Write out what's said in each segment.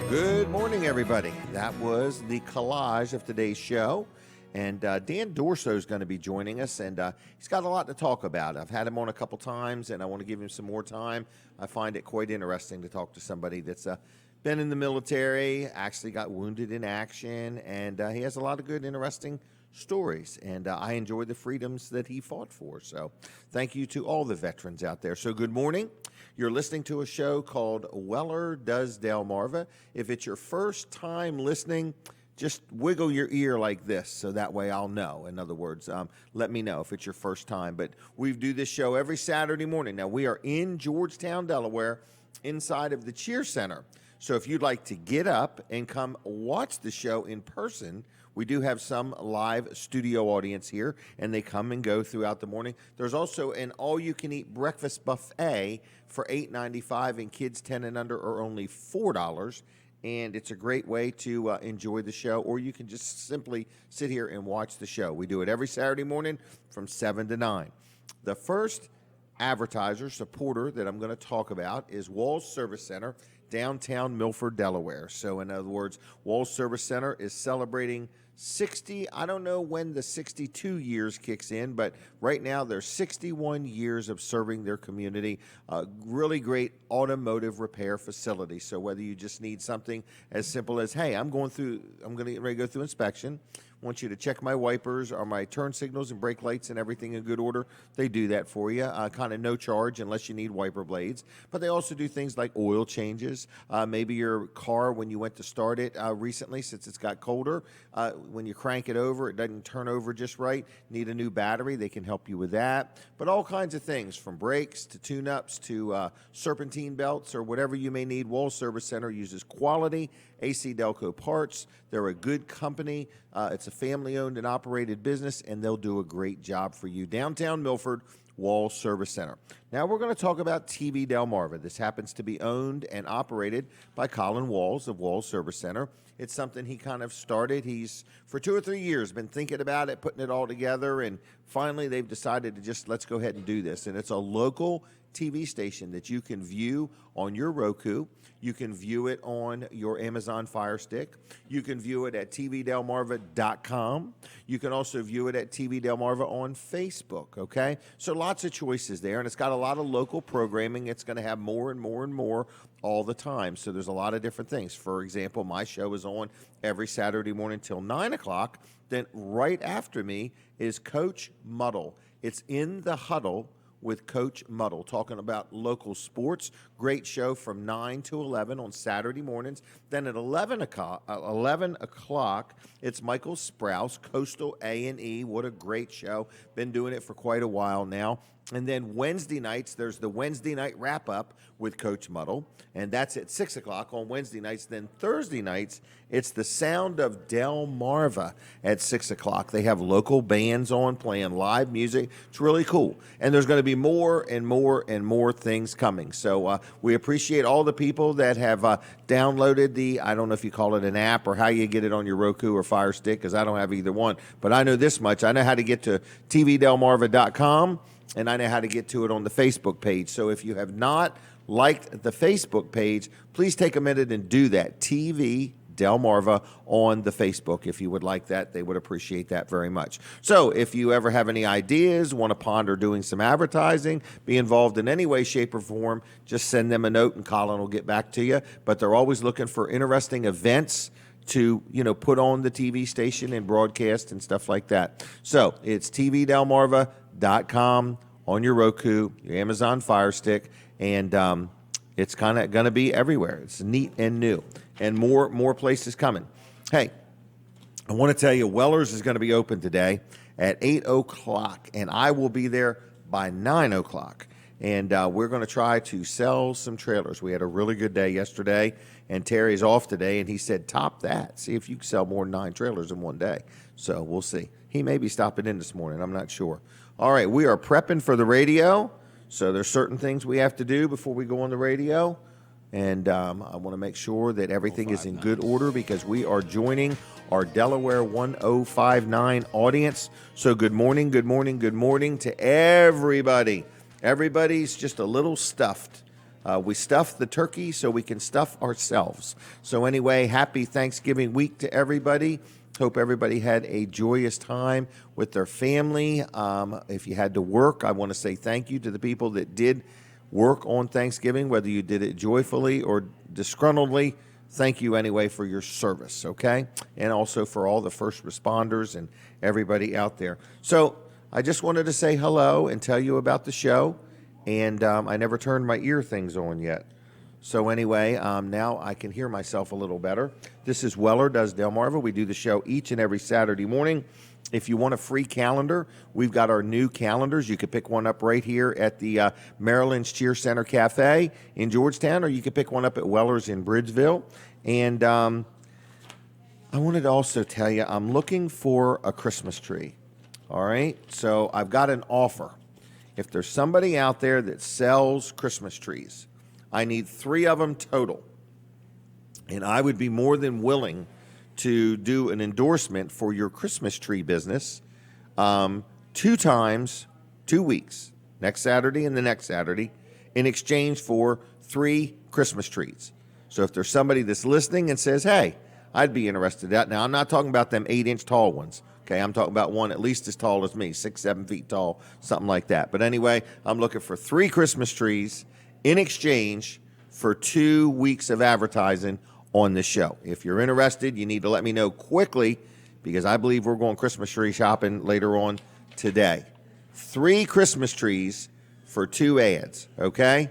Good morning, everybody. That was the collage of today's show. And Dan Durso is going to be joining us, and he's got a lot to talk about. I've had him on a couple times, and I want to give him some more time. I find it quite interesting to talk to somebody that's been in the military, actually got wounded in action, and he has a lot of good, interesting stories. And I enjoy the freedoms that he fought for. So thank you to all the veterans out there. So good morning. You're listening to a show called Weller Does Delmarva. If it's your first time listening, just wiggle your ear like this so that way I'll know. In other words, let me know if it's your first time. But we do this show every Saturday morning. Now, we are in Georgetown, Delaware, inside of the Cheer Center. So if you'd like to get up and come watch the show in person, we do have some live studio audience here, and they come and go throughout the morning. There's also an all-you-can-eat breakfast buffet for $8.95, and kids 10 and under are only $4. And it's a great way to enjoy the show, or you can just simply sit here and watch the show. We do it every Saturday morning from 7 to 9. The first advertiser, supporter that I'm going to talk about is Walls Service Center, downtown Milford, Delaware. So in other words, Walls Service Center is celebrating 60, I don't know when the 62 years kicks in, but right now there's 61 years of serving their community. Really great automotive repair facility. So whether you just need something as simple as, hey, I'm going to get ready to go through inspection. I want you to check my wipers or my turn signals and brake lights and everything in good order. They do that for you, kind of no charge unless you need wiper blades. But they also do things like oil changes. Maybe your car, when you went to start it recently, since it's got colder, when you crank it over, it doesn't turn over just right. Need a new battery, they can help you with that. But all kinds of things, from brakes to tune-ups to serpentine belts or whatever you may need. Walls Service Center uses quality AC Delco parts. They're a good company. It's a family-owned and operated business, and they'll do a great job for you. Downtown Milford, Walls Service Center. Now we're going to talk about TV Delmarva. This happens to be owned and operated by Colin Walls of Walls Service Center. It's something he kind of started. He's, for 2 or 3 years, been thinking about it, putting it all together, and finally they've decided to just let's go ahead and do this. And it's a local TV station that you can view on your Roku. You can view it on your Amazon Fire Stick. You can view it at tvdelmarva.com. You can also view it at TV Delmarva on Facebook, okay? So lots of choices there, and it's got a lot of local programming. It's going to have more and more and more all the time. So there's a lot of different things. For example, my show is on every Saturday morning till 9 o'clock. Then right after me is Coach Muddle. It's In the Huddle with Coach Muddle, talking about local sports. Great show from 9 to 11 on Saturday mornings. Then at 11 o'clock, it's Michael Sprouse, Coastal A&E. What a great show. Been doing it for quite a while now. And then Wednesday nights, there's the Wednesday night wrap-up with Coach Muddle, and that's at 6 o'clock on Wednesday nights. Then Thursday nights, it's the Sound of Delmarva at 6 o'clock. They have local bands on playing live music. It's really cool. And there's going to be more and more and more things coming. So we appreciate all the people that have downloaded the, I don't know if you call it an app or how you get it on your Roku or Fire Stick, because I don't have either one. But I know this much. I know how to get to tvdelmarva.com. And I know how to get to it on the Facebook page. So if you have not liked the Facebook page, please take a minute and do that. TV Delmarva on the Facebook. If you would like that, they would appreciate that very much. So if you ever have any ideas, want to ponder doing some advertising, be involved in any way, shape, or form, just send them a note and Colin will get back to you. But they're always looking for interesting events to, put on the TV station and broadcast and stuff like that. So it's tvdelmarva.com on your Roku, your Amazon Fire Stick, and it's kind of going to be everywhere. It's neat and new, and more places coming. Hey, I want to tell you, Weller's is going to be open today at 8 o'clock, and I will be there by 9 o'clock. And we're going to try to sell some trailers. We had a really good day yesterday, and Terry's off today, and he said, top that. See if you can sell more than 9 trailers in one day. So we'll see. He may be stopping in this morning. I'm not sure. All right, we are prepping for the radio. So there's certain things we have to do before we go on the radio. And I want to make sure that everything is in good order because we are joining our Delaware 1059 audience. So good morning to everybody. Everybody's just a little stuffed We stuff the turkey so we can stuff ourselves. So anyway, happy Thanksgiving week to everybody. Hope everybody had a joyous time with their family. If you had to work, I want to say thank you to the people that did work on Thanksgiving, whether you did it joyfully or disgruntledly. Thank you anyway for your service, okay? And also for all the first responders and everybody out there. So I just wanted to say hello and tell you about the show. And I never turned my ear things on yet. So anyway, now I can hear myself a little better. This is Weller Does Delmarva. We do the show each and every Saturday morning. If you want a free calendar, we've got our new calendars. You could pick one up right here at the Marilyn's Cheer Center Cafe in Georgetown, or you could pick one up at Weller's in Bridgeville. And I wanted to also tell you, I'm looking for a Christmas tree. All right? So I've got an offer. If there's somebody out there that sells Christmas trees, I need 3 of them total. And I would be more than willing to do an endorsement for your Christmas tree business 2 times, 2 weeks, next Saturday and the next Saturday, in exchange for 3 Christmas trees. So if there's somebody that's listening and says, hey, I'd be interested in that. Now, I'm not talking about them 8-inch tall ones. Okay, I'm talking about one at least as tall as me, 6, 7 feet tall, something like that. But anyway, I'm looking for 3 Christmas trees in exchange for 2 weeks of advertising on the show. If you're interested, you need to let me know quickly because I believe we're going Christmas tree shopping later on today. 3 Christmas trees for 2 ads, okay?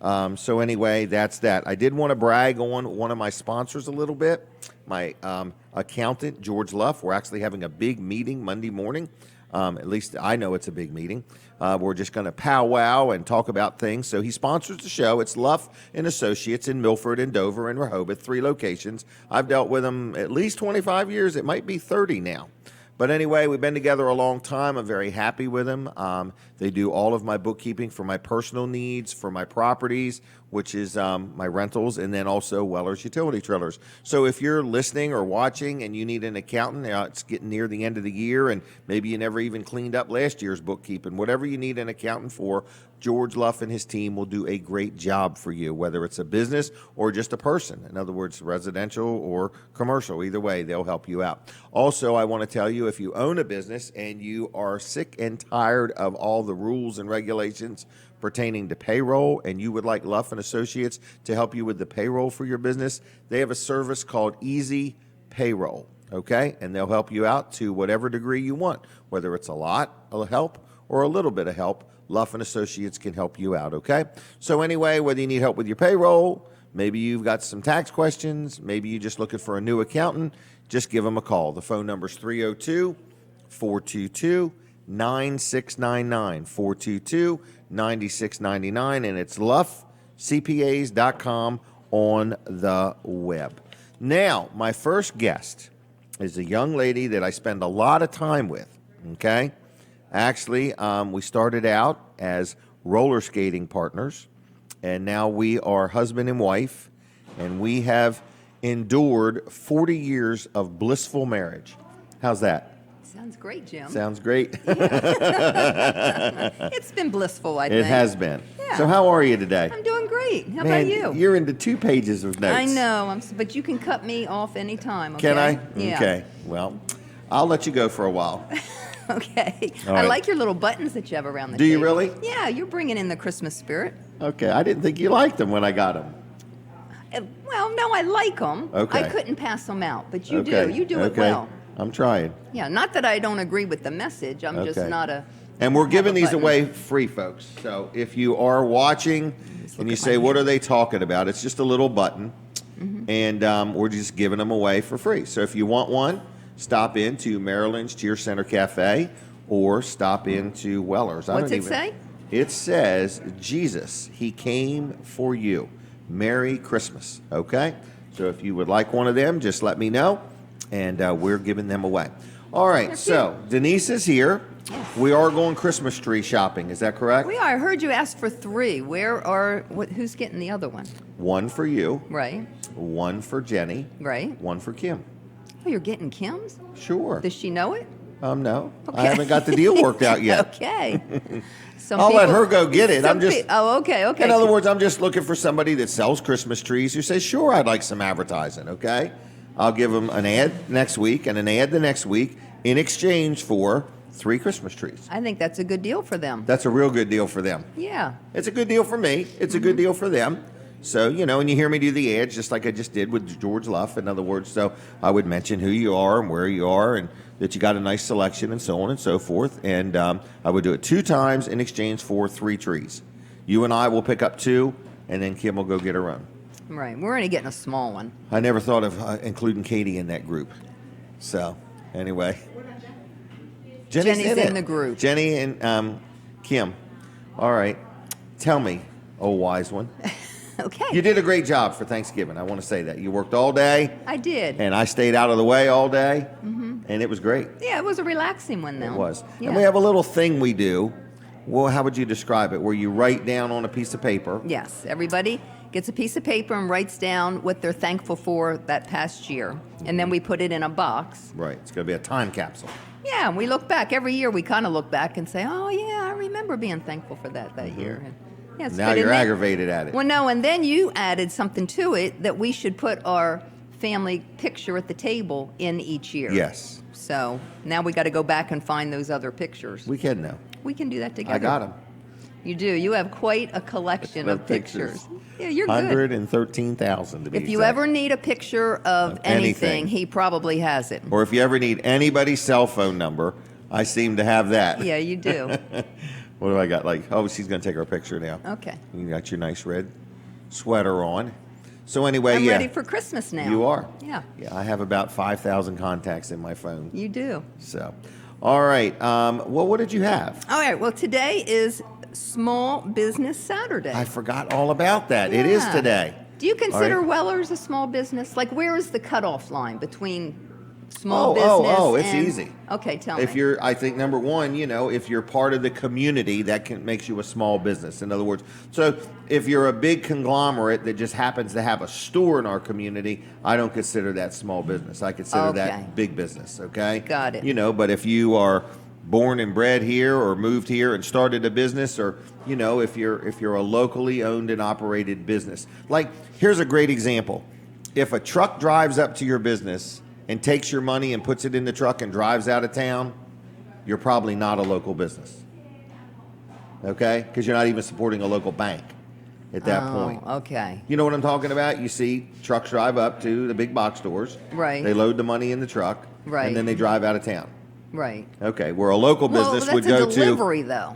So anyway, that's that. I did want to brag on one of my sponsors a little bit. My accountant, George Luff. We're actually having a big meeting Monday morning. At least I know it's a big meeting. We're just going to powwow and talk about things. So he sponsors the show. It's Luff and Associates in Milford and Dover and Rehoboth, 3 locations. I've dealt with him at least 25 years. It might be 30 now. But anyway, we've been together a long time. I'm very happy with them. They do all of my bookkeeping for my personal needs, for my properties, which is my rentals, and then also Weller's utility trailers. So if you're listening or watching and you need an accountant, it's getting near the end of the year, and maybe you never even cleaned up last year's bookkeeping. Whatever you need an accountant for, George Luff and his team will do a great job for you, whether it's a business or just a person. In other words, residential or commercial. Either way, they'll help you out. Also, I want to tell you, if you own a business and you are sick and tired of all the rules and regulations pertaining to payroll and you would like Luff and Associates to help you with the payroll for your business, they have a service called Easy Payroll, okay? And they'll help you out to whatever degree you want, whether it's a lot of help or a little bit of help. Luff and Associates can help you out, okay? So anyway, whether you need help with your payroll, maybe you've got some tax questions, maybe you're just looking for a new accountant, just give them a call. The phone number is 302-422-9699, 422-9699, and it's luffcpas.com on the web. Now, my first guest is a young lady that I spend a lot of time with, okay? Actually, we started out as roller skating partners, and now we are husband and wife, and we have endured 40 years of blissful marriage. How's that? Sounds great, Jim. Sounds great. It's been blissful, I think. It has been. Yeah. So how are you today? I'm doing great. How Man, about you? You're into 2 pages of notes. I know, but you can cut me off anytime, okay? Can I? Yeah. Okay. Well, I'll let you go for a while. Okay. All right. I like your little buttons that you have around the Do you table. really? Yeah, you're bringing in the Christmas spirit. Okay. I didn't think you liked them when I got them. Well, no, I like them. Okay. I couldn't pass them out, but you Okay. do. You do it Okay. well. I'm trying. Yeah, not that I don't agree with the message. I'm just Okay. not a... And we're giving these button. away free, folks. So if you are watching and you at say, my what are they talking about? It's just a little button. And we're just giving them away for free. So if you want one, stop into Marilyn's Cheer Center Cafe or stop into Weller's. What's it say? It says, Jesus, He came for you. Merry Christmas. Okay? So if you would like one of them, just let me know, and we're giving them away. All right, so Denise is here. Yes. We are going Christmas tree shopping. Is that correct? We are. I heard you asked for 3. Who's getting the other one? One for you, Right, one for Jenny, right. one for Kim. Oh, you're getting Kim's? Sure. Does she know it? No. Okay. I haven't got the deal worked out yet. Okay. I'll let her go get it. Okay. In other words, I'm just looking for somebody that sells Christmas trees who says, sure, I'd like some advertising, okay? I'll give them an ad next week and an ad the next week in exchange for 3 Christmas trees. I think that's a good deal for them. That's a real good deal for them. Yeah. It's a good deal for me. It's a good deal for them. So, and you hear me do the ads just like I just did with George Luff. In other words, so I would mention who you are and where you are and that you got a nice selection and so on and so forth. And I would do it 2 times in exchange for 3 trees. You and I will pick up 2, and then Kim will go get her own. Right. We're only getting a small one. I never thought of including Katie in that group. So, anyway. Jenny's in the group. Jenny and Kim. All right. Tell me, oh wise one. Okay. You did a great job for Thanksgiving. I want to say that. You worked all day. I did. And I stayed out of the way all day. And it was great. Yeah, it was a relaxing one, though. It was. Yeah. And we have a little thing we do. Well, how would you describe it? Where you write down on a piece of paper. Yes. Everybody gets a piece of paper and writes down what they're thankful for that past year. And then we put it in a box. Right. It's going to be a time capsule. Yeah, and we look back. Every year we kind of look back and say, oh, yeah, I remember being thankful for that year. And, yeah, it's Now good, you're isn't it? aggravated at it. Well, no, and then you added something to it that we should put our family picture at the table in each year. Yes. So now we got to go back and find those other pictures. We can now. We can do that together. I got them. You do. You have quite a collection of pictures. Yeah, you're good. 113,000 to be If you exact. ever need a picture of anything, he probably has it. Or if you ever need anybody's cell phone number, I seem to have that. Yeah, you do. What do I got? She's going to take our picture now. Okay. You got your nice red sweater on. So anyway, I'm ready for Christmas now. You are? Yeah. Yeah, I have about 5,000 contacts in my phone. You do. So, all right. Well, what did you have? All right. Well, today is Small Business Saturday. I forgot all about that. It is Yeah. today. Do you consider right. Weller's a small business? Like, where is the cutoff line between small business it's and... easy. Okay, tell me. If you're, I think number one, if you're part of the community, that makes you a small business. In other words, so if you're a big conglomerate that just happens to have a store in our community, I don't consider that small business. I consider that big business. Okay. Got it. But if you are born and bred here or moved here and started a business, or if you're a locally owned and operated business, like here's a great example. If a truck drives up to your business and takes your money and puts it in the truck and drives out of town, you're probably not a local business. Okay? Because you're not even supporting a local bank at that point. Okay. You know what I'm talking about? You see trucks drive up to the big box stores. Right. They load the money in the truck. Right. And then they drive out of town. Right. Okay. Where a local business would go to. That's a delivery, though.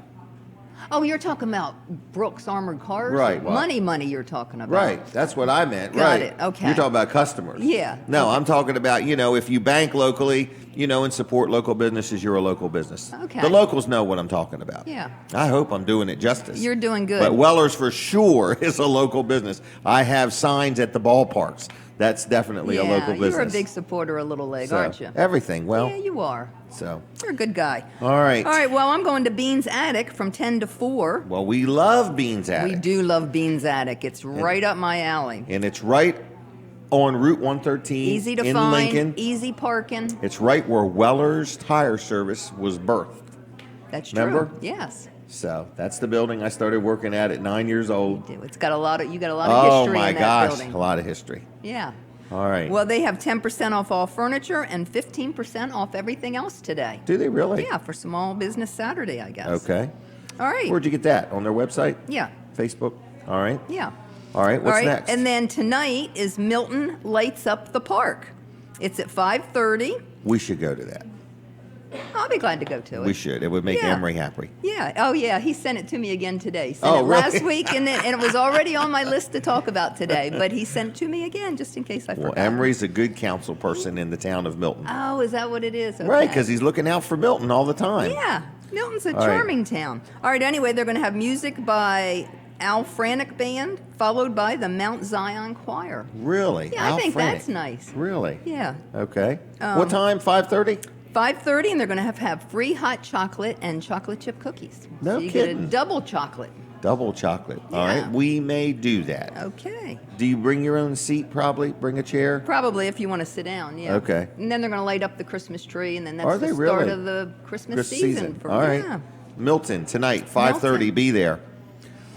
Oh, you're talking about Brooks Armored Cars? Right. Well, money you're talking about. Right. That's what I meant. Got right. it. Okay. You're talking about customers. Yeah. No, I'm talking about, if you bank locally, and support local businesses, you're a local business. Okay. The locals know what I'm talking about. Yeah. I hope I'm doing it justice. You're doing good. But Weller's for sure is a local business. I have signs at the ballparks. That's definitely a local business. You're a big supporter of Little League, So, aren't you? everything. Well, Yeah, you are. so. You're a good guy. All right. All right, well, I'm going to Bean's Attic from 10 to 4. Well, we love Beans Attic. We do love Bean's Attic. It's right up my alley. And it's right on Route 113 Easy to in find, Lincoln. easy parking. It's right where Weller's Tire Service was birthed. That's true. Remember? Yes. So that's the building I started working at 9 years old. It's got a lot of, you got a lot of Oh history my in that gosh, building. a lot of history. Yeah. All right. Well, they have 10% off all furniture and 15% off everything else today. Do they really? Yeah, for Small Business Saturday, I guess. Okay. All right. Where'd you get that? On their website? Yeah. Facebook? All right. Yeah. All right. What's All right. next? And then tonight is Milton Lights Up the Park. It's at 5:30. We should go to that. I'll be glad to go to it. We should. It would make Yeah. Emery happy. Yeah. Oh, yeah. He sent it to me again today. He sent Oh, it really? last week, and it was already on my list to talk about today. But he sent it to me again, just in case I Well, forgot. Emery's a good council person in the town of Milton. Oh, is that what it is? Okay. Right, because he's looking out for Milton all the time. Yeah. Milton's a All right. charming town. All right. Anyway, they're going to have music by Al Franick Band, followed by the Mount Zion Choir. Really? Yeah, I think Frank. that's nice. Really? Yeah. Okay. What time? 5:30? 5:30, and they're going to have free hot chocolate and chocolate chip cookies. No so you kidding. get a double chocolate. Double chocolate. All Yeah. right. We may do that. Okay. Do you bring your own seat probably? Bring a chair? Probably if you want to sit down, yeah. Okay. And then they're going to light up the Christmas tree, and then that's Are the they start really? of the Christmas Christmas season. For All right. Yeah. Milton tonight, 5:30. Milton. Be there.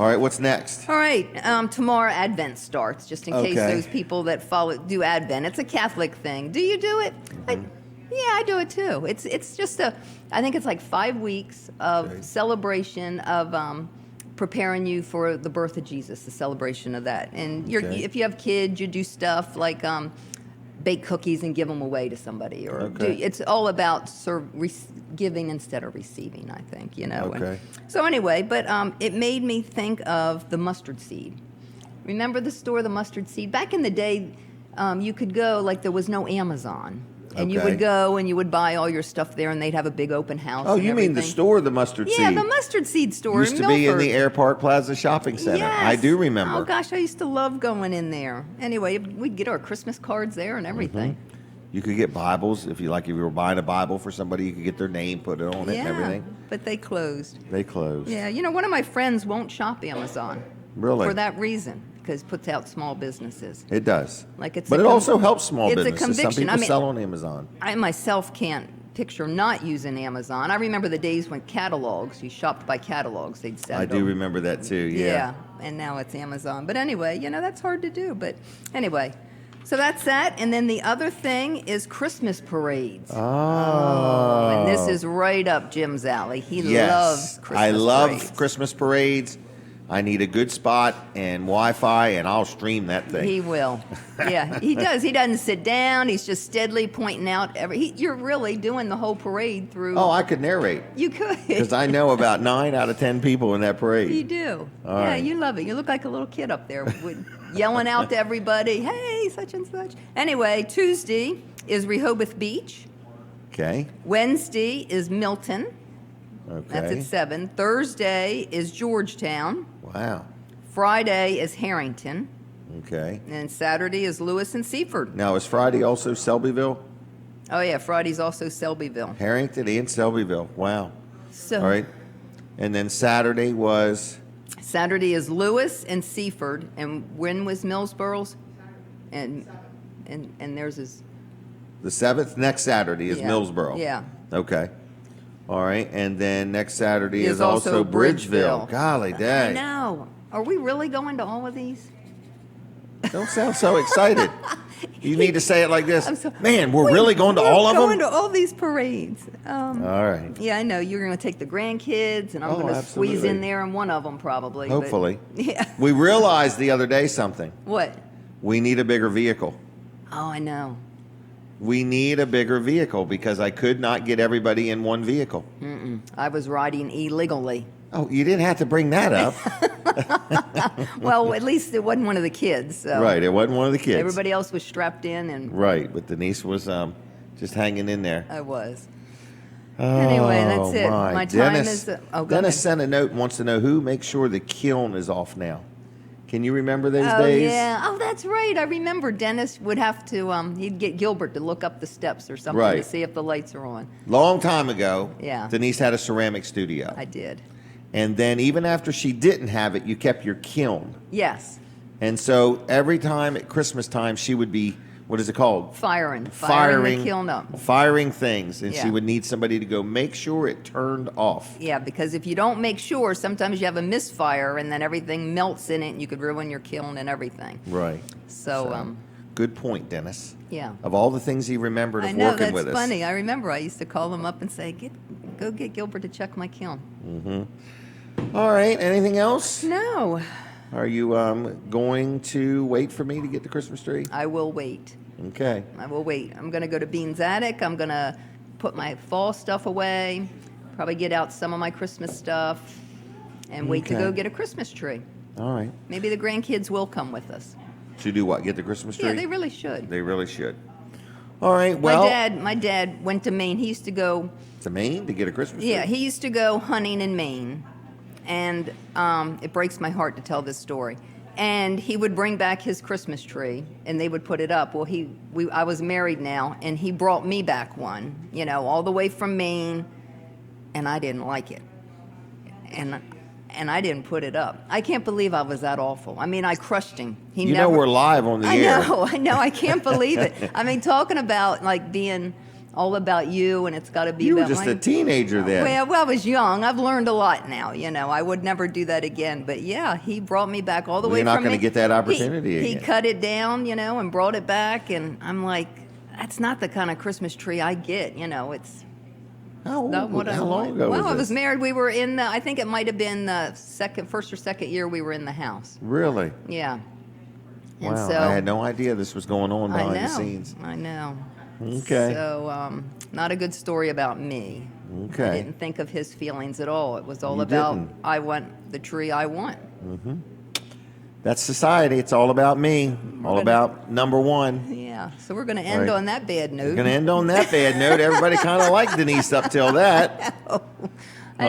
All right. What's next? All right, tomorrow Advent starts, just in case Okay. those people that do Advent. It's a Catholic thing. Do you do it? Yeah, I do it too. It's just I think it's like 5 weeks of Okay. celebration of preparing you for the birth of Jesus, the celebration of that. And Okay. if you have kids, you do stuff like bake cookies and give them away to somebody, or Okay. it's all about giving instead of receiving, I think, you know. And Okay. so anyway, but it made me think of the mustard seed. Remember the store, the mustard seed? Back in the day, you could go, like there was no Amazon. And you Okay. would go and you would buy all your stuff there, and they'd have a big open house. Oh, and you mean the everything. store, the mustard seed? Yeah, the mustard seed store Used in to be in the Milford. Air Park Plaza Shopping Center. Yes. I do remember. Oh gosh, I used to love going in there. Anyway, we'd get our Christmas cards there and everything. You could get Bibles if you like. If you were buying a Bible for somebody, you could get their name, put it on it, and everything. But they closed. They closed. Yeah, you know, one of my friends won't shop Amazon. Really? For that reason, because it puts out small businesses. It does. Like it's but a it also helps small it's a businesses. Some conviction. people I mean, sell on Amazon. I myself can't picture not using Amazon. I remember the days when catalogs, you shopped by catalogs, they'd send I do them. remember that too. Yeah, Yeah. and now it's Amazon. But anyway, you know, that's hard to do. But anyway, so that's that. And then the other thing is Christmas parades. Oh. And this is right up Jim's alley. He Yes. loves Christmas I love parades. Christmas parades. I need a good spot and Wi-Fi, and I'll stream that thing. He will. Yeah, he does. He doesn't sit down. He's just steadily pointing out you're really doing the whole parade through. Oh, I could narrate You could. because I know about 9 out of 10 people in that parade. You do. All Yeah, right. you love it. You look like a little kid up there yelling out to everybody, hey, such and such. Anyway, Tuesday is Rehoboth Beach. Okay. Wednesday is Milton. Okay. That's at 7. Thursday is Georgetown. Wow. Friday is Harrington. Okay. And Saturday is Lewis and Seaford. Now, is Friday also Selbyville? Oh, yeah, Friday's also Selbyville. Harrington and Selbyville. Wow. So All right. And then Saturday was Saturday is Lewis and Seaford. And when was Millsboro's? And theirs is... the 7th. Next Saturday is Yeah. Millsboro. Yeah. Okay. All right. And then next Saturday Is is also also Bridgeville. Bridgeville. Golly I day. know. Are we really going to all of these? Don't sound so excited. You need to say it like this. I'm so- Man, we're really going to all of We're going them? to all these parades. All right. Yeah, I know. You're going to take the grandkids, and I'm Oh, going to squeeze absolutely. in there in one of them probably. but- Hopefully. yeah. We realized the other day something. What? We need a bigger vehicle. Oh, I know. We need a bigger vehicle because I could not get everybody in one vehicle. I was riding illegally. Oh, you didn't have to bring that up. Well, at least it wasn't one of the kids. So Right, it wasn't one of the kids. Everybody else was strapped in, and Right, but Denise was just hanging in there. I was. Anyway, that's it. My, My time Dennis, is. Go Dennis ahead. sent a note and wants to know who makes sure the kiln is off now. Can you remember those Oh, days? yeah. Oh, that's right. I remember Dennis would have to, he'd get Gilbert to look up the steps or something Right. to see if the lights are on. Long time ago, Yeah. Denise had a ceramic studio. I did. And then even after she didn't have it, you kept your kiln. Yes. And so every time at Christmas time, she would be, what is it called? Firing the kiln up. Firing things. And she Yeah. would need somebody to go make sure it turned off. Yeah, because if you don't make sure, sometimes you have a misfire and then everything melts in it and you could ruin your kiln and everything. Right. So, Good point, Dennis. yeah. Of all the things he remembered of I know, working that's with us. funny. I remember I used to call him up and say, go get Gilbert to check my kiln. All right. Anything else? No, Are you going to wait for me to get the Christmas tree? I will wait. Okay. I will wait. I'm going to go to Bean's Attic. I'm going to put my fall stuff away, probably get out some of my Christmas stuff, and wait to Okay. go get a Christmas tree. All right. Maybe the grandkids will come with us. To do what? Get the Christmas tree? Yeah, they really should. They really should. All right. Well, My dad went to Maine. He used to go, to Maine to get a Christmas tree? yeah, he used to go hunting in Maine. And it breaks my heart to tell this story. And he would bring back his Christmas tree, and they would put it up. Well, I was married now, and he brought me back one, all the way from Maine, and I didn't like it. and I didn't put it up. I can't believe I was that awful. I mean, I crushed him. You know we're live on the air. I know. I can't believe it. I mean, talking about like being all about you, and it's got to be You were about just a teenager then. Well, I was young. I've learned a lot now. You know, I would never do that again. But yeah, he brought me back all the way. You're not going to get that opportunity He again. cut it down, you know, and brought it back, and I'm like, that's not the kind of Christmas tree I get. You know, it's. How Not what I long want. ago Well, was I this? was married. We were in the. I think it might have been the first or second year we were in the house. Really? Yeah. And Wow, so I had no idea this was going on I behind know. the scenes. I know. Okay. So, not a good story about me. Okay. I didn't think of his feelings at all. It was all You about didn't. I want the tree I want. That's society. It's all about me. All gonna- about number one. Yeah. So we're going to end Right. on that bad note. We're going to end on that bad note. Everybody kind of liked Denise up till that. I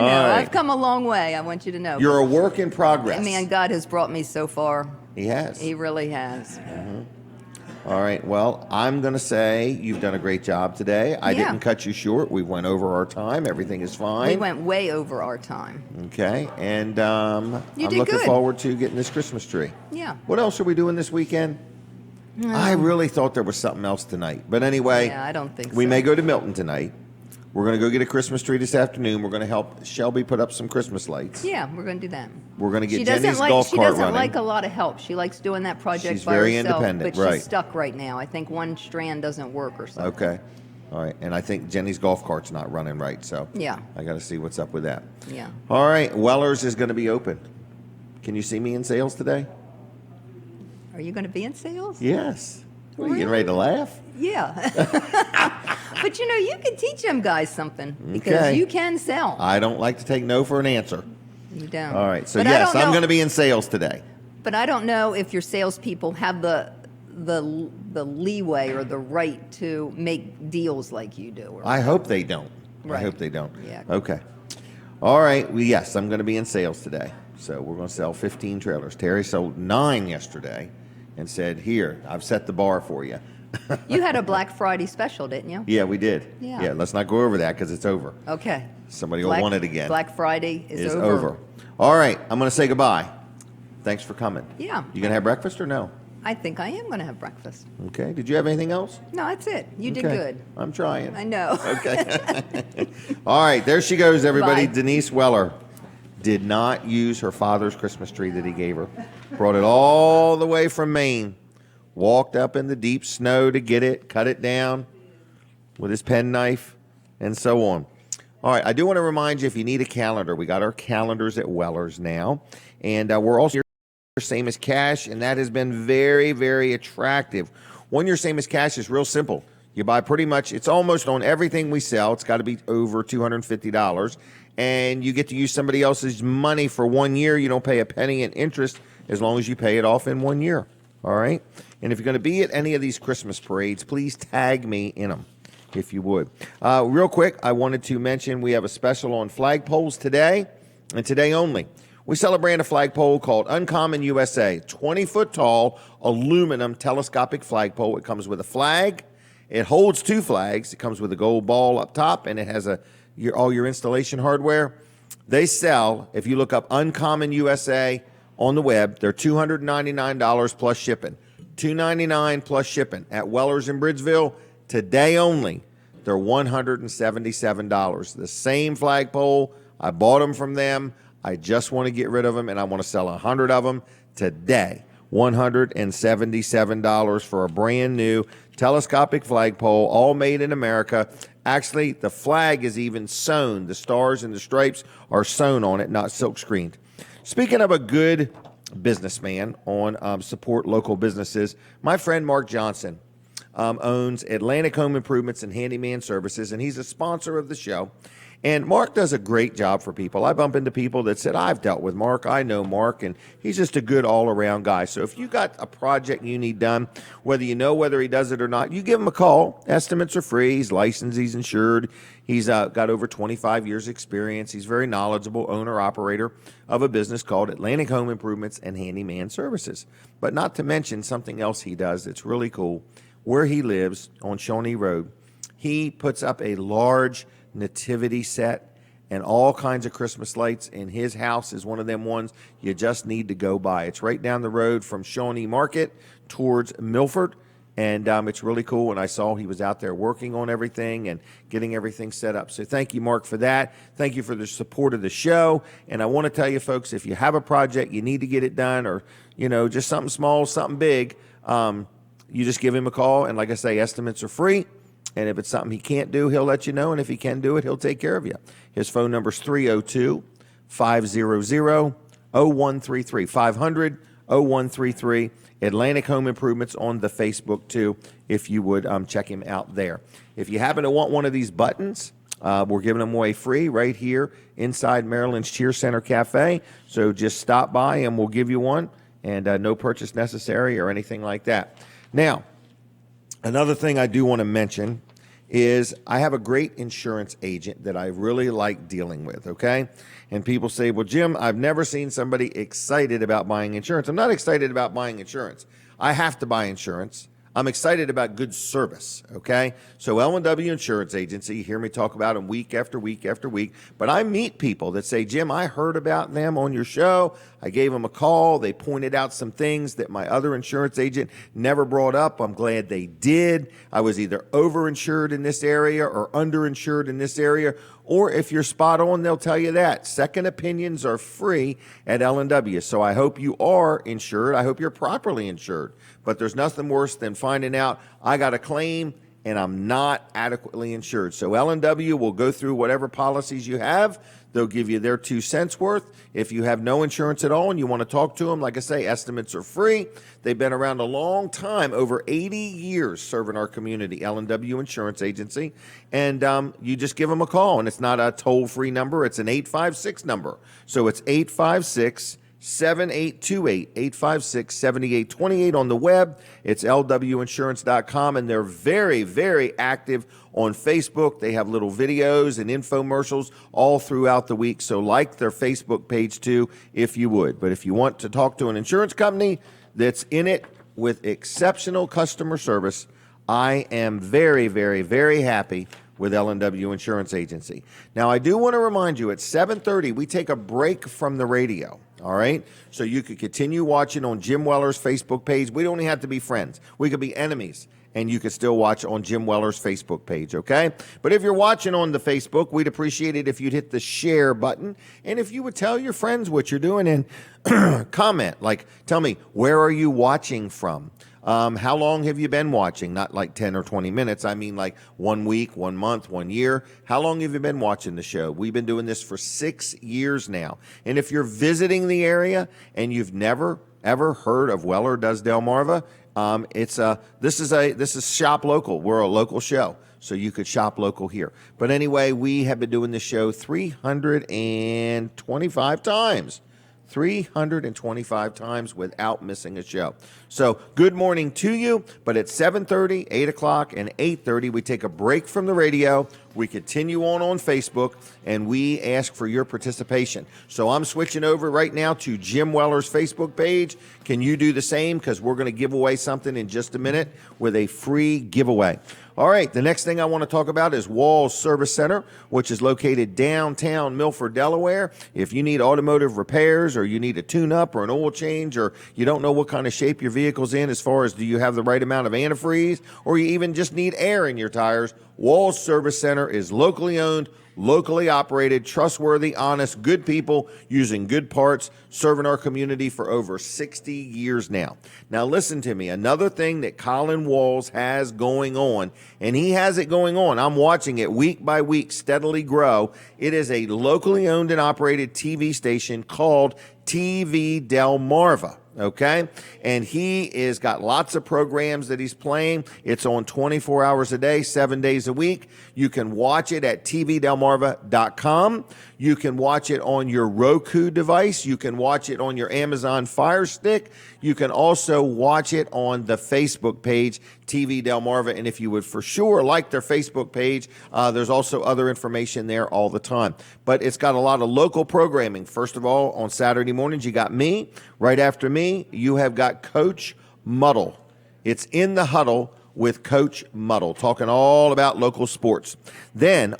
know. All right. I've come a long way. I want you to know. You're a work in progress. Man, God has brought me so far. He has. He really has. All right. Well, I'm going to say you've done a great job today. I Yeah. didn't cut you short. We went over our time. Everything is fine. We went way over our time. Okay. And You I'm did looking good. forward to getting this Christmas tree. Yeah. What else are we doing this weekend? I really thought there was something else tonight. But anyway, Yeah, I don't think we so. may go to Milton tonight. We're going to go get a Christmas tree this afternoon. We're going to help Shelby put up some Christmas lights. Yeah, we're going to do that. We're going to get She doesn't Jenny's like golf she cart doesn't running. like a lot of help. She likes doing that project She's by very herself, independent, but right. she's stuck right now. I think one strand doesn't work or something. Okay. All right. And I think Jenny's golf cart's not running right. So Yeah. I got to see what's up with that. Yeah. All right. Weller's is going to be open. Can you see me in sales today? Are you going to be in sales? Yes. What, are you getting ready to laugh? Yeah. But you know, you can teach them guys something because Okay. you can sell. I don't like to take no for an answer. You don't. All right. So, But I yes, don't I'm know- going to be in sales today. But I don't know if your salespeople have the leeway or the right to make deals like you do. Or, I hope they don't. I Right. hope they don't. Yeah. Okay. All right. Well, yes, I'm going to be in sales today. So we're going to sell 15 trailers. Terry sold 9 yesterday and said, here, I've set the bar for you. you had a Black Friday special, didn't you? Yeah, we did. Yeah. Let's not go over that because it's over. Okay. Somebody will want it again. Black Friday is It's over. over. All right. I'm going to say goodbye. Thanks for coming. Yeah. You going to have breakfast or no? I think I am going to have breakfast. Okay. Did you have anything else? No, that's it. You did Okay. good. I'm trying. I know. Okay. All right, there she goes, everybody. Bye. Denise Weller did not use her father's Christmas tree that he gave her. Brought it all the way from Maine. Walked up in the deep snow to get it, cut it down with his penknife, and so on. All right, I do want to remind you, if you need a calendar, we got our calendars at Weller's now. And we're also same as cash, and that has been very, very attractive. 1 year same as cash is real simple. You buy pretty much, it's almost on everything we sell. It's got to be over $250. And you get to use somebody else's money for 1 year. You don't pay a penny in interest as long as you pay it off in 1 year. All right? And if you're going to be at any of these Christmas parades, please tag me in them, if you would. Real quick, I wanted to mention we have a special on flagpoles today, and today only. We celebrate a flagpole called Uncommon USA, 20-foot tall aluminum telescopic flagpole. It comes with a flag. It holds 2 flags. It comes with a gold ball up top, and it has all your installation hardware. They sell, if you look up Uncommon USA on the web, they're $299 plus shipping. $299 plus shipping. At Weller's in Bridgeville, today only, they're $177. The same flagpole. I bought them from them. I just want to get rid of them, and I want to sell 100 of them today. $177 for a brand new telescopic flagpole, all made in America. Actually, the flag is even sewn. The stars and the stripes are sewn on it, not silk screened. Speaking of a good businessman on support local businesses, my friend Mark Johnson owns Atlantic Home Improvements and Handyman Services, and he's a sponsor of the show. And Mark does a great job for people. I bump into people that said, I've dealt with Mark, I know Mark, and he's just a good all-around guy. So if you got a project you need done, whether you know whether he does it or not, you give him a call. Estimates are free. He's licensed. He's insured. He's got over 25 years experience. He's very knowledgeable owner-operator of a business called Atlantic Home Improvements and Handyman Services. But not to mention something else he does that's really cool. Where he lives on Shawnee Road, he puts up a large nativity set and all kinds of Christmas lights. And his house is one of them ones you just need to go by. It's right down the road from Shawnee Market towards Milford. And it's really cool. And I saw he was out there working on everything and getting everything set up. So thank you, Mark, for that. Thank you for the support of the show. And I want to tell you, folks, if you have a project, you need to get it done, or, just something small, something big, you just give him a call. And like I say, estimates are free. And if it's something he can't do, he'll let you know. And if he can do it, he'll take care of you. His phone number is 302-500-0133, 500-0133. Atlantic Home Improvements on the Facebook, too, if you would check him out there. If you happen to want one of these buttons, we're giving them away free right here inside Marilyn's Cheer Center Cafe. So just stop by and we'll give you one, and no purchase necessary or anything like that. Now, another thing I do want to mention is I have a great insurance agent that I really like dealing with, okay? And people say, well, Jim, I've never seen somebody excited about buying insurance. I'm not excited about buying insurance. I have to buy insurance. I'm excited about good service, okay? So L&W Insurance Agency, you hear me talk about them week after week after week, but I meet people that say, Jim, I heard about them on your show. I gave them a call. They pointed out some things that my other insurance agent never brought up. I'm glad they did. I was either overinsured in this area or underinsured in this area, or if you're spot on, they'll tell you that. Second opinions are free at L&W. So I hope you are insured. I hope you're properly insured. But there's nothing worse than finding out I got a claim and I'm not adequately insured. So L&W will go through whatever policies you have. They'll give you their 2 cents worth. If you have no insurance at all and you want to talk to them, like I say, estimates are free. They've been around a long time, over 80 years serving our community, L&W Insurance Agency. And you just give them a call, and it's not a toll-free number. It's an 856 number. So it's 856-7828, 856-7828 on the web. It's lwinsurance.com, and they're very, very active on Facebook. They have little videos and infomercials all throughout the week, so like their Facebook page too, if you would. But if you want to talk to an insurance company that's in it with exceptional customer service, I am very, very, very happy with L&W Insurance Agency. Now, I do want to remind you, at 7:30, we take a break from the radio, all right? So you could continue watching on Jim Weller's Facebook page. We don't even have to be friends. We could be enemies, and you could still watch on Jim Weller's Facebook page, okay? But if you're watching on the Facebook, we'd appreciate it if you'd hit the share button, and if you would tell your friends what you're doing and comment, like tell me, where are you watching from? How long have you been watching? Not like 10 or 20 minutes. I mean like 1 week, 1 month, 1 year. How long have you been watching the show? We've been doing this for 6 years now. And if you're visiting the area and you've never, ever heard of Weller Does Delmarva, this is Shop Local. We're a local show, so you could shop local here. But anyway, we have been doing this show 325 times. 325 times without missing a show. So good morning to you, but at 7:30, 8 o'clock, and 8:30, we take a break from the radio. We continue on Facebook, and we ask for your participation. So I'm switching over right now to Jim Weller's Facebook page. Can you do the same? Because we're going to give away something in just a minute with a free giveaway. All right, the next thing I want to talk about is Walls Service Center, which is located downtown Milford, Delaware. If you need automotive repairs, or you need a tune-up or an oil change, or you don't know what kind of shape your vehicle's in as far as do you have the right amount of antifreeze, or you even just need air in your tires, Walls Service Center is locally owned, locally operated, trustworthy, honest, good people using good parts, serving our community for over 60 years now. Now listen to me, another thing that Colin Walls has going on, and he has it going on, I'm watching it week by week steadily grow. It is a locally owned and operated TV station called TV Delmarva. Okay, and he is got lots of programs that he's playing. It's on 24 hours a day, 7 days a week. You can watch it at tvdelmarva.com. You can watch it on your Roku device. You can watch it on your Amazon Fire Stick. You can also watch it on the Facebook page, TV Delmarva. And if you would for sure like their Facebook page, there's also other information there all the time. But it's got a lot of local programming. First of all, on Saturday mornings, you got me. Right after me, you have got Coach Muddle. It's In the Huddle with Coach Muddle, talking all about local sports. Then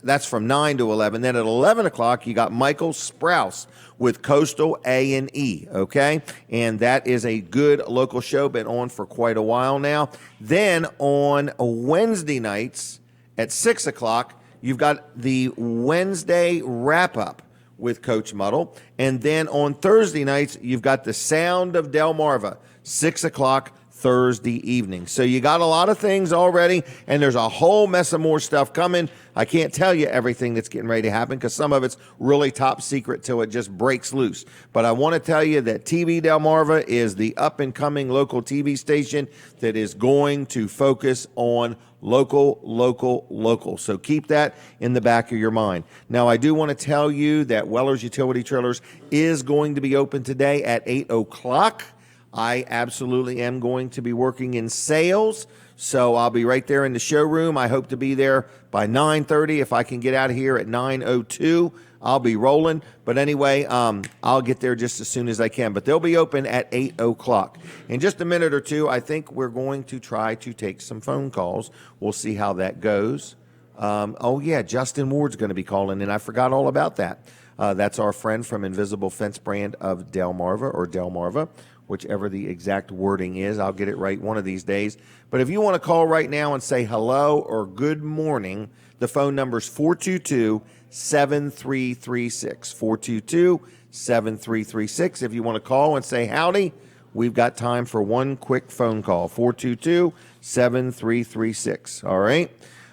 that's from 9 to 11. Then at 11 o'clock, you got Michael Sprouse with Coastal A&E, okay? And that is a good local show, been on for quite a while now. Then on Wednesday nights at 6 o'clock, you've got the Wednesday wrap-up with Coach Muddle. And then on Thursday nights, you've got the Sound of Delmarva, 6 o'clock Thursday evening. So you got a lot of things already, and there's a whole mess of more stuff coming. I can't tell you everything that's getting ready to happen because some of it's really top secret till it just breaks loose. But I want to tell you that TV Delmarva is the up-and-coming local TV station that is going to focus on local. So keep that in the back of your mind. Now, I do want to tell you that Weller's Utility Trailers is going to be open today at 8 o'clock. I absolutely am going to be working in sales, so I'll be right there in the showroom. I hope to be there by 9:30. If I can get out of here at 9:02, I'll be rolling. But anyway, I'll get there just as soon as I can. But they'll be open at 8 o'clock. In just a minute or two, I think we're going to try to take some phone calls. We'll see how that goes. Justin Ward's going to be calling, and I forgot all about that. That's our friend from Invisible Fence brand of Delmarva, whichever the exact wording is. I'll get it right one of these days. But if you want to call right now and say hello or good morning, the phone number is 422-7336. 422-7336. If you want to call and say howdy, we've got time for one quick phone call. 422-7336. All right.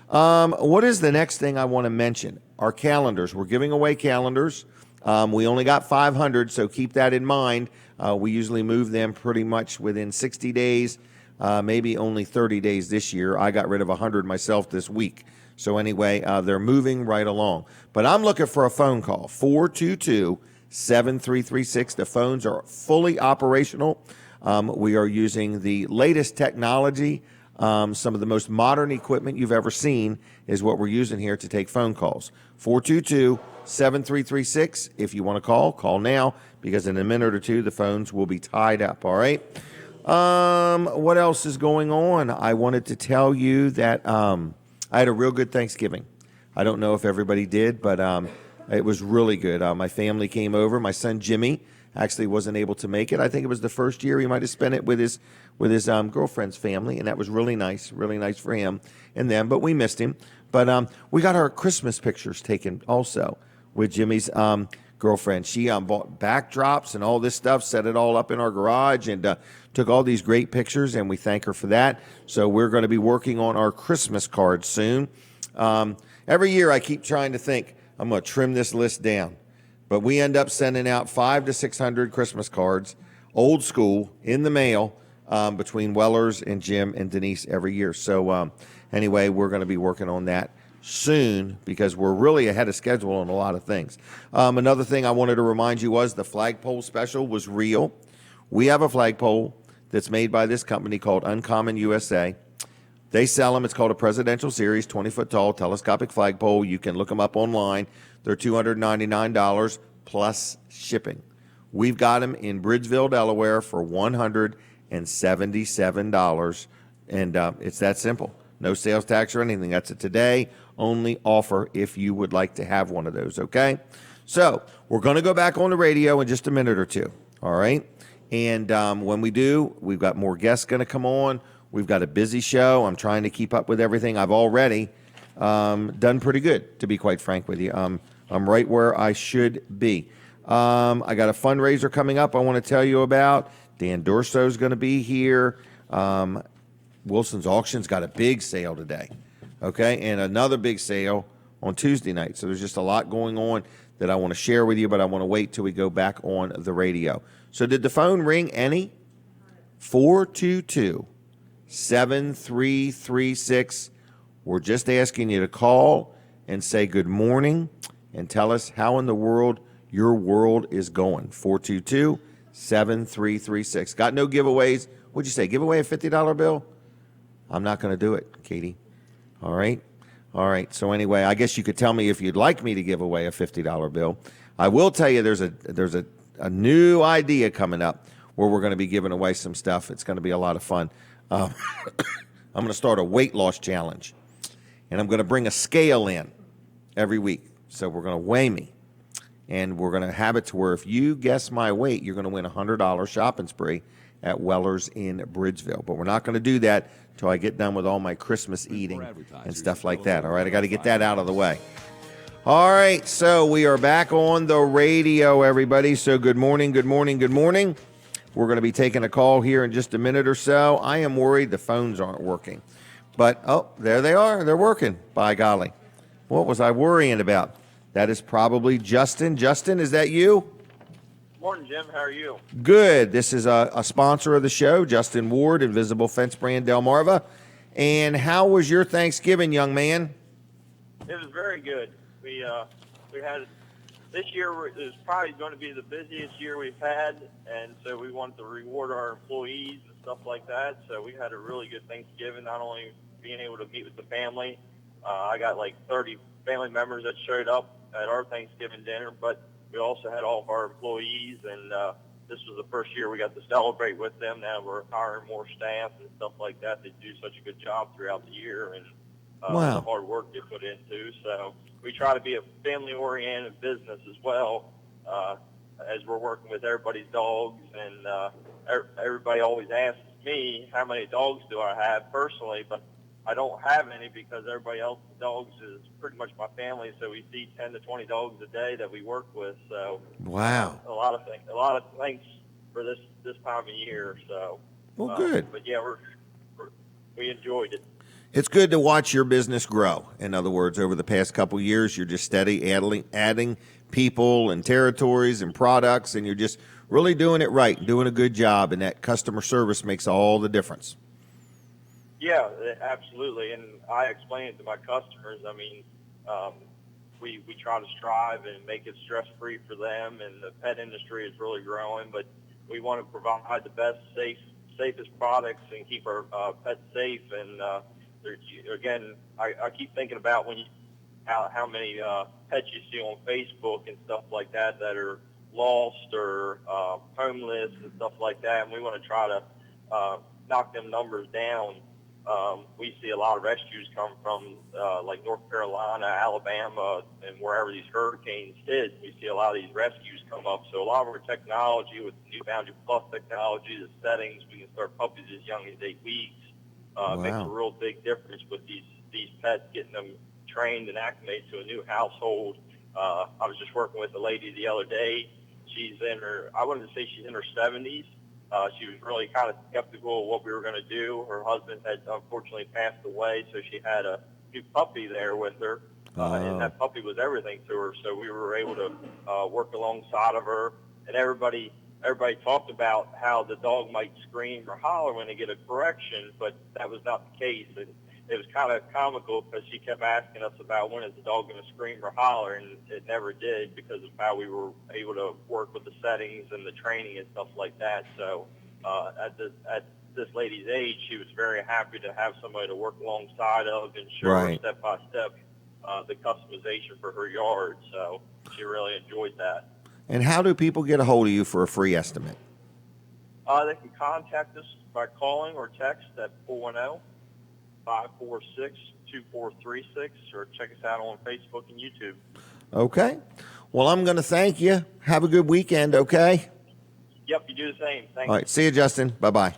What is the next thing I want to mention? Our calendars. We're giving away calendars. We only got 500, so keep that in mind. We usually move them pretty much within 60 days, maybe only 30 days this year. I got rid of 100 myself this week. So anyway, they're moving right along. But I'm looking for a phone call, 422-7336. The phones are fully operational. We are using the latest technology. Some of the most modern equipment you've ever seen is what we're using here to take phone calls. 422-7336. If you want to call now, because in a minute or two, the phones will be tied up, all right? What else is going on? I wanted to tell you that I had a real good Thanksgiving. I don't know if everybody did, but it was really good. My family came over. My son Jimmy actually wasn't able to make it. I think it was the first year he might have spent it with his girlfriend's family, and that was really nice for him and them. But we missed him. But we got our Christmas pictures taken also with Jimmy's girlfriend. She bought backdrops and all this stuff, set it all up in our garage, and took all these great pictures, and we thank her for that. So we're going to be working on our Christmas cards soon. Every year I keep trying to think, I'm going to trim this list down. But we end up sending out 500 to 600 Christmas cards, old school, in the mail, between Wellers and Jim and Denise every year. So anyway, we're going to be working on that soon because we're really ahead of schedule on a lot of things. Another thing I wanted to remind you was the flagpole special was real. We have a flagpole that's made by this company called Uncommon USA. They sell them. It's called a Presidential Series, 20-foot tall telescopic flagpole. You can look them up online. They're $299 plus shipping. We've got them in Bridgeville, Delaware for $177. And it's that simple. No sales tax or anything. That's a today-only offer if you would like to have one of those, okay? So we're going to go back on the radio in just a minute or two, all right? And when we do, we've got more guests going to come on. We've got a busy show. I'm trying to keep up with everything. I've already done pretty good, to be quite frank with you. I'm right where I should be. I got a fundraiser coming up I want to tell you about. Dan Durso is going to be here. Wilson's Auction's got a big sale today, okay, and another big sale on Tuesday night. So there's just a lot going on that I want to share with you, but I want to wait till we go back on the radio. So did the phone ring any? 422-7336. We're just asking you to call and say good morning and tell us how in the world your world is going. 422-7336. Got no giveaways. What'd you say? Give away a $50 bill? I'm not going to do it, Katie. All right? All right. So anyway, I guess you could tell me if you'd like me to give away a $50 bill. I will tell you there's a new idea coming up where we're going to be giving away some stuff. It's going to be a lot of fun. I'm I'm going to start a weight loss challenge. And I'm going to bring a scale in every week. So we're going to weigh me. And we're going to have it to where if you guess my weight, you're going to win a $100 shopping spree at Weller's in Bridgeville. But we're not going to do that until I get done with all my Christmas eating and stuff like that. All right, I got to get that out of the way. All right, so we are back on the radio, everybody. So good morning, good morning, good morning. We're going to be taking a call here in just a minute or so. I am worried the phones aren't working. But, oh, there they are. They're working, by golly. What was I worrying about? That is probably Justin. Justin, is that you? Morning, Jim. How are you? Good. This is a sponsor of the show, Justin Ward, Invisible Fence Brand, Delmarva. And how was your Thanksgiving, young man? It was very good. We had this year is probably going to be the busiest year we've had, and so we wanted to reward our employees and stuff like that. So we had a really good Thanksgiving. Not only being able to meet with the family, I got like 30 family members that showed up at our Thanksgiving dinner, but we also had all of our employees, and this was the first year we got to celebrate with them. Now we're hiring more staff and stuff like that. They do such a good job throughout the year, and Wow. the hard work they put into. So we try to be a family-oriented business as well, as we're working with everybody's dogs. And everybody always asks me how many dogs do I have personally, but I don't have any because everybody else's dogs is pretty much my family. So we see 10 to 20 dogs a day that we work with. So Wow. a lot of thanks for this time of year. So Well, good. But yeah, we enjoyed it. It's good to watch your business grow. In other words, over the past couple of years, you're just steady adding people and territories and products, and you're just really doing it right, doing a good job, and that customer service makes all the difference. Yeah, absolutely. And I explain it to my customers. I mean, we try to strive and make it stress-free for them, and the pet industry is really growing, but we want to provide the best, safest products and keep our pets safe. And again, I keep thinking about how many pets you see on Facebook and stuff like that are lost or homeless and stuff like that, and we want to try to knock them numbers down. We see a lot of rescues come from like North Carolina, Alabama, and wherever these hurricanes hit. We see a lot of these rescues come up. So a lot of our technology with the new Boundary Plus technology, the settings, we can start puppies as young as 8 weeks. Makes a real big difference with these pets, getting them trained and acclimated to a new household. I was just working with a lady the other day. She's I wouldn't say she's in her 70s. She was really kind of skeptical of what we were going to do. Her husband had unfortunately passed away, so she had a new puppy there with her, and that puppy was everything to her. So we were able to work alongside of her, and everybody talked about how the dog might scream or holler when they get a correction, but that was not the case. And it was kind of comical because she kept asking us about when is the dog going to scream or holler, and it never did because of how we were able to work with the settings and the training and stuff like that. So at this lady's age, she was very happy to have somebody to work alongside of and show her step by step the customization for her yard. So she really enjoyed that. And how do people get a hold of you for a free estimate? They can contact us by calling or text at 410-546-2436, or check us out on Facebook and YouTube. Okay. Well, I'm going to thank you. Have a good weekend, okay? Yep, you do the same. Thanks. All right. See you, Justin. Bye-bye.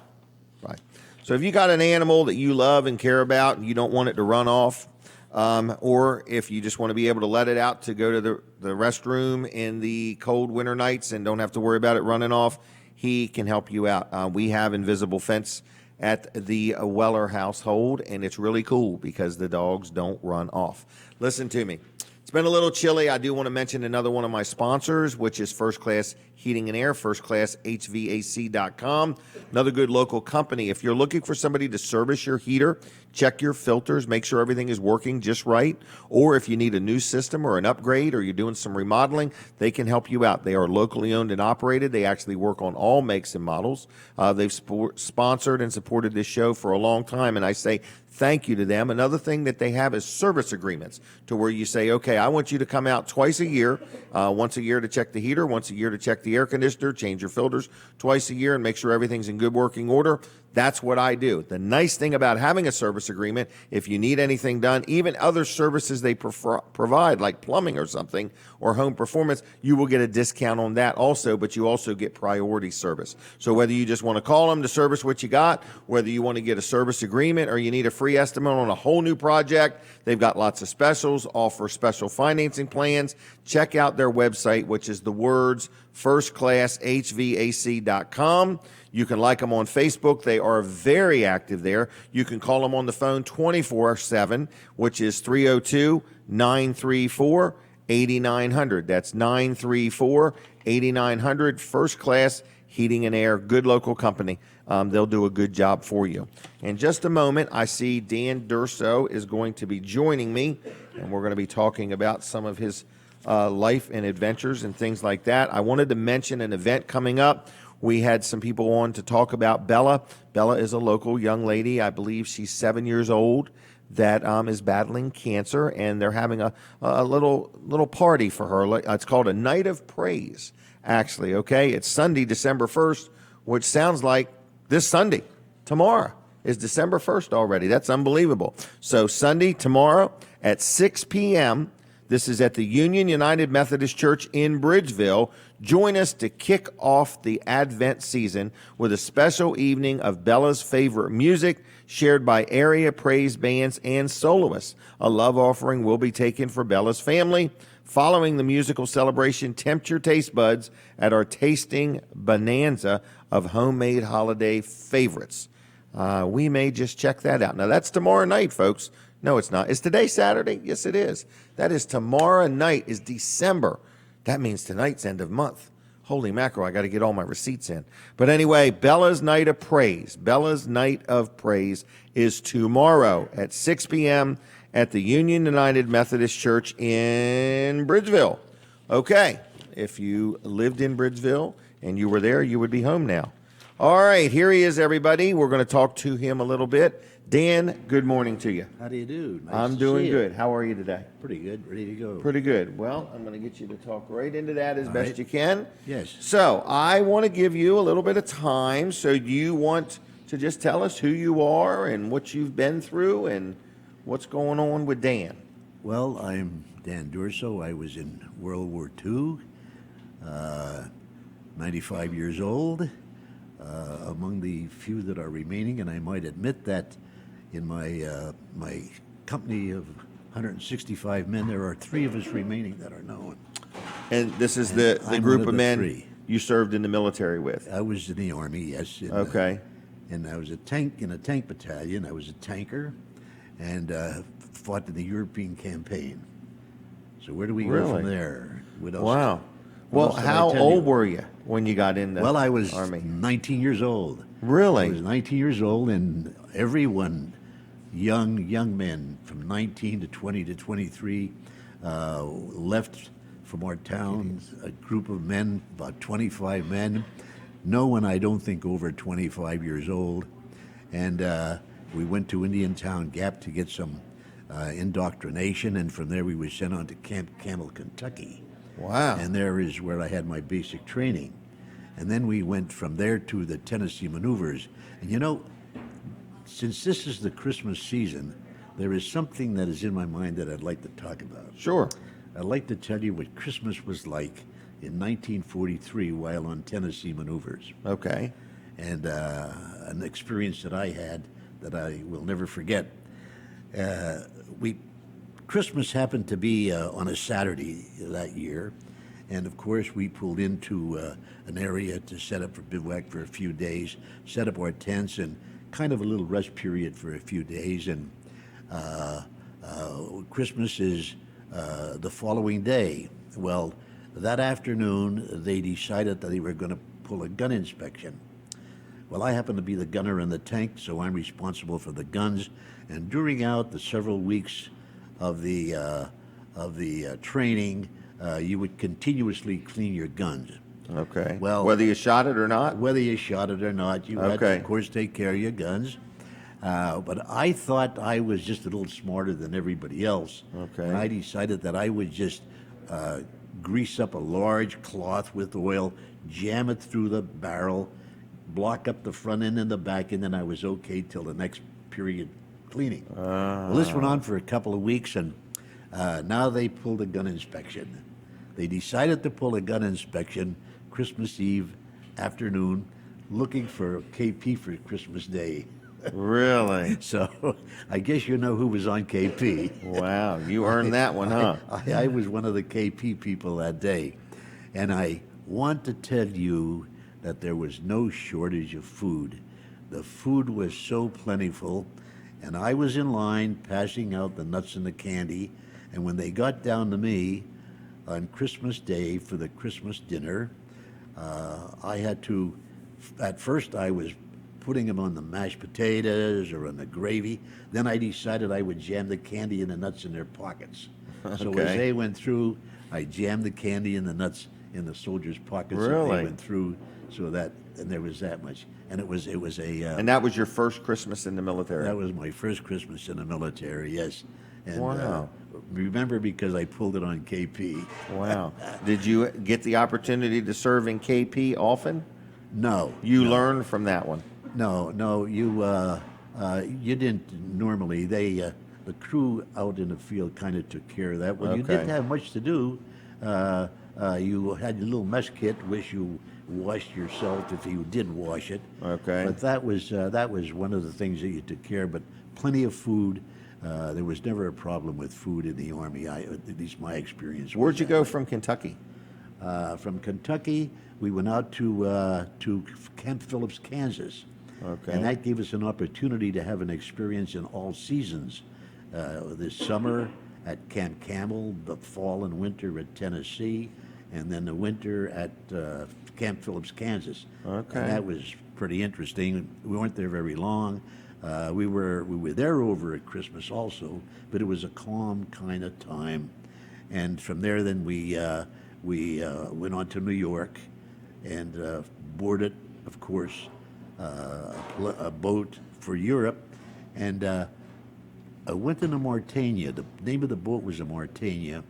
Bye. So if you got an animal that you love and care about and you don't want it to run off, or if you just want to be able to let it out to go to the restroom in the cold winter nights and don't have to worry about it running off, he can help you out. We have Invisible Fence at the Weller household, and it's really cool because the dogs don't run off. Listen to me. It's been a little chilly. I do want to mention another one of my sponsors, which is First Class Heating and Air, firstclasshvac.com. Another good local company. If you're looking for somebody to service your heater, check your filters, make sure everything is working just right, or if you need a new system or an upgrade or you're doing some remodeling, they can help you out. They are locally owned and operated. They actually work on all makes and models. They've sponsored and supported this show for a long time, and I say thank you to them. Another thing that they have is service agreements, to where you say, okay, I want you to come out twice a year, once a year to check the heater, once a year to check the air conditioner, change your filters twice a year and make sure everything's in good working order. That's what I do. The nice thing about having a service agreement, if you need anything done, even other services they provide, like plumbing or something, or home performance, you will get a discount on that also, but you also get priority service. So whether you just want to call them to service what you got, whether you want to get a service agreement, or you need a free estimate on a whole new project, they've got lots of specials, offer special financing plans. Check out their website, which is the words firstclasshvac.com. You can like them on Facebook. They are very active there. You can call them on the phone 24/7, which is 302-934-8900. That's 934-8900. First Class Heating and Air, good local company. They'll do a good job for you. In just a moment, I see Dan Durso is going to be joining me, and we're going to be talking about some of his life and adventures and things like that. I wanted to mention an event coming up. We had some people on to talk about Bella. Bella is a local young lady. I believe she's 7 years old that is battling cancer, and they're having a little party for her. It's called a Night of Praise, actually, okay? It's Sunday, December 1st, which sounds like this Sunday. Tomorrow is December 1st already. That's unbelievable. So Sunday, tomorrow at 6 p.m., this is at the Union United Methodist Church in Bridgeville. Join us to kick off the Advent season with a special evening of Bella's favorite music, shared by area praise bands and soloists. A love offering will be taken for Bella's family. Following the musical celebration, tempt your taste buds at our tasting bonanza of homemade holiday favorites. We may just check that out. Now, that's tomorrow night, folks. No, it's not. Is today Saturday? Yes, it is. That is tomorrow night is December. That means tonight's end of month. Holy mackerel, I got to get all my receipts in. But anyway, Bella's Night of Praise. Bella's Night of Praise is tomorrow at 6 p.m. at the Union United Methodist Church in Bridgeville. Okay, if you lived in Bridgeville and you were there, you would be home now. All right, here he is, everybody. We're going to talk to him a little bit. Dan, good morning to you. How do you do? Nice I'm to doing see good. you. How are you today? Pretty good. Ready to go. Pretty good. Well, I'm going to get you to talk right into that as best right. you can. Yes. So I want to give you a little bit of time. So you want to just tell us who you are and what you've been through and what's going on with Dan. Well, I'm Dan Durso. I was in World War II, 95 years old, among the few that are remaining, and I might admit that in my company of 165 men, there are 3 of us remaining that are known. And this is the I'm group one of the men 3. you served in the military with. I was in the Army, yes. Okay. And I was in a tank battalion. I was a tanker, and fought in the European campaign. So where do we go Really? from there? What else? Wow. What Well, else did I how tell old you? were you when you got in the Well, I was Army? 19 years old. Really? I was 19 years old, and everyone, young men from 19 to 20 to 23, left from our town. A group of men, about 25 men. No one, I don't think, over 25 years old. And we went to Indiantown Gap to get some indoctrination, and from there we were sent on to Camp Camel, Kentucky. Wow. And there is where I had my basic training. And then we went from there to the Tennessee maneuvers. And you know, since this is the Christmas season, there is something that is in my mind that I'd like to talk about. Sure. I'd like to tell you what Christmas was like in 1943 while on Tennessee maneuvers. Okay. And an experience that I had that I will never forget. Christmas happened to be on a Saturday that year, and of course we pulled into an area to set up for bivouac for a few days, set up our tents, and kind of a little rest period for a few days. And Christmas is the following day. Well, that afternoon they decided that they were going to pull a gun inspection. Well, I happen to be the gunner in the tank, so I'm responsible for the guns. And during out the several weeks of the training, you would continuously clean your guns. Okay. Well, whether you shot it or not? Whether you shot it or not, you had to, Okay. of course, take care of your guns. But I thought I was just a little smarter than everybody else. Okay. And I decided that I would just grease up a large cloth with oil, jam it through the barrel, block up the front end and the back end, and I was okay till the next period cleaning. Well, this went on for a couple of weeks, and now they pulled a gun inspection. They decided to pull a gun inspection Christmas Eve afternoon, looking for KP for Christmas Day. Really? So I guess you know who was on KP. Wow, you earned that one, huh? I was one of the KP people that day. And I want to tell you that there was no shortage of food. The food was so plentiful, and I was in line passing out the nuts and the candy. And when they got down to me on Christmas Day for the Christmas dinner, I had to, at first I was putting them on the mashed potatoes or on the gravy. Then I decided I would jam the candy and the nuts in their pockets. So Okay. as they went through, I jammed the candy and the nuts in the soldiers' pockets. As Really? they went through, so that, and there was that much. And it was a. And that was your first Christmas in the military? That was my first Christmas in the military, yes. And Wow. remember, because I pulled it on KP. Wow. Did you get the opportunity to serve in KP often? No. You learned from that one. No, you didn't normally. The crew out in the field kind of took care of that. When you Okay. didn't have much to do, you had your little mess kit, which you washed yourself if you did wash it. Okay. But that was one of the things that you took care of. But plenty of food. There was never a problem with food in the Army. At least my experience. Where'd was you that go way. from Kentucky? From Kentucky, we went out to Camp Phillips, Kansas. Okay. And that gave us an opportunity to have an experience in all seasons. This summer at Camp Campbell, the fall and winter at Tennessee, and then the winter at Camp Phillips, Kansas. Okay. And that was pretty interesting. We weren't there very long. We were there over at Christmas also, but it was a calm kind of time. And from there, then we went on to New York and boarded, of course, a boat for Europe, and I went in the Mauritania. The name of the boat was the Mauritania,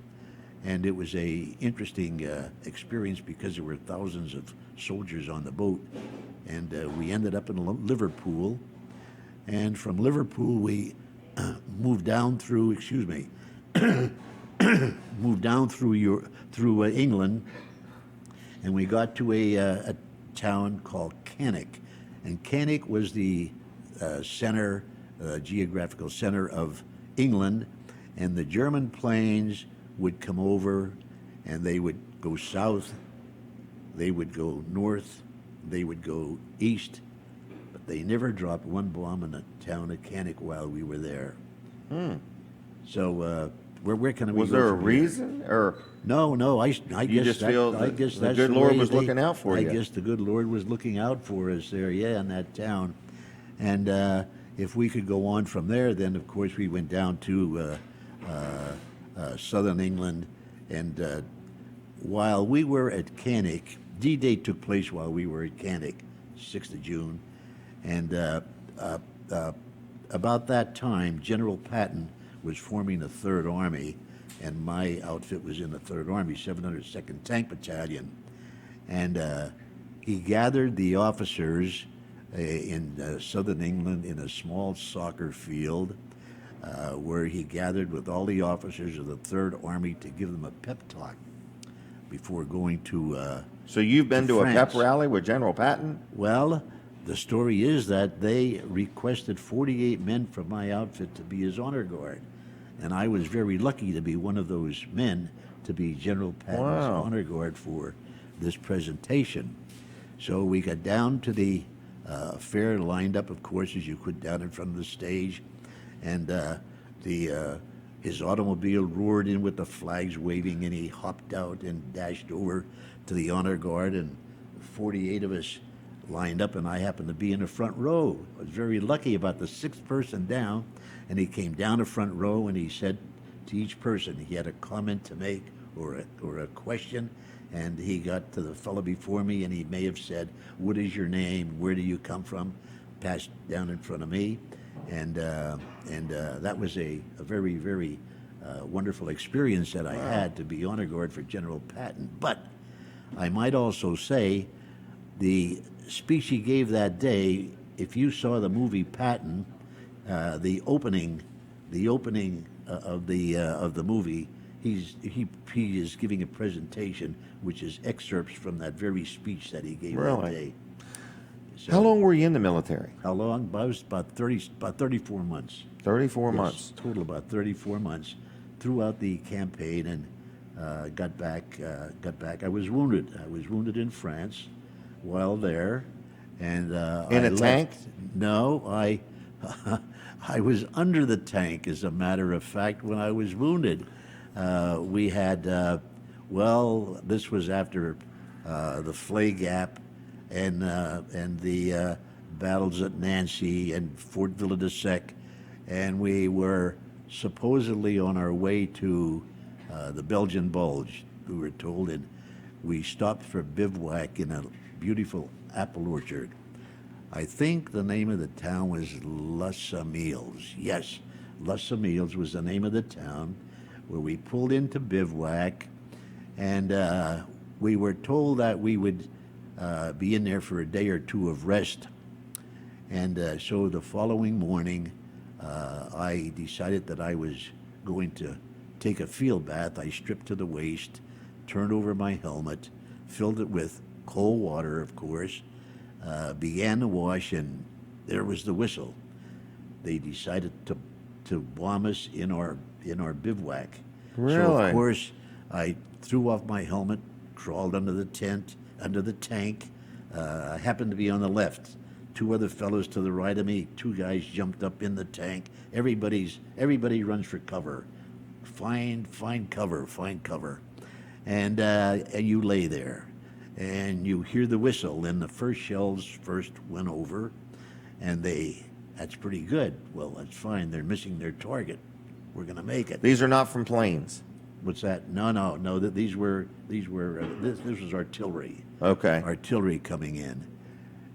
and it was a interesting experience because there were thousands of soldiers on the boat, and we ended up in Liverpool, and from Liverpool we moved down through, moved down through England, and we got to a town called Cannock. And Cannock was the geographical center of England, and the German planes would come over, and they would go south, they would go north, they would go east, but they never dropped one bomb in the town of Cannock while we were there. So where can we Was go there a from here? reason? Or No, I You guess just that, feel I that guess the that's good the Lord way was they- looking out for I you. guess the good Lord was looking out for us there, yeah, in that town. And if we could go on from there, then of course we went down to southern England. And while we were at Cannock, D-Day took place while we were at Cannock, 6th of June. And about that time, General Patton was forming the Third Army, and my outfit was in the Third Army, 702nd Tank Battalion. And he gathered the officers in southern England in a small soccer field where he gathered with all the officers of the Third Army to give them a pep talk before going to so you've been to a pep France. rally with General Patton? Well, the story is that they requested 48 men from my outfit to be his honor guard. And I was very lucky to be one of those men to be General Patton's Wow. honor guard for this presentation. So we got down to the fair, lined up, of course, as you could down in front of the stage. And his automobile roared in with the flags waving, and he hopped out and dashed over to the honor guard, and 48 of us lined up, and I happened to be in the front row. I was very lucky, about the sixth person down, and he came down the front row, and he said to each person, he had a comment to make or a question, and he got to the fellow before me, and he may have said, "What is your name? Where do you come from?" Passed down in front of me, and that was a very, very wonderful experience that I had to be honor guard for General Patton. But I might also say the speech he gave that day, if you saw the movie Patton, the opening of the movie, he is giving a presentation which is excerpts from that very speech that he gave that Really? day. So, How long were you in the military? How long? I was about 34 months. 34 Yes, months. total about 34 months throughout the campaign, and got back. I was wounded. I was wounded in France while there, and In I a tank? No, I I was under the tank, as a matter of fact, when I was wounded. We had this was after the Flay Gap and the battles at Nancy and Fort Villa-de-Sec, and we were supposedly on our way to the Belgian Bulge, we were told, and we stopped for bivouac in a beautiful apple orchard. I think the name of the town was Les Emils. Yes, Les Emils was the name of the town, where we pulled into bivouac, and we were told that we would be in there for a day or two of rest. And so the following morning, I decided that I was going to take a field bath. I stripped to the waist, turned over my helmet, filled it with cold water, of course, began to wash, and there was the whistle. They decided to bomb us in our bivouac. Really? So of course I threw off my helmet, crawled under the tent, under the tank. I happened to be on the left. Two other fellows to the right of me. Two guys jumped up in the tank. Everybody runs for cover. Find cover, and you lay there, and you hear the whistle. And the first shells first went over, and that's pretty good. Well, that's fine. They're missing their target. We're going to make it. These are not from planes. What's that? No. These were this was artillery. Okay. Artillery coming in,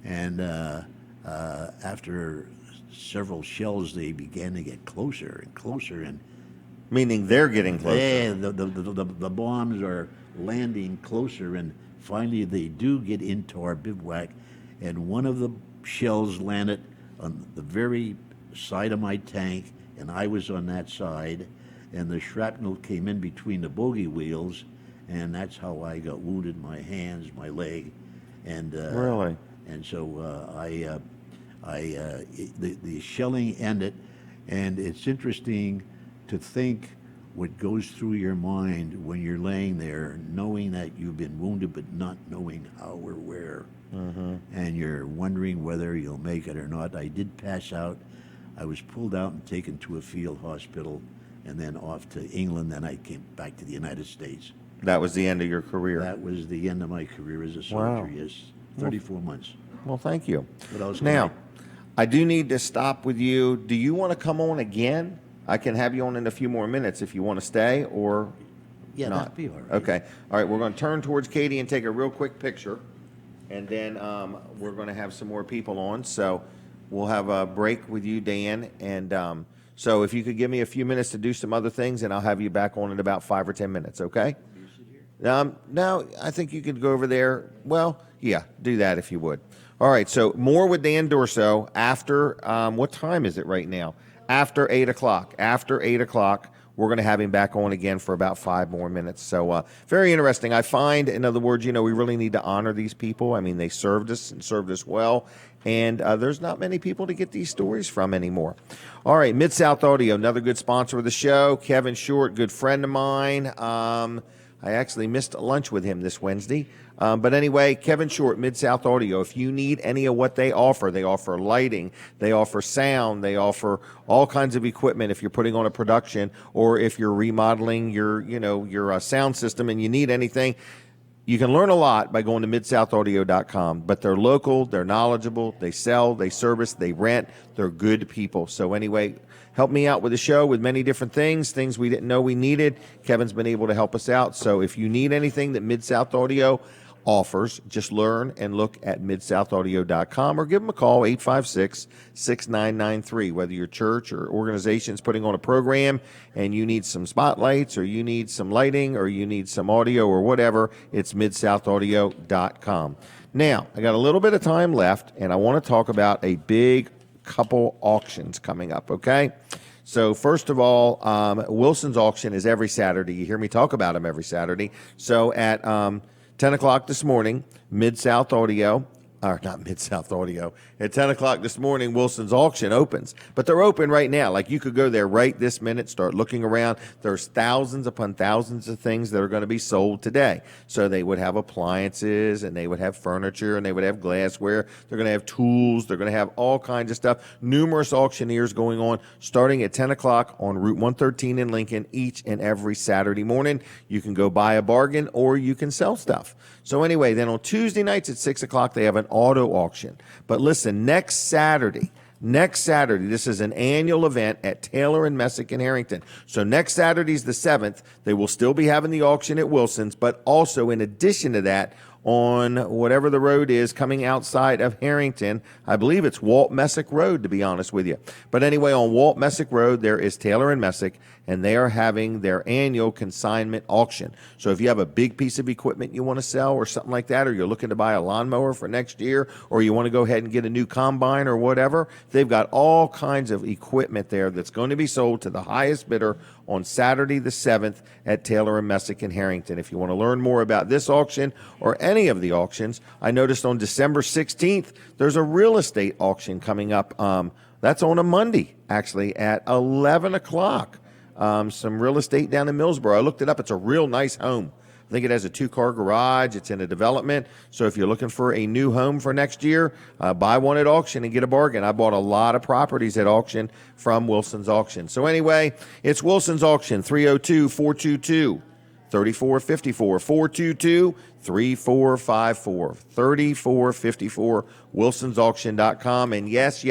and after several shells, they began to get closer and closer, and Meaning they're getting closer. yeah, the bombs are landing closer, and finally they do get into our bivouac, and one of the shells landed on the very side of my tank, and I was on that side, and the shrapnel came in between the bogey wheels, and that's how I got wounded, my hands, my leg, and Really? and so the shelling ended, and it's interesting to think what goes through your mind when you're laying there, knowing that you've been wounded, but not knowing how or where, and you're wondering whether you'll make it or not. I did pass out. I was pulled out and taken to a field hospital, and then off to England. Then I came back to the United States. That was the end of your career. That was the end of my career as a soldier. Wow. Yes, 34 months. Well, thank you. What else can Now, I do need to stop with you. Do you want to come on again? I can have you on in a few more minutes if you want to stay, or Yeah, not. that'd be all right. Okay. All right. We're going to turn towards Katie and take a real quick picture, and then we're going to have some more people on. So we'll have a break with you, Dan. And so if you could give me a few minutes to do some other things, and I'll have you back on in about 5 or 10 minutes. Okay? No, I think you could go over there. Well, yeah, do that if you would. All right. So more with Dan Durso after what time is it right now? After 8 o'clock. After 8 o'clock, we're going to have him back on again for about 5 more minutes. So very interesting. I find, in other words, we really need to honor these people. I mean, they served us and served us well. And there's not many people to get these stories from anymore. All right, Mid-South Audio, another good sponsor of the show. Kevin Short, good friend of mine. I actually missed lunch with him this Wednesday. But anyway, Kevin Short, Mid-South Audio, if you need any of what they offer lighting, they offer sound, they offer all kinds of equipment if you're putting on a production or if you're remodeling your sound system and you need anything. You can learn a lot by going to midsouthaudio.com, but they're local, they're knowledgeable, they sell, they service, they rent, they're good people. So anyway, help me out with the show with many different things we didn't know we needed. Kevin's been able to help us out. So if you need anything that Mid-South Audio offers, just learn and look at midsouthaudio.com or give them a call, 856-6993. Whether your church or organization is putting on a program and you need some spotlights or you need some lighting or you need some audio or whatever, it's midsouthaudio.com. Now, I got a little bit of time left, and I want to talk about a big couple auctions coming up, okay? So first of all, Wilson's auction is every Saturday. You hear me talk about them every Saturday. So at 10 o'clock this morning, Mid-South Audio, or not Mid-South Audio, at 10 o'clock this morning, Wilson's auction opens. But they're open right now. Like, you could go there right this minute, start looking around. There's thousands upon thousands of things that are going to be sold today. So they would have appliances, and they would have furniture, and they would have glassware. They're going to have tools. They're going to have all kinds of stuff. Numerous auctioneers going on starting at 10 o'clock on Route 113 in Lincoln each and every Saturday morning. You can go buy a bargain, or you can sell stuff. So anyway, then on Tuesday nights at 6 o'clock, they have an auto auction. But listen, next Saturday, this is an annual event at Taylor and Messick in Harrington. So next Saturday's the 7th. They will still be having the auction at Wilson's, but also in addition to that, on whatever the road is coming outside of Harrington. I believe it's Walt Messick Road, to be honest with you. But anyway, on Walt Messick Road, there is Taylor and Messick, and they are having their annual consignment auction. So if you have a big piece of equipment you want to sell or something like that, or you're looking to buy a lawnmower for next year, or you want to go ahead and get a new combine or whatever, they've got all kinds of equipment there that's going to be sold to the highest bidder on Saturday the 7th at Taylor and Messick in Harrington. If you want to learn more about this auction or any of the auctions, I noticed on December 16th, there's a real estate auction coming up. That's on a Monday, actually, at 11 o'clock. Some real estate down in Millsboro. I looked it up. It's a real nice home. I think it has a 2-car garage. It's in a development. So if you're looking for a new home for next year, buy one at auction and get a bargain. I bought a lot of properties at auction from Wilson's Auction. So anyway, it's Wilson's Auction, 302-422-3454, 422-3454, 3454, wilsonsauction.com. And yes,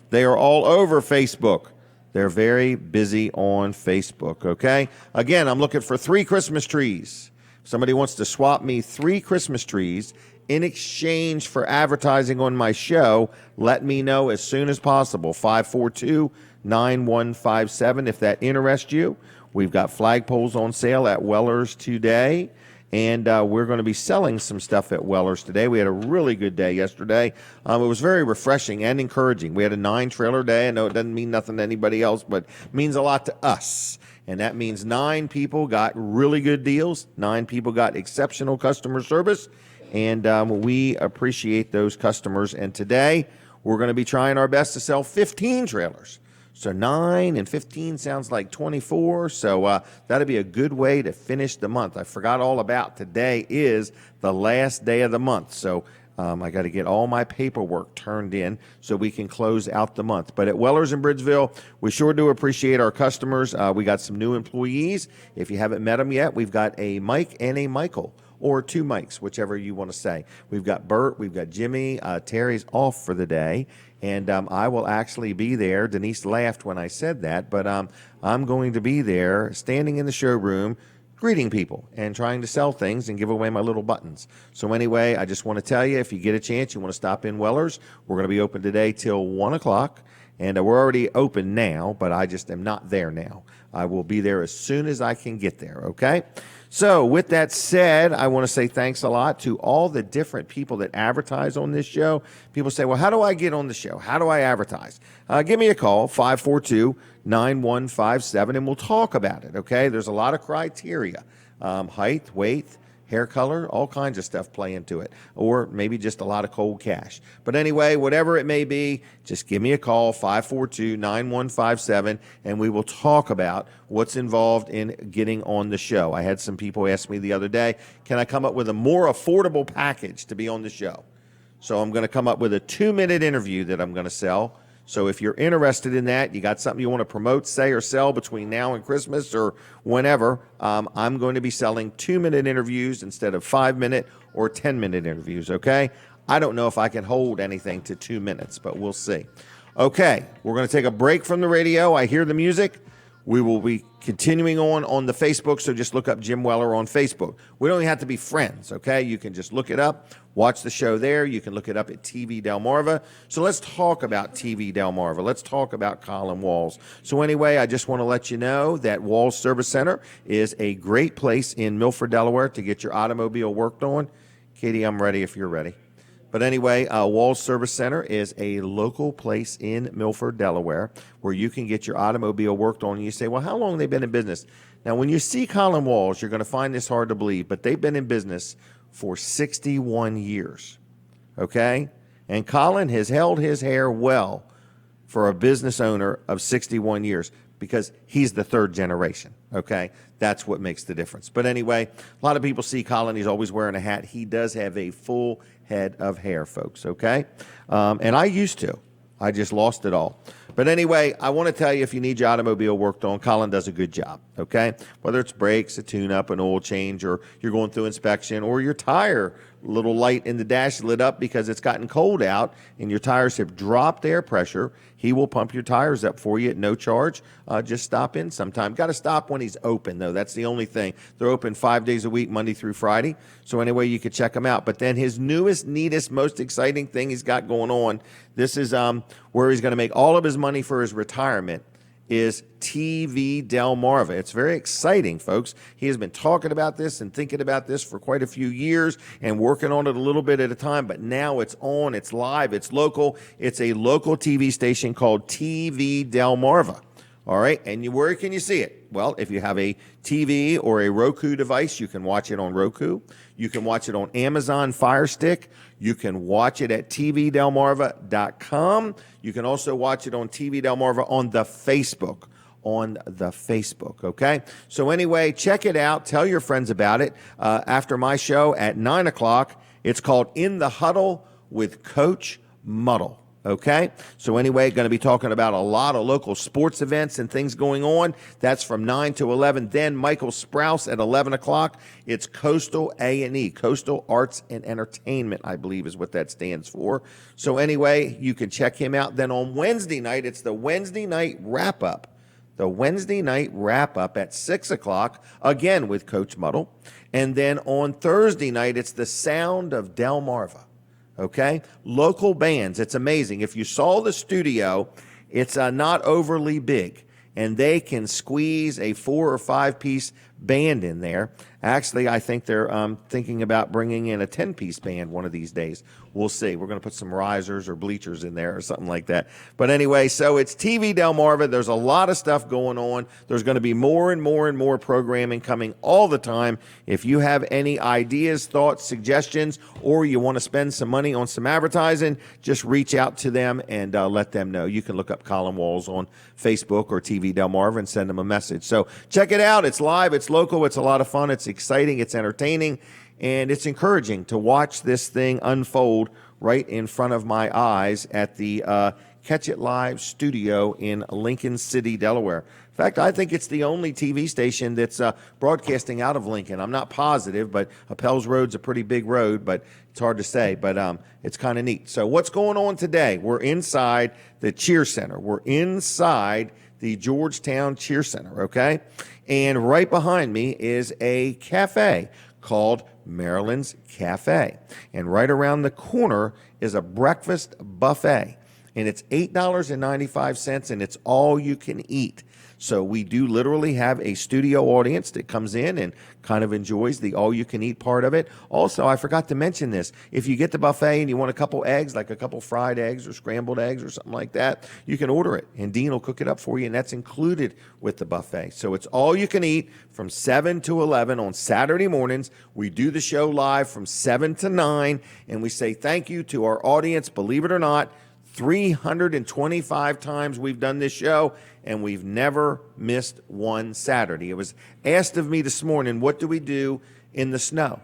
they are all over Facebook. They're very busy on Facebook, okay? Again, I'm looking for 3 Christmas trees. If somebody wants to swap me 3 Christmas trees in exchange for advertising on my show, let me know as soon as possible. 542-9157 if that interests you. We've got flagpoles on sale at Weller's today. And we're going to be selling some stuff at Weller's today. We had a really good day yesterday. It was very refreshing and encouraging. We had a 9-trailer day. I know it doesn't mean nothing to anybody else, but it means a lot to us. And that means 9 people got really good deals. 9 people got exceptional customer service. And we appreciate those customers. And today, we're going to be trying our best to sell 15 trailers. So 9 and 15 sounds like 24. So that'll be a good way to finish the month. I forgot all about today is the last day of the month. So I got to get all my paperwork turned in so we can close out the month. But at Weller's in Bridgeville, we sure do appreciate our customers. We got some new employees. If you haven't met them yet, we've got a Mike and a Michael, or 2 Mikes, whichever you want to say. We've got Bert, we've got Jimmy. Terry's off for the day. And I will actually be there. Denise laughed when I said that, but I'm going to be there standing in the showroom greeting people and trying to sell things and give away my little buttons. So anyway, I just want to tell you, if you get a chance, you want to stop in Weller's, we're going to be open today till 1 o'clock. And we're already open now, but I just am not there now. I will be there as soon as I can get there, okay? So with that said, I want to say thanks a lot to all the different people that advertise on this show. People say, well, how do I get on the show? How do I advertise? Give me a call, 542-9157, and we'll talk about it, okay? There's a lot of criteria, height, weight, hair color, all kinds of stuff play into it, or maybe just a lot of cold cash. But anyway, whatever it may be, just give me a call, 542-9157, and we will talk about what's involved in getting on the show. I had some people ask me the other day, can I come up with a more affordable package to be on the show? So I'm going to come up with a 2-minute interview that I'm going to sell. So if you're interested in that, you got something you want to promote, say, or sell between now and Christmas or whenever, I'm going to be selling 2-minute interviews instead of 5-minute or 10-minute interviews, okay? I don't know if I can hold anything to 2 minutes, but we'll see. Okay, we're going to take a break from the radio. I hear the music. We will be continuing on the Facebook, so just look up Jim Weller on Facebook. We don't even have to be friends, okay? You can just look it up, watch the show there. You can look it up at TV Delmarva. So let's talk about TV Delmarva. Let's talk about Colin Walls. So anyway, I just want to let you know that Walls Service Center is a great place in Milford, Delaware to get your automobile worked on. Katie, I'm ready if you're ready. But anyway, Walls Service Center is a local place in Milford, Delaware, where you can get your automobile worked on. And you say, well, how long have they been in business? Now, when you see Colin Walls, you're going to find this hard to believe, but they've been in business for 61 years, okay? And Colin has held his hair well for a business owner of 61 years because he's the third generation, okay? That's what makes the difference. But anyway, a lot of people see Colin. He's always wearing a hat. He does have a full head of hair, folks, okay? And I used to. I just lost it all. But anyway, I want to tell you, if you need your automobile worked on, Colin does a good job, okay? Whether it's brakes, a tune-up, an oil change, or you're going through inspection, or your tire, little light in the dash lit up because it's gotten cold out and your tires have dropped air pressure, he will pump your tires up for you at no charge. Just stop in sometime. Got to stop when he's open, though. That's the only thing. They're open 5 days a week, Monday through Friday. So anyway, you could check him out. But then his newest, neatest, most exciting thing he's got going on, this is where he's going to make all of his money for his retirement, is TV Delmarva. It's very exciting, folks. He has been talking about this and thinking about this for quite a few years and working on it a little bit at a time, but now it's on, it's live, it's local. It's a local TV station called TV Delmarva. All right, and where can you see it? Well, if you have a TV or a Roku device, you can watch it on Roku. You can watch it on Amazon Fire Stick. You can watch it at tvdelmarva.com. You can also watch it on TV Delmarva on the Facebook. Okay? So anyway, check it out. Tell your friends about it. After my show at 9 o'clock, it's called In the Huddle with Coach Muddle. Okay? So anyway, going to be talking about a lot of local sports events and things going on. That's from 9 to 11. Then Michael Sprouse at 11 o'clock. It's Coastal A&E, Coastal Arts and Entertainment, I believe is what that stands for. So anyway, you can check him out. Then on Wednesday night, it's the Wednesday night wrap-up. The Wednesday night wrap-up at 6 o'clock, again with Coach Muddle. And then on Thursday night, it's the Sound of Delmarva. Okay? Local bands. It's amazing. If you saw the studio, it's not overly big, and they can squeeze a 4 or 5 piece band in there. Actually, I think they're thinking about bringing in a 10-piece band one of these days. We'll see. We're going to put some risers or bleachers in there or something like that. But anyway, so it's TV Delmarva. There's a lot of stuff going on. There's going to be more and more and more programming coming all the time. If you have any ideas, thoughts, suggestions, or you want to spend some money on some advertising, just reach out to them and let them know. You can look up Colin Walls on Facebook or TV Delmarva and send them a message. So check it out. It's live. It's local. It's a lot of fun. It's exciting. It's entertaining. And it's encouraging to watch this thing unfold right in front of my eyes at the Catch It Live studio in Lincoln City, Delaware. In fact, I think it's the only TV station that's broadcasting out of Lincoln. I'm not positive, but Appels Road's a pretty big road, but it's hard to say. But it's kind of neat. So what's going on today? We're inside the Cheer Center. We're inside the Georgetown Cheer Center, okay? And right behind me is a cafe called Marilyn's Cafe. And right around the corner is a breakfast buffet. And it's $8.95, and it's all you can eat. So we do literally have a studio audience that comes in and kind of enjoys the all-you-can-eat part of it. Also, I forgot to mention this. If you get the buffet and you want a couple eggs, like a couple fried eggs or scrambled eggs or something like that, you can order it, and Dean will cook it up for you, and that's included with the buffet. So it's all you can eat from 7 to 11 on Saturday mornings. We do the show live from 7 to 9, and we say thank you to our audience. Believe it or not, 325 times we've done this show, and we've never missed one Saturday. It was asked of me this morning, what do we do in the snow?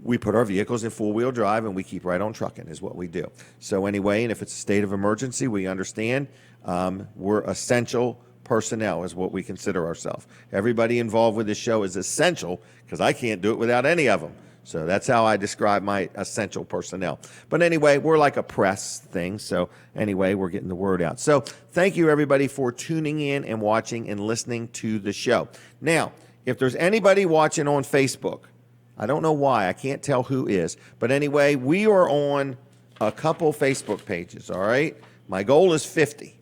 We put our vehicles in four-wheel drive, and we keep right on trucking is what we do. So anyway, and if it's a state of emergency, we understand we're essential personnel is what we consider ourselves. Everybody involved with this show is essential because I can't do it without any of them. So that's how I describe my essential personnel. But anyway, we're like a press thing. So anyway, we're getting the word out. So thank you, everybody, for tuning in and watching and listening to the show. Now, if there's anybody watching on Facebook, I don't know why. I can't tell who is. But anyway, we are on a couple Facebook pages, all right? My goal is 50,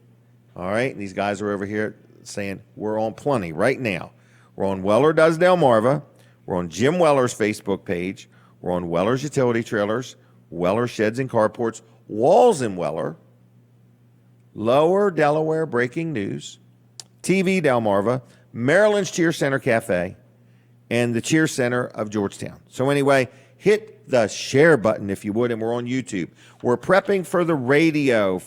all right? And these guys are over here saying we're on plenty right now. We're on Weller Does Delmarva. We're on Jim Weller's Facebook page. We're on Weller's Utility Trailers, Weller Sheds and Carports, Walls in Weller, Lower Delaware Breaking News, TV Delmarva, Maryland's Cheer Center Cafe, and the Cheer Center of Georgetown. So anyway, hit the share button if you would, and we're on YouTube. We're prepping for the radio.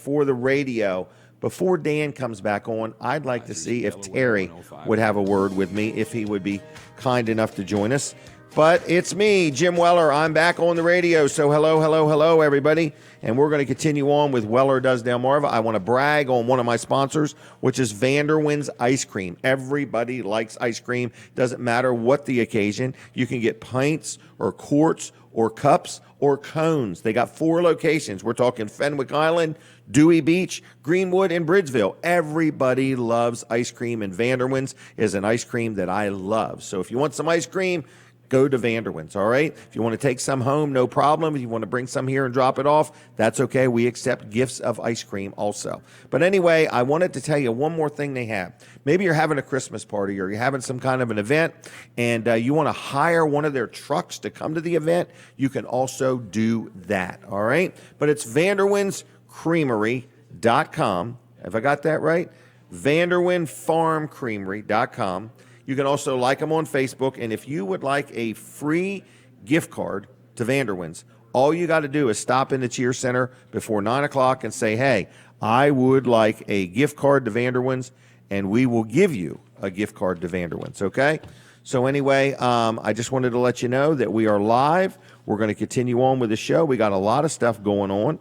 Before Dan comes back on, I'd like to see if Terry would have a word with me, if he would be kind enough to join us. But it's me, Jim Weller. I'm back on the radio. So hello, everybody. And we're going to continue on with Weller Does Delmarva. I want to brag on one of my sponsors, which is Vanderwin's Ice Cream. Everybody likes ice cream. Doesn't matter what the occasion. You can get pints or quarts or cups or cones. They got 4 locations. We're talking Fenwick Island, Dewey Beach, Greenwood, and Bridgeville. Everybody loves ice cream, and Vanderwin's is an ice cream that I love. So if you want some ice cream, go to Vanderwin's, all right? If you want to take some home, no problem. If you want to bring some here and drop it off, that's okay. We accept gifts of ice cream also. But anyway, I wanted to tell you one more thing they have. Maybe you're having a Christmas party or you're having some kind of an event and you want to hire one of their trucks to come to the event. You can also do that, all right? But it's VanderwinsCreamery.com. Have I got that right? VanderwinFarmCreamery.com. You can also like them on Facebook, and if you would like a free gift card to Vanderwin's, all you got to do is stop in the Cheer Center before 9 o'clock and say, hey, I would like a gift card to Vanderwin's, and we will give you a gift card to Vanderwin's, okay? So anyway, I just wanted to let you know that we are live. We're going to continue on with the show. We got a lot of stuff going on,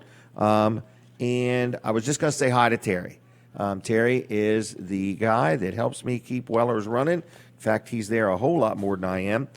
and I was just going to say hi to Terry. Terry is the guy that helps me keep Weller's running. In fact, he's there a whole lot more than I am.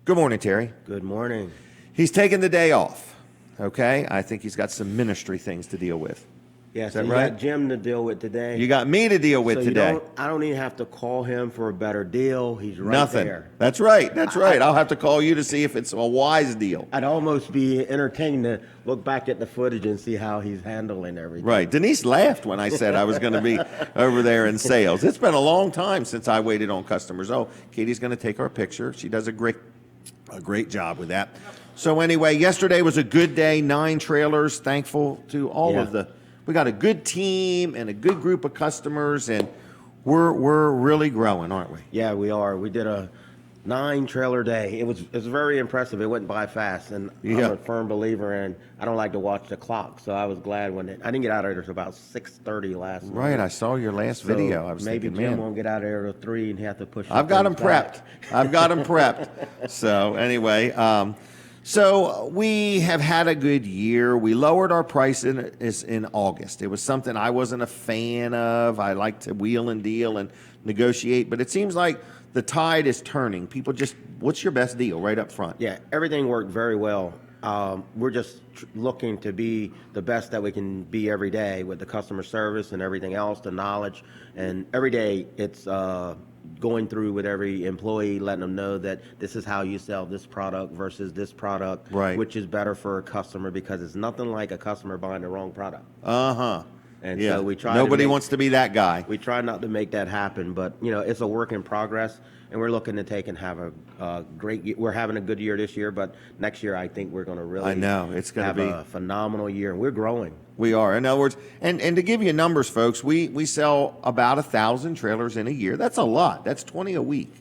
Good morning, Terry. Good morning. He's taking the day off, okay? I think he's got some ministry things to deal with. Yeah, Is so that you right? got Jim to deal with today. You got me to deal with so today. I don't even have to call him for a better deal. He's right Nothing. there. That's right. That's right. I'll have to call you to see if it's a wise deal. I'd almost be entertained to look back at the footage and see how he's handling everything. Right. Denise laughed when I said I was going to be over there in sales. It's been a long time since I waited on customers. Oh, Katie's going to take our picture. She does a great job with that. So anyway, yesterday was a good day. 9 trailers. Thankful to all of the. We got a good team and a good group of customers, and we're really growing, aren't we? Yeah, we are. We did a 9-trailer day. It was very impressive. It went by fast, and I'm a firm believer in. I don't like to watch the clock, so I was glad when I didn't get out of there until about 6:30 last night. Right, I saw your last video. I was maybe thinking, Jim man, won't get out of there till 3 and have to push. I've got them things back. prepped. So anyway, so we have had a good year. We lowered our price in August. It was something I wasn't a fan of. I like to wheel and deal and negotiate, but it seems like the tide is turning. People just, what's your best deal right up front? Yeah, everything worked very well. We're just looking to be the best that we can be every day with the customer service and everything else, the knowledge. And every day it's going through with every employee, letting them know that this is how you sell this product versus this product, right, which is better for a customer, because it's nothing like a customer buying the wrong product. And yeah. so we try. Nobody wants to be that guy. We try not to make that happen, but it's a work in progress, and we're looking to take and have a great year. We're having a good year this year, but next year I think we're going to really. I know it's going to be a phenomenal year, and we're growing. We are. In other words, and to give you numbers, folks, we sell about 1,000 trailers in a year. That's a lot. That's 20 a week.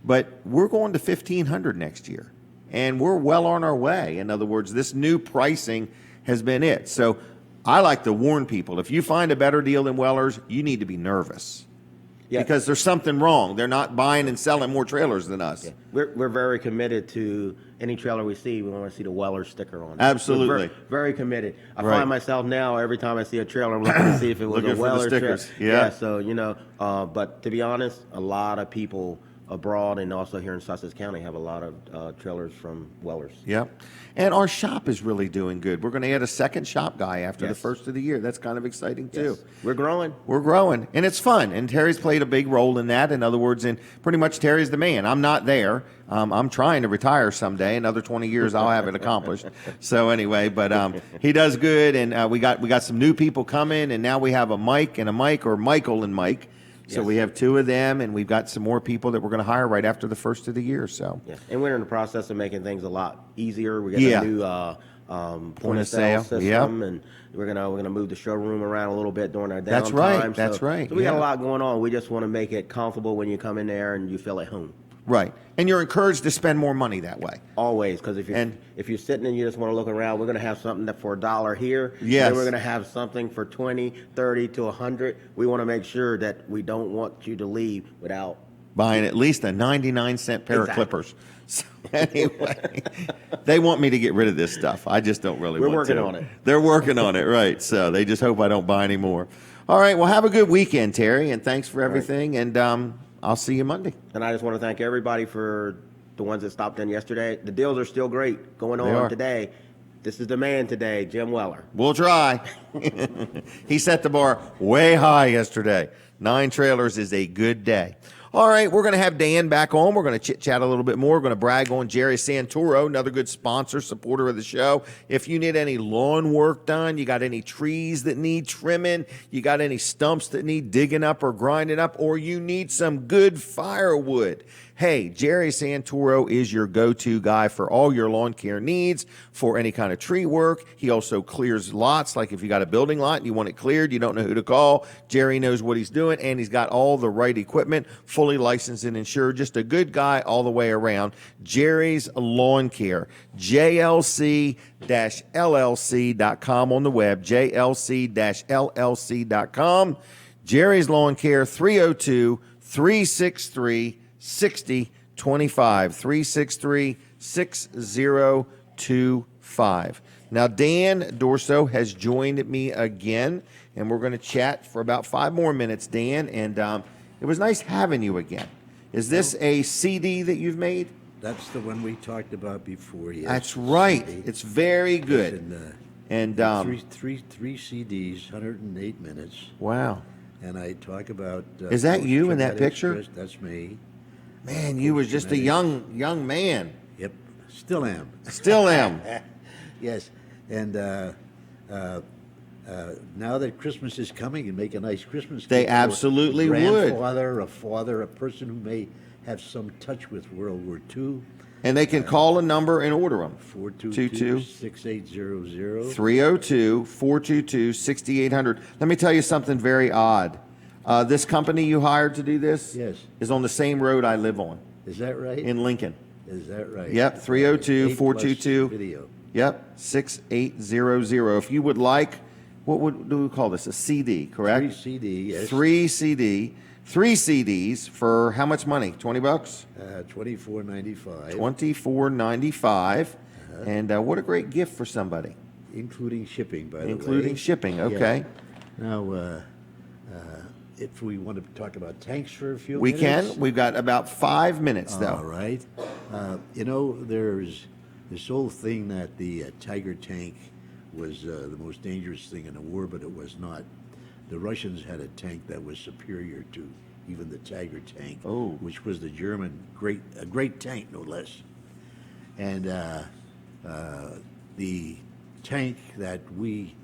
But we're going to 1,500 next year, and we're well on our way. In other words, this new pricing has been it. So I like to warn people, if you find a better deal than Weller's, you need to be nervous. Yeah. Because there's something wrong. They're not buying and selling more trailers than us. Yeah. We're very committed to any trailer we see. We want to see the Weller sticker on it. Absolutely. Very, very committed. I find myself now, every time I see a trailer, I'm looking to see if it was a Weller trailer. Yeah. So, but to be honest, a lot of people abroad and also here in Sussex County have a lot of trailers from Weller's. Yep. And our shop is really doing good. We're going to add a second shop guy after the first of the year. That's kind of exciting too. We're growing. We're growing. And it's fun. And Terry's played a big role in that. In other words, and pretty much Terry's the man. I'm not there. I'm trying to retire someday. Another 20 years, I'll have it accomplished. So anyway, but he does good. And we got some new people coming. And now we have a Mike and a Mike, or Michael and Mike. So Yes. we have 2 of them, and we've got some more people that we're going to hire right after the first of the year. So Yeah, and we're in the process of making things a lot easier. We got Yeah. a new point of sale system, yep. and we're gonna move the showroom around a little bit during our downtime. That's right, that's So- right, So we got yeah. a lot going on. We just want to make it comfortable when you come in there and you feel at home. right, and you're encouraged to spend more money that way. Always, because if you're sitting and you just want to look around, we're going to have something that for $1 here. Yes. Then we're going to have something for 20, 30 to 100. We want to make sure that we don't want you to leave without. Buying at least a 99-cent pair Exactly. of clippers. So anyway, they want me to get rid of this stuff. I just don't really We're want to. working on it. They're working on it, right. So they just hope I don't buy any more. All right, well, have a good weekend, Terry, and thanks for everything, and I'll see you Monday. And I just want to thank everybody for the ones that stopped in yesterday. The deals are still great going They on are. today. This is the man today, Jim Weller. We'll try. He set the bar way high yesterday. 9 trailers is a good day. All right, we're going to have Dan back on. We're going to chit-chat a little bit more. We're going to brag on Jerry Santoro, another good sponsor, supporter of the show. If you need any lawn work done, you got any trees that need trimming, you got any stumps that need digging up or grinding up, or you need some good firewood, hey, Jerry Santoro is your go-to guy for all your lawn care needs, for any kind of tree work. He also clears lots, like if you got a building lot and you want it cleared, you don't know who to call. Jerry knows what he's doing, and he's got all the right equipment, fully licensed and insured. Just a good guy all the way around. Jerry's Lawn Care, JLC-LLC.com on the web, JLC-LLC.com. Jerry's Lawn Care, 302-363-6025, 363-6025. Now, Dan Durso has joined me again, and we're going to chat for about 5 more minutes, Dan, and it was nice having you again. Is this a CD that you've made? That's the one we talked about before. Yes. That's right. CD. It's very good. And, And three CDs, 108 minutes. wow. And I talk about. Is that you in that post-traumatic picture? stress. That's me. Man, you was just a young man. Yep. Still am. Still am. Yes. And now that Christmas is coming, and make a nice Christmas They gift for absolutely a would. grandfather, a father, a person who may have some touch with World War II. And they can call a number and order them. 422-6800. 302-422-6800. Let me tell you something very odd. This company you hired to do this Yes. is on the same road I live on Is that right? in Lincoln. Is that right? Yep, 302-422. Video. Yep, 6800. If you would like, what do we call this? A CD, correct? 3 CD, yes. 3 CDs for how much money? $20? $24.95. $24.95. And what a great gift for somebody. Including shipping, by the way. Including shipping, okay. Yeah. Now, if we want to talk about tanks for a few We minutes. can. We've got about 5 minutes, All though. right. There's this old thing that the Tiger tank was the most dangerous thing in the war, but it was not. The Russians had a tank that was superior to even the Tiger tank, which was the German a great tank, no less. And the tank that we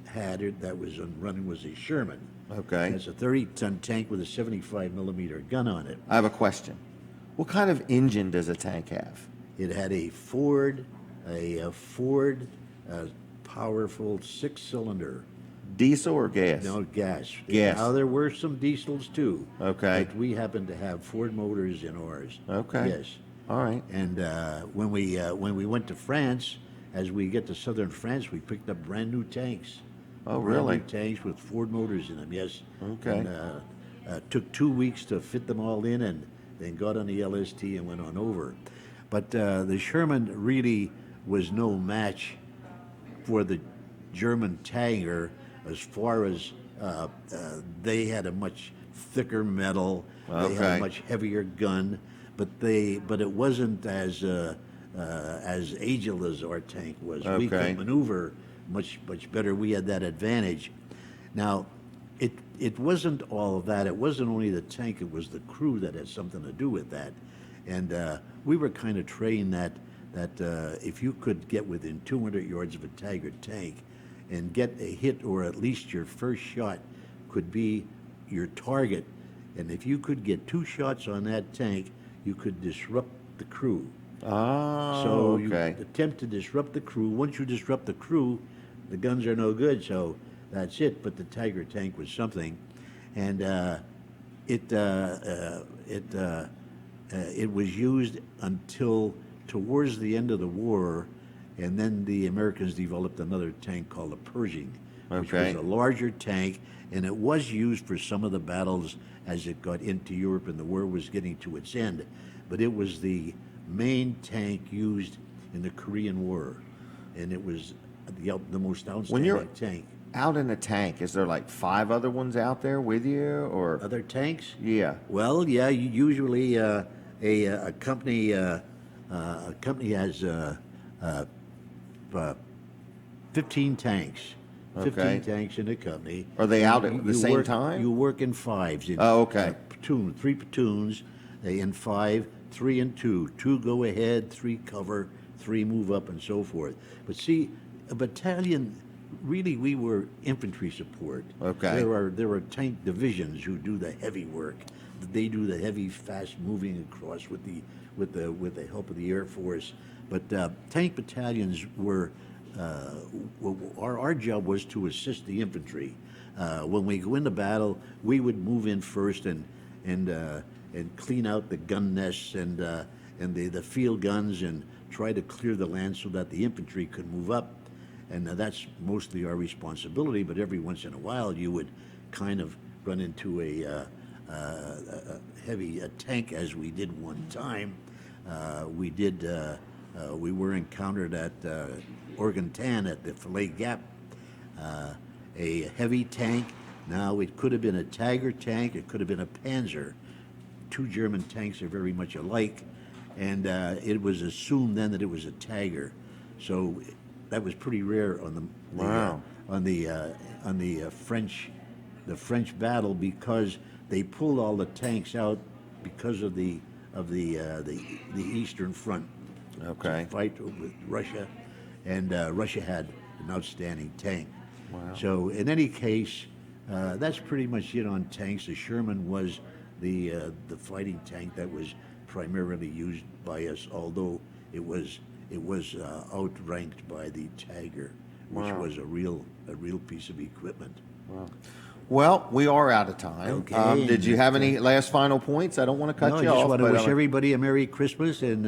had that was running was a Sherman. Okay. And it's a 30-ton tank with a 75-millimeter gun on it. I have a question. What kind of engine does a tank have? It had a Ford powerful 6-cylinder. Diesel or gas? No, gas. Gas. Now, there were some diesels, too. Okay. But we happened to have Ford motors in ours. Okay. Yes. All right. And when we went to France, as we get to southern France, we picked up brand new tanks. Oh, Brand really? new tanks with Ford motors in them, yes. Okay. And, took 2 weeks to fit them all in, and then got on the LST and went on over. But the Sherman really was no match for the German Tiger, as far as they had a much thicker metal, they had Okay. a much heavier gun, but it wasn't as agile as our tank was. We Okay. could maneuver much better. We had that advantage. Now, it wasn't all of that. It wasn't only the tank. It was the crew that had something to do with that, and we were kind of trained that if you could get within 200 yards of a Tiger tank and get a hit, or at least your first shot could be your target, and if you could get 2 shots on that tank, you could disrupt the crew. Oh, So okay. you attempt to disrupt the crew. Once you disrupt the crew, the guns are no good. So that's it. But the Tiger tank was something, and it was used until towards the end of the war, and then the Americans developed another tank called the Pershing, which Okay. was a larger tank, and it was used for some of the battles as it got into Europe and the war was getting to its end. But it was the main tank used in the Korean War, and it was the most When you're outstanding tank. out in a tank, is there like 5 other ones out there with you, or? Other tanks? Yeah. Well, yeah. Usually, a company has 15 tanks. 15 Okay. tanks in a company. Are they out at the same work, time? You work in 5s. In, Oh, okay. Platoon, 3 platoons. In 5, 3 and 2. 2 go ahead, 3 cover, 3 move up, and so forth. But see, a battalion. Really, we were infantry support. Okay. There are tank divisions who do the heavy work. They do the heavy, fast moving across with the help of the Air Force. But tank battalions were our job was to assist the infantry. When we go into battle, we would move in first and clean out the gun nests and the field guns and try to clear the land so that the infantry could move up. And that's mostly our responsibility, but every once in a while you would kind of run into a heavy tank, as we did one time. We were encountered at Organtan at the Filet Gap, a heavy tank. Now, it could have been a Tiger tank, it could have been a Panzer. 2 German tanks are very much alike, and it was assumed then that it was a Tiger. So that was pretty rare on the French battle, because they pulled all the tanks out because of the Eastern Front. Okay. To fight with Russia, and Russia had an outstanding tank. Wow. So in any case, that's pretty much it on tanks. The Sherman was the fighting tank that was primarily used by us, although it was outranked by the Tiger, which Wow. was a real piece of equipment. Wow. Well, we are out of time. Okay. Did you have any last final points? I don't want to cut No, I you just off. want to but wish everybody a Merry Christmas and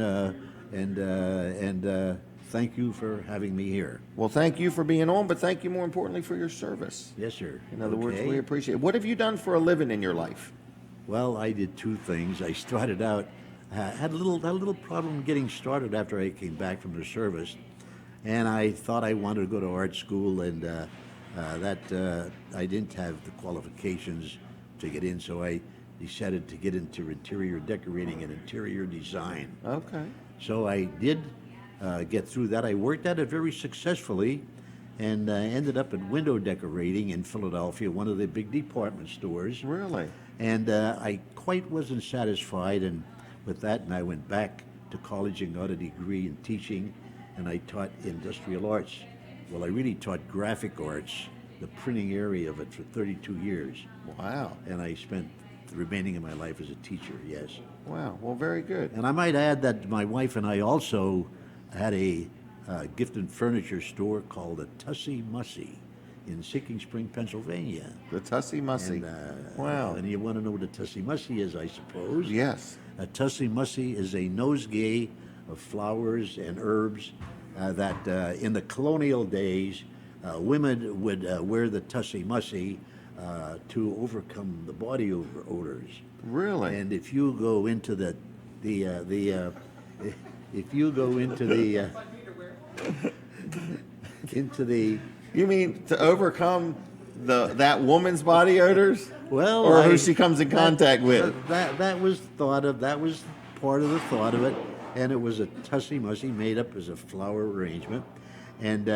thank you for having me here. Well, thank you for being on, but thank you more importantly for your service. Yes, sir. In other words, Okay. we appreciate it. What have you done for a living in your life? Well, I did 2 things. I started out, had a little problem getting started after I came back from the service, and I thought I wanted to go to art school, and I didn't have the qualifications to get in, so I decided to get into interior decorating and interior design. Okay. So I did get through that. I worked at it very successfully, and ended up in window decorating in Philadelphia, one of the big department stores. Really? And I quite wasn't satisfied with that, and I went back to college and got a degree in teaching, and I taught industrial arts. Well, I really taught graphic arts, the printing area of it, for 32 years. Wow. And I spent the remaining of my life as a teacher, yes. Wow. Well, very good. And I might add that my wife and I also had a gift and furniture store called the Tussie Mussy in Sinking Spring, Pennsylvania. The Tussie Mussy. And, Wow. And you want to know what a Tussie Mussy is, I suppose? Yes. A Tussie Mussy is a nosegay of flowers and herbs that in the colonial days, women would wear the Tussie Mussy to overcome the body odors. Really? And if you go into into the You mean to overcome that woman's body odors? well, Or who she comes in contact with? That was thought of. That was part of the thought of it, and it was a Tussie Mussy made up as a flower arrangement, and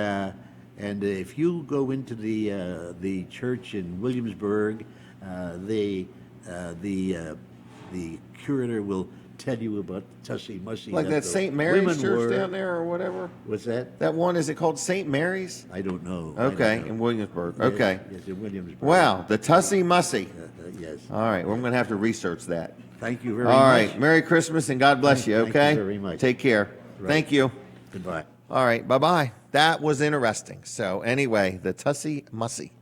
if you go into the church in Williamsburg, the curator will tell you about Tussie Mussy. Like that the St. Mary's women church were. down there or whatever? What's that? That one, is it called St. Mary's? I don't know. I Okay, don't know. in Williamsburg. Yes, Okay. Yes, in Williamsburg. Wow, the Tussie Mussy. Yes. All right, well, I'm going to have to research that. Thank you very All much. right, Merry Christmas and God bless you, Thank you okay? very much. Take care. Right. Thank you. Goodbye. All right, bye-bye. That was interesting. So anyway, the Tussie Mussy.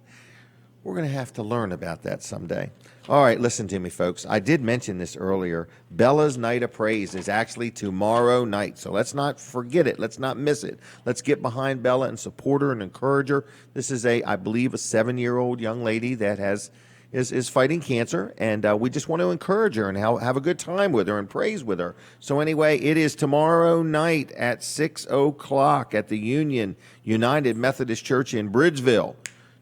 We're going to have to learn about that someday. All right, listen to me, folks. I did mention this earlier. Bella's Night of Praise is actually tomorrow night, so let's not forget it. Let's not miss it. Let's get behind Bella and support her and encourage her. This is I believe, a 7-year-old young lady that is fighting cancer, and we just want to encourage her and have a good time with her and praise with her. So anyway, it is tomorrow night at 6 o'clock at the United Methodist Church in Bridgeville.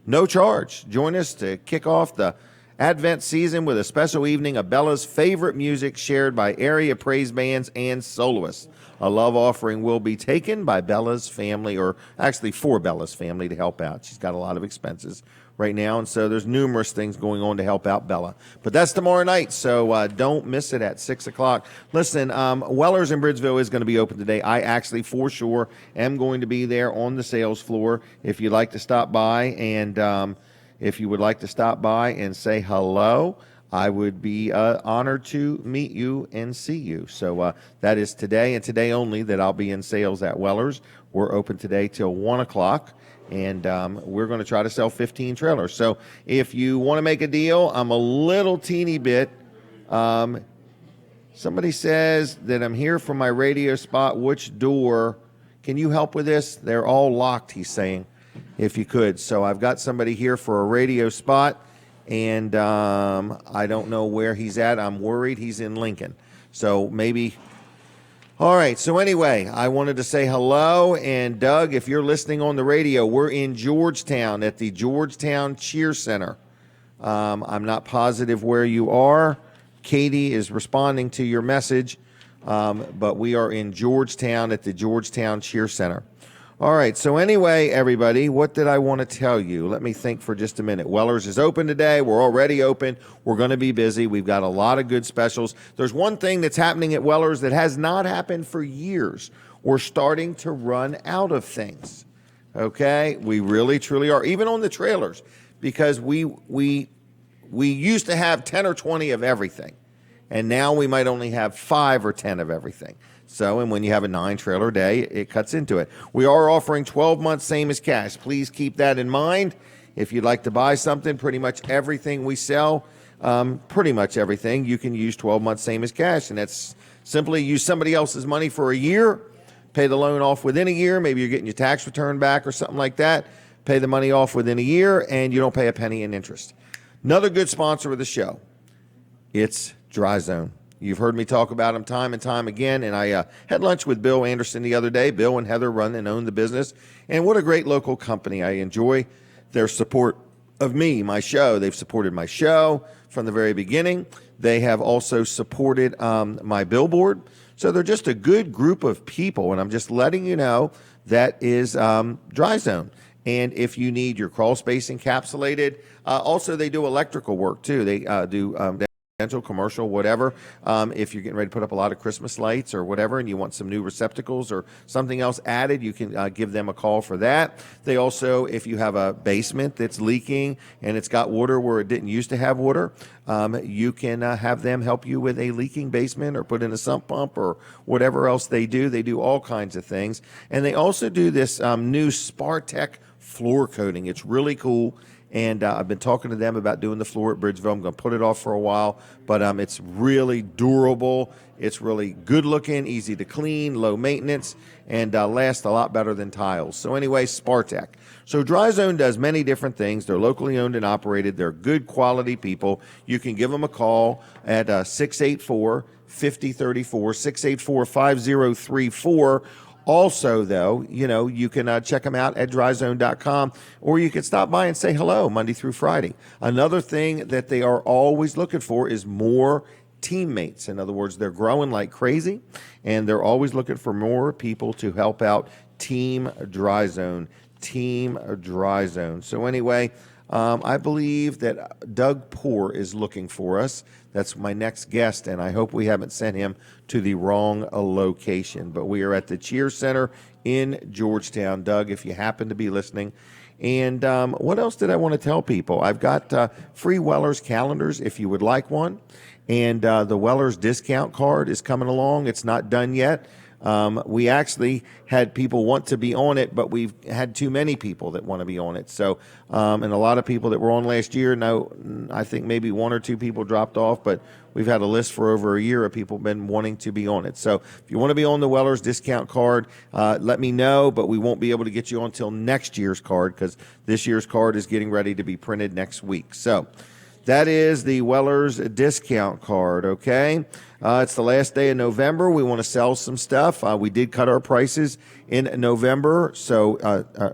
No charge. Join us to kick off the Advent season with a special evening of Bella's favorite music shared by area praise bands and soloists. A love offering will be taken by Bella's family, or actually for Bella's family, to help out. She's got a lot of expenses right now, and so there's numerous things going on to help out Bella. But that's tomorrow night, so don't miss it at 6 o'clock. Listen, Weller's in Bridgeville is going to be open today. I actually, for sure, am going to be there on the sales floor if you'd like to stop by. And if you would like to stop by and say hello, I would be honored to meet you and see you. So that is today and today only that I'll be in sales at Weller's. We're open today till 1 o'clock. And we're going to try to sell 15 trailers. So if you want to make a deal, I'm a little teeny bit. Somebody says that I'm here for my radio spot. Which door? Can you help with this? They're all locked, he's saying, if you could. So I've got somebody here for a radio spot, and I don't know where he's at. I'm worried he's in Lincoln. So maybe... All right, so anyway, I wanted to say hello, and Doug, if you're listening on the radio, we're in Georgetown at the Georgetown Cheer Center. I'm not positive where you are. Katie is responding to your message, but we are in Georgetown at the Georgetown Cheer Center. All right, so anyway, everybody, what did I want to tell you? Let me think for just a minute. Weller's is open today. We're already open. We're going to be busy. We've got a lot of good specials. There's one thing that's happening at Weller's that has not happened for years. We're starting to run out of things, okay? We really, truly are, even on the trailers, because we used to have 10 or 20 of everything, and now we might only have 5 or 10 of everything. So, and when you have a 9-trailer day, it cuts into it. We are offering 12 months same as cash. Please keep that in mind. If you'd like to buy something, pretty much everything we sell, pretty much everything, you can use 12 months same as cash. And that's simply use somebody else's money for a year, pay the loan off within a year. Maybe you're getting your tax return back or something like that. Pay the money off within a year, and you don't pay a penny in interest. Another good sponsor of the show, it's Dry Zone. You've heard me talk about them time and time again, and I had lunch with Bill Anderson the other day. Bill and Heather run and own the business, and what a great local company. I enjoy their support of me, my show. They've supported my show from the very beginning. They have also supported my billboard. So they're just a good group of people, and I'm just letting you know that is Dry Zone. And if you need your crawl space encapsulated, also they do electrical work too. They do residential, commercial, whatever. If you're getting ready to put up a lot of Christmas lights or whatever, and you want some new receptacles or something else added, you can give them a call for that. They also, if you have a basement that's leaking and it's got water where it didn't used to have water, you can have them help you with a leaking basement or put in a sump pump or whatever else they do. They do all kinds of things. And they also do this new Spartec floor coating. It's really cool. And I've been talking to them about doing the floor at Bridgeville. I'm going to put it off for a while, but it's really durable. It's really good looking, easy to clean, low maintenance, and lasts a lot better than tiles. So anyway, Spartec. So Dry Zone does many different things. They're locally owned and operated. They're good quality people. You can give them a call at 684-5034, 684-5034. Also, though, you can check them out at dryzone.com, or you can stop by and say hello Monday through Friday. Another thing that they are always looking for is more teammates. In other words, they're growing like crazy, and they're always looking for more people to help out Team Dry Zone. Team Dry Zone. So anyway, I believe that Doug Poore is looking for us. That's my next guest, and I hope we haven't sent him to the wrong location. But we are at the Cheer Center in Georgetown. Doug, if you happen to be listening. And what else did I want to tell people? I've got free Weller's calendars if you would like one. And the Weller's discount card is coming along. It's not done yet. We actually had people want to be on it, but we've had too many people that want to be on it. So, and a lot of people that were on last year, now I think maybe one or two people dropped off, but we've had a list for over a year of people been wanting to be on it. So if you want to be on the Weller's discount card, let me know, but we won't be able to get you on until next year's card because this year's card is getting ready to be printed next week. So that is the Weller's discount card, okay? It's the last day of November. We want to sell some stuff. We did cut our prices in November, so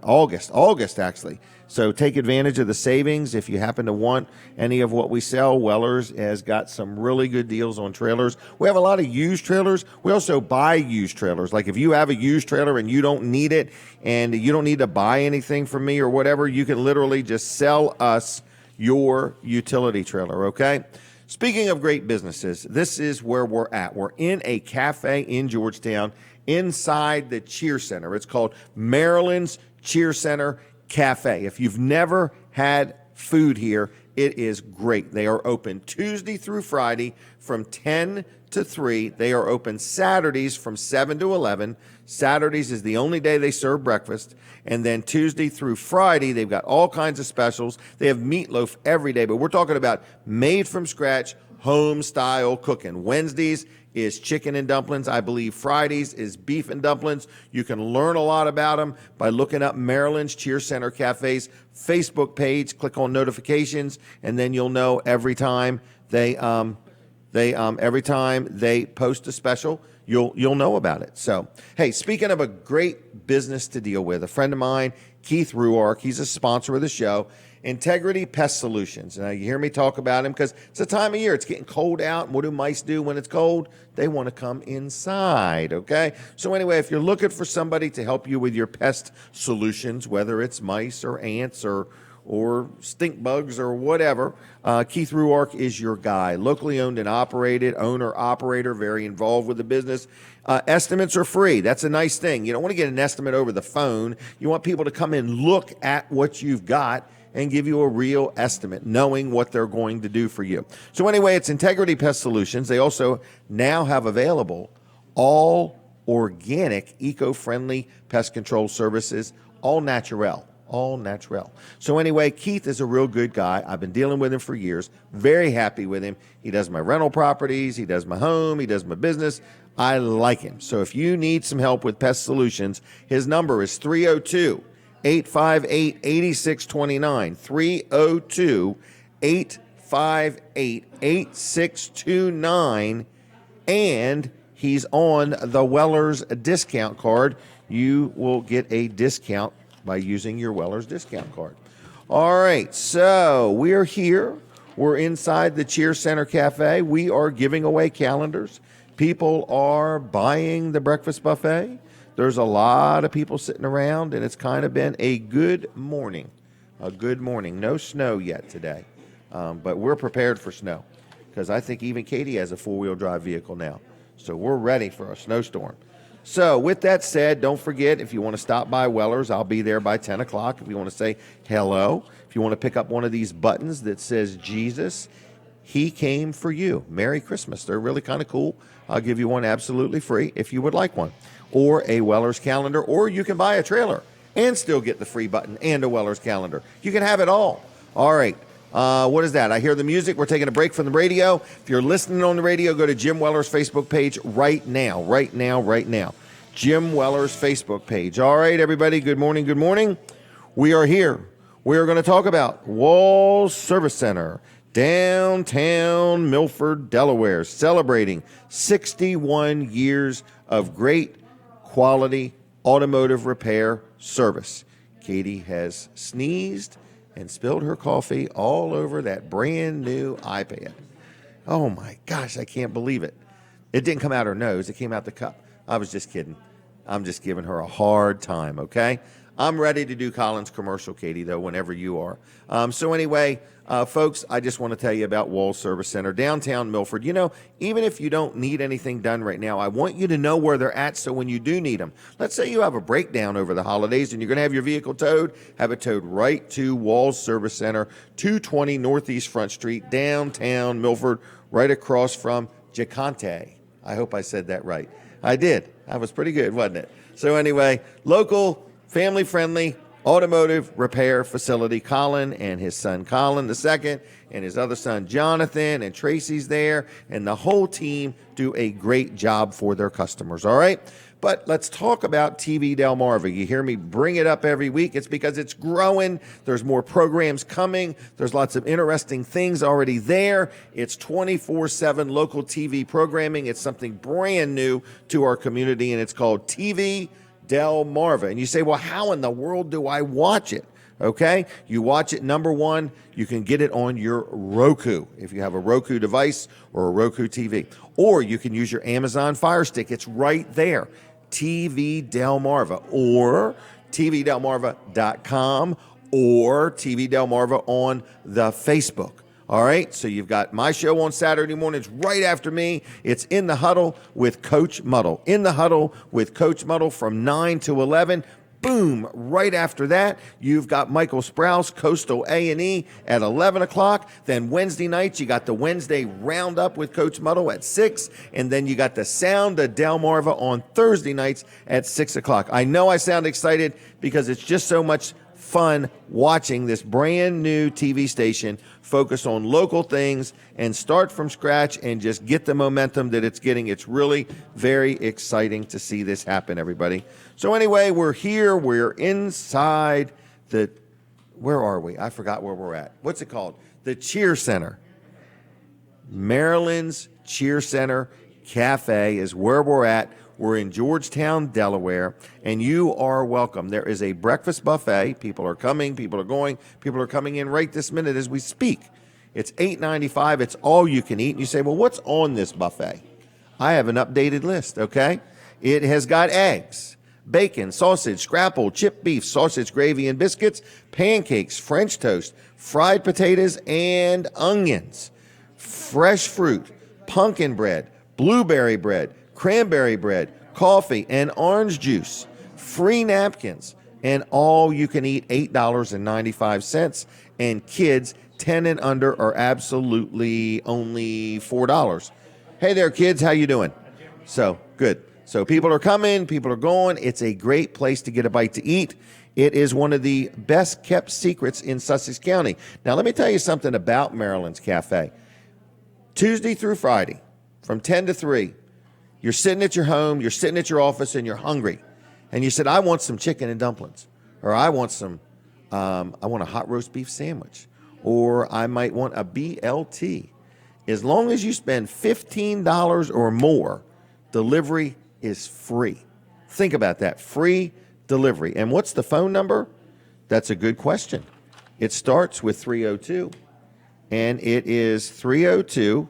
August actually. So take advantage of the savings. If you happen to want any of what we sell, Weller's has got some really good deals on trailers. We have a lot of used trailers. We also buy used trailers. Like if you have a used trailer and you don't need it and you don't need to buy anything from me or whatever, you can literally just sell us your utility trailer, okay? Speaking of great businesses, this is where we're at. We're in a cafe in Georgetown inside the Cheer Center. It's called Marilyn's Cheer Center Cafe. If you've never had food here, it is great. They are open Tuesday through Friday from 10 to 3. They are open Saturdays from 7 to 11. Saturdays is the only day they serve breakfast. And then Tuesday through Friday, they've got all kinds of specials. They have meatloaf every day, but we're talking about made from scratch, home style cooking. Wednesdays is chicken and dumplings. I believe Fridays is beef and dumplings. You can learn a lot about them by looking up Maryland's Cheer Center Cafe's Facebook page. Click on notifications, and then you'll know every time they post a special, you'll know about it. So, hey, speaking of a great business to deal with, a friend of mine, Keith Ruark, he's a sponsor of the show, Integrity Pest Solutions. Now, you hear me talk about him because it's the time of year. It's getting cold out. And what do mice do when it's cold? They want to come inside, okay? So anyway, if you're looking for somebody to help you with your pest solutions, whether it's mice or ants or stink bugs or whatever, Keith Ruark is your guy. Locally owned and operated, owner-operator, very involved with the business. Estimates are free. That's a nice thing. You don't want to get an estimate over the phone. You want people to come in, look at what you've got, and give you a real estimate, knowing what they're going to do for you. So anyway, it's Integrity Pest Solutions. They also now have available all organic, eco-friendly pest control services, all natural. So anyway, Keith is a real good guy. I've been dealing with him for years. Very happy with him. He does my rental properties. He does my home. He does my business. I like him. So if you need some help with pest solutions, his number is 302-858-8629. 302-858-8629. And he's on the Weller's discount card. You will get a discount by using your Weller's discount card. All right, so we're here. We're inside the Cheer Center Cafe. We are giving away calendars. People are buying the breakfast buffet. There's a lot of people sitting around, and it's kind of been a good morning. A good morning. No snow yet today, but we're prepared for snow because I think even Katie has a four-wheel drive vehicle now. So we're ready for a snowstorm. So with that said, don't forget, if you want to stop by Weller's, I'll be there by 10 o'clock. If you want to say hello, if you want to pick up one of these buttons that says Jesus, He came for you. Merry Christmas. They're really kind of cool. I'll give you one absolutely free if you would like one. Or a Weller's calendar, or you can buy a trailer and still get the free button and a Weller's calendar. You can have it all. All right. What is that? I hear the music. We're taking a break from the radio. If you're listening on the radio, go to Jim Weller's Facebook page right now. Jim Weller's Facebook page. All right, everybody. Good morning. Good morning. We are here. We are going to talk about Walls Service Center, downtown Milford, Delaware, celebrating 61 years of great quality automotive repair service. Katie has sneezed and spilled her coffee all over that brand new iPad. Oh my gosh, I can't believe it. It didn't come out her nose, it came out the cup. I was just kidding. I'm just giving her a hard time, okay? I'm ready to do Colin's commercial, Katie, though, whenever you are. So anyway, folks, I just want to tell you about Walls Service Center, downtown Milford. You know, even if you don't need anything done right now, I want you to know where they're at so when you do need them. Let's say you have a breakdown over the holidays and you're going to have your vehicle towed, have it towed right to Walls Service Center, 220 Northeast Front Street, downtown Milford, right across from Gicante. I hope I said that right. I did. That was pretty good, wasn't it? So anyway, local, family-friendly automotive repair facility. Colin and his son Colin II and his other son Jonathan and Tracy's there, and the whole team do a great job for their customers, all right? But let's talk about TV Delmarva. You hear me bring it up every week. It's because it's growing. There's more programs coming. There's lots of interesting things already there. It's 24/7 local TV programming. It's something brand new to our community, and it's called TV Delmarva. And you say, well, how in the world do I watch it? Okay, you watch it, number one, you can get it on your Roku if you have a Roku device or a Roku TV. Or you can use your Amazon Fire Stick. It's right there. TV Delmarva, or tvdelmarva.com, or TV Delmarva on the Facebook. All right, so you've got my show on Saturday mornings right after me. It's In the Huddle with Coach Muddle. In the Huddle with Coach Muddle from 9 to 11. Boom, right after that, you've got Michael Sprouse, Coastal A&E at 11 o'clock. Then Wednesday nights, you got the Wednesday Roundup with Coach Muddle at 6. And then you got the Sound of Delmarva on Thursday nights at 6 o'clock. I know I sound excited because it's just so much fun watching this brand new TV station focus on local things and start from scratch and just get the momentum that it's getting. It's really very exciting to see this happen, everybody. So anyway, we're here. We're inside the, where are we? I forgot where we're at. What's it called? The Cheer Center. Marilyn's Cheer Center Cafe is where we're at. We're in Georgetown, Delaware, and you are welcome. There is a breakfast buffet. People are coming, people are going, people are coming in right this minute as we speak. It's $8.95. It's all you can eat. And you say, well, what's on this buffet? I have an updated list, okay? It has got eggs, bacon, sausage, scrapple, chipped beef, sausage, gravy, and biscuits, pancakes, French toast, fried potatoes, and onions, fresh fruit, pumpkin bread, blueberry bread, cranberry bread, coffee, and orange juice, free napkins, and all you can eat $8.95. And kids 10 and under are absolutely only $4. Hey there, kids, how you doing? So, good. So people are coming, people are going. It's a great place to get a bite to eat. It is one of the best kept secrets in Sussex County. Now, let me tell you something about Marilyn's Cafe. Tuesday through Friday, from 10 to 3, you're sitting at your home, you're sitting at your office, and you're hungry. And you said, I want some chicken and dumplings. Or I want I want a hot roast beef sandwich. Or I might want a BLT. As long as you spend $15 or more, delivery is free. Think about that, free delivery. And what's the phone number? That's a good question. It starts with 302, and it is 302.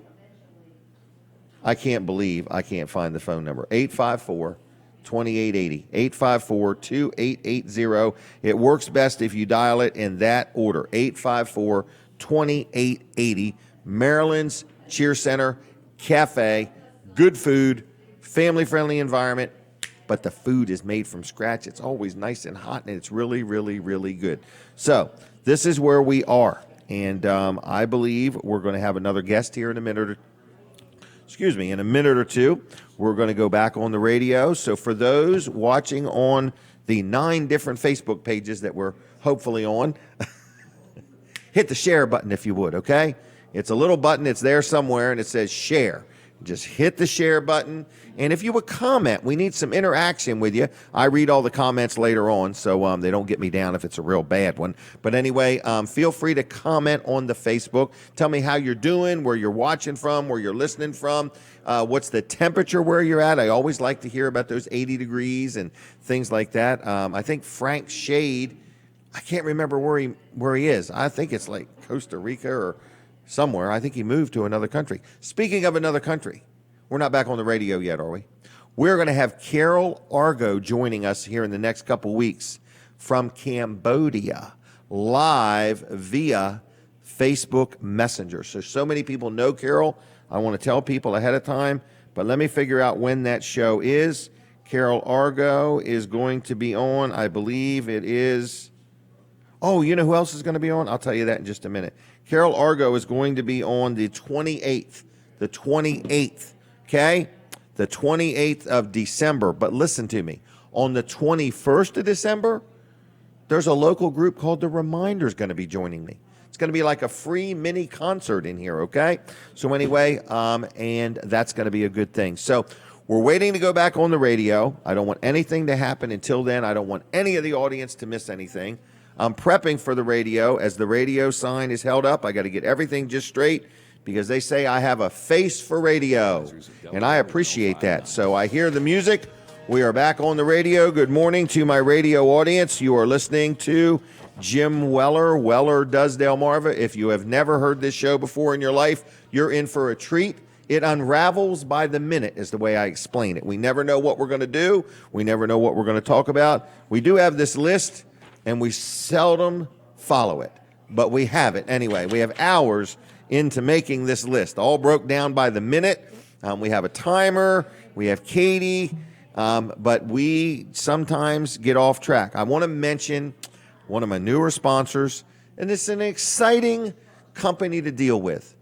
I can't believe I can't find the phone number. 854-2880. 854-2880. It works best if you dial it in that order. 854-2880. Maryland's Cheer Center Cafe. Good food, family-friendly environment, but the food is made from scratch. It's always nice and hot, and it's really, really, really good. So this is where we are, and I believe we're going to have another guest here in a minute or two. We're going to go back on the radio. So for those watching on the 9 different Facebook pages that we're hopefully on, hit the share button if you would, okay? It's a little button. It's there somewhere, and it says share. Just hit the share button. And if you would comment, we need some interaction with you. I read all the comments later on, so they don't get me down if it's a real bad one. But anyway, feel free to comment on the Facebook. Tell me how you're doing, where you're watching from, where you're listening from, what's the temperature where you're at. I always like to hear about those 80 degrees and things like that. I think Frank Shade, I can't remember where he is. I think it's like Costa Rica or somewhere. I think he moved to another country. Speaking of another country, we're not back on the radio yet, are we? We're going to have Carol Argo joining us here in the next couple weeks from Cambodia live via Facebook Messenger. So many people know Carol. I want to tell people ahead of time, but let me figure out when that show is. Carol Argo is going to be on, I believe it is. Oh, you know who else is going to be on? I'll tell you that in just a minute. Carol Argo is going to be on the 28th. The 28th, okay? The 28th of December. But listen to me. On the 21st of December, there's a local group called The Reminders going to be joining me. It's going to be like a free mini concert in here, okay? So anyway, and that's going to be a good thing. So we're waiting to go back on the radio. I don't want anything to happen until then. I don't want any of the audience to miss anything. I'm prepping for the radio. As the radio sign is held up, I got to get everything just straight because they say I have a face for radio, and I appreciate that. So I hear the music. We are back on the radio. Good morning to my radio audience. You are listening to Jim Weller. Weller Does Delmarva. If you have never heard this show before in your life, you're in for a treat. It unravels by the minute is the way I explain it. We never know what we're going to do. We never know what we're going to talk about. We do have this list, and we seldom follow it, but we have it anyway. We have hours into making this list, all broke down by the minute. We have a timer. We have Katie. But we sometimes get off track. I want to mention one of my newer sponsors, and it's an exciting company to deal with.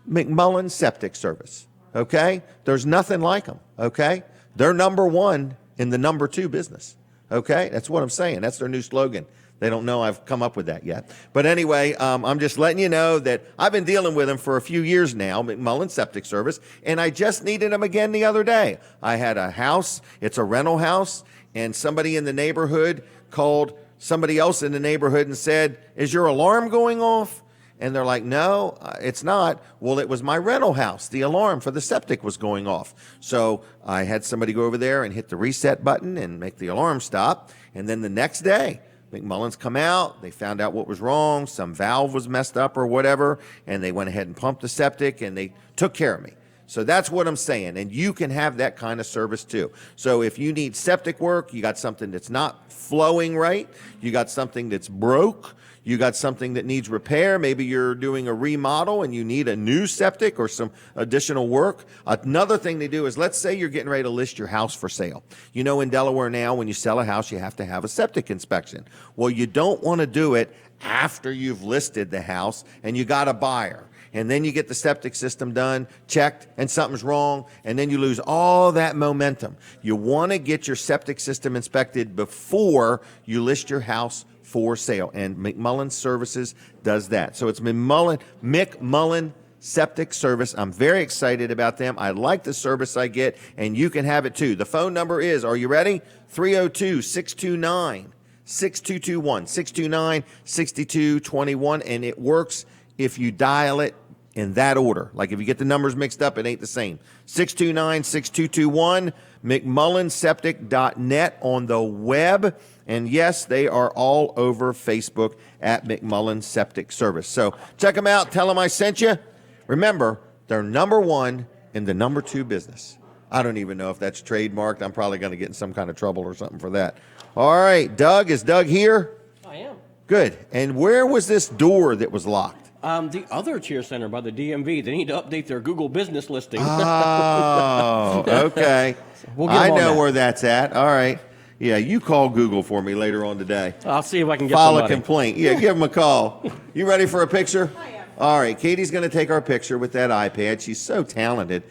McMullen Septic Service, okay? There's nothing like them, okay? They're number one in the number two business, okay? That's what I'm saying. That's their new slogan. They don't know I've come up with that yet. But anyway, I'm just letting you know that I've been dealing with them for a few years now, McMullen Septic Service, and I just needed them again the other day. I had a house, it's a rental house, and somebody in the neighborhood called somebody else in the neighborhood and said, "Is your alarm going off?" And they're like, "No, it's not." Well, it was my rental house. The alarm for the septic was going off. So I had somebody go over there and hit the reset button and make the alarm stop. And then the next day, McMullen's come out. They found out what was wrong. Some valve was messed up or whatever. And they went ahead and pumped the septic and they took care of me. So that's what I'm saying. And you can have that kind of service too. So if you need septic work, you got something that's not flowing right, you got something that's broke, you got something that needs repair, maybe you're doing a remodel and you need a new septic or some additional work. Another thing they do is, let's say you're getting ready to list your house for sale. You know, in Delaware now, when you sell a house, you have to have a septic inspection. Well, you don't want to do it after you've listed the house and you got a buyer. And then you get the septic system done, checked, and something's wrong, and then you lose all that momentum. You want to get your septic system inspected before you list your house for sale, and McMullen Services does that. So it's McMullen Septic Service. I'm very excited about them. I like the service I get, and you can have it too. The phone number is, are you ready? 302-629-6221, 629-6221, and it works if you dial it in that order. Like if you get the numbers mixed up, it ain't the same. 629-6221, McMullenSeptic.net on the web. And yes, they are all over Facebook at McMullen Septic Service. So check them out. Tell them I sent you. Remember, they're number one in the number two business. I don't even know if that's trademarked. I'm probably going to get in some kind of trouble or something for that. All right, Doug, is Doug here? I am. Good. And where was this door that was locked? The other cheer center by the DMV. They need to update their Google business listing. Oh, okay. We'll get I them on know that. where that's at. All right. Yeah, you call Google for me later on today. I'll see if I can get File a somebody. complaint. Yeah, give them a call. You ready for a picture? I am. All right, Katie's going to take our picture with that iPad. She's so talented.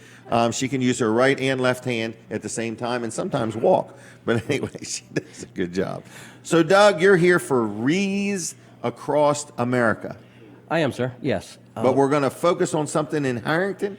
She can use her right and left hand at the same time and sometimes walk. But anyway, she does a good job. So, Doug, you're here for Wreaths Across America. I am, sir. Yes. But we're going to focus on something in Harrington?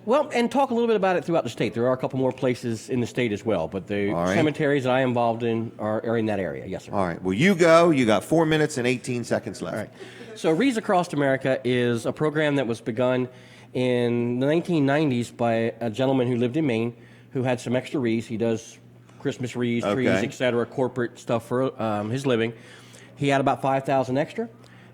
Well, and talk a little bit about it throughout the state. There are a couple more places in the state as well, but the All right. cemeteries that I am involved in are in that area. Yes, sir. All right. Well, you go. You got 4 minutes and 18 seconds left. All right. So Wreaths Across America is a program that was begun in the 1990s by a gentleman who lived in Maine who had some extra wreaths. He does Christmas wreaths, trees, Okay. etc., corporate stuff for his living. He had about 5,000 extra.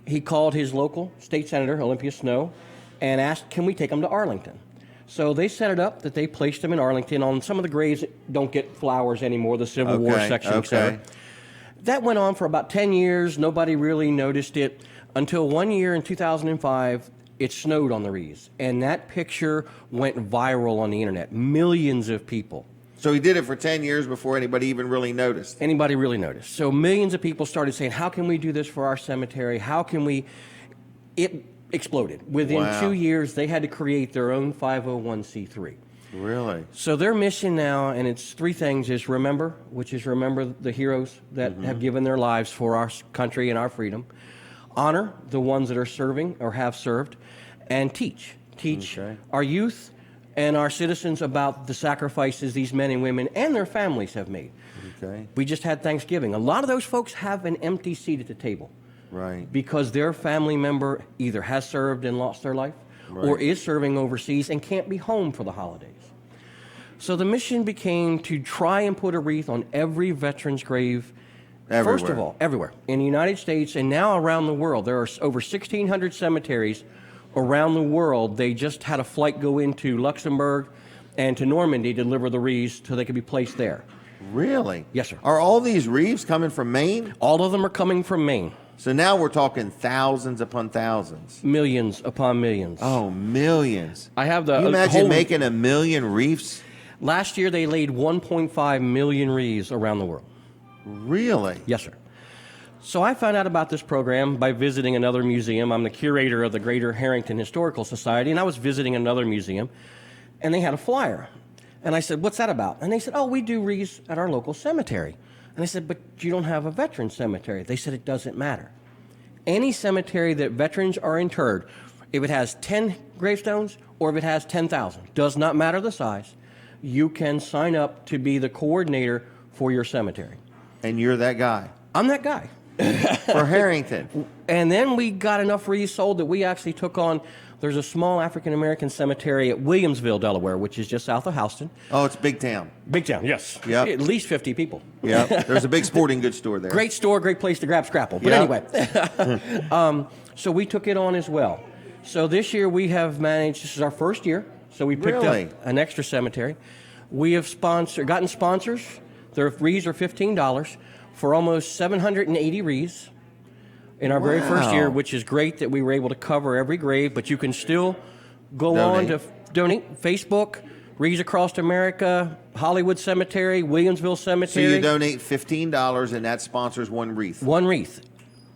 He called his local state senator, Olympia Snowe, and asked, can we take them to Arlington? So they set it up that they placed them in Arlington on some of the graves that don't get flowers anymore, the Civil War section, etc. That went on for about 10 years. Nobody really noticed it until one year in 2005, it snowed on the wreaths. And that picture went viral on the internet. Millions of people. So he did it for 10 years before anybody even really noticed. Anybody really noticed. So millions of people started saying, how can we do this for our cemetery? How can we? It exploded. Within Wow. 2 years, they had to create their own 501c3. Really? So their mission now, and it's three things, is remember, which is remember the heroes that have given their lives for our country and our freedom. Honor the ones that are serving or have served. And teach. Teach Okay. our youth and our citizens about the sacrifices these men and women and their families have made. Okay. We just had Thanksgiving. A lot of those folks have an empty seat at the table Right. because their family member either has served and lost their life or Right. is serving overseas and can't be home for the holidays. So the mission became to try and put a wreath on every veteran's grave. Everywhere. First of all, everywhere. In the United States and now around the world. There are over 1,600 cemeteries around the world. They just had a flight go into Luxembourg and to Normandy to deliver the wreaths so they could be placed there. Really? Yes, sir. Are all these wreaths coming from Maine? All of them are coming from Maine. So now we're talking thousands upon thousands. Millions upon millions. Oh, millions. I have the Can you imagine whole- making 1 million wreaths? Last year they laid 1.5 million wreaths around the world. Really? Yes, sir. So I found out about this program by visiting another museum. I'm the curator of the Greater Harrington Historical Society, and I was visiting another museum, and they had a flyer. And I said, what's that about? And they said, oh, we do wreaths at our local cemetery. And I said, but you don't have a veteran cemetery. They said, it doesn't matter. Any cemetery that veterans are interred, if it has 10 gravestones or if it has 10,000, does not matter the size, you can sign up to be the coordinator for your cemetery. And you're that guy. I'm that guy. For Harrington. And then we got enough wreaths sold that we actually took on, there's a small African-American cemetery at Williamsville, Delaware, which is just south of Houston. Oh, it's big town. Big town, yes. Yep. At least 50 people. Yeah. There's a big sporting goods store there. Great store, great place to grab scrapple. But Yep. anyway, so we took it on as well. So this year we have managed, this is our first year, so we picked Really? up an extra cemetery. We have gotten sponsors. Their wreaths are $15 for almost 780 wreaths in our very first year, Wow. which is great that we were able to cover every grave, but you can still go on to donate. Facebook, Wreaths Across America, Hollywood Cemetery, Williamsville So Cemetery. you donate $15 and that sponsors one wreath. One wreath.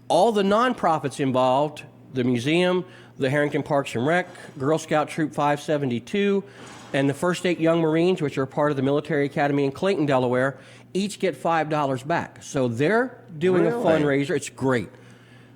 All the nonprofits involved, the museum, the Harrington Parks and Rec, Girl Scout Troop 572, and the First Aid Young Marines, which are part of the Military Academy in Clayton, Delaware, each get $5 back. So they're doing a Really? fundraiser. It's great.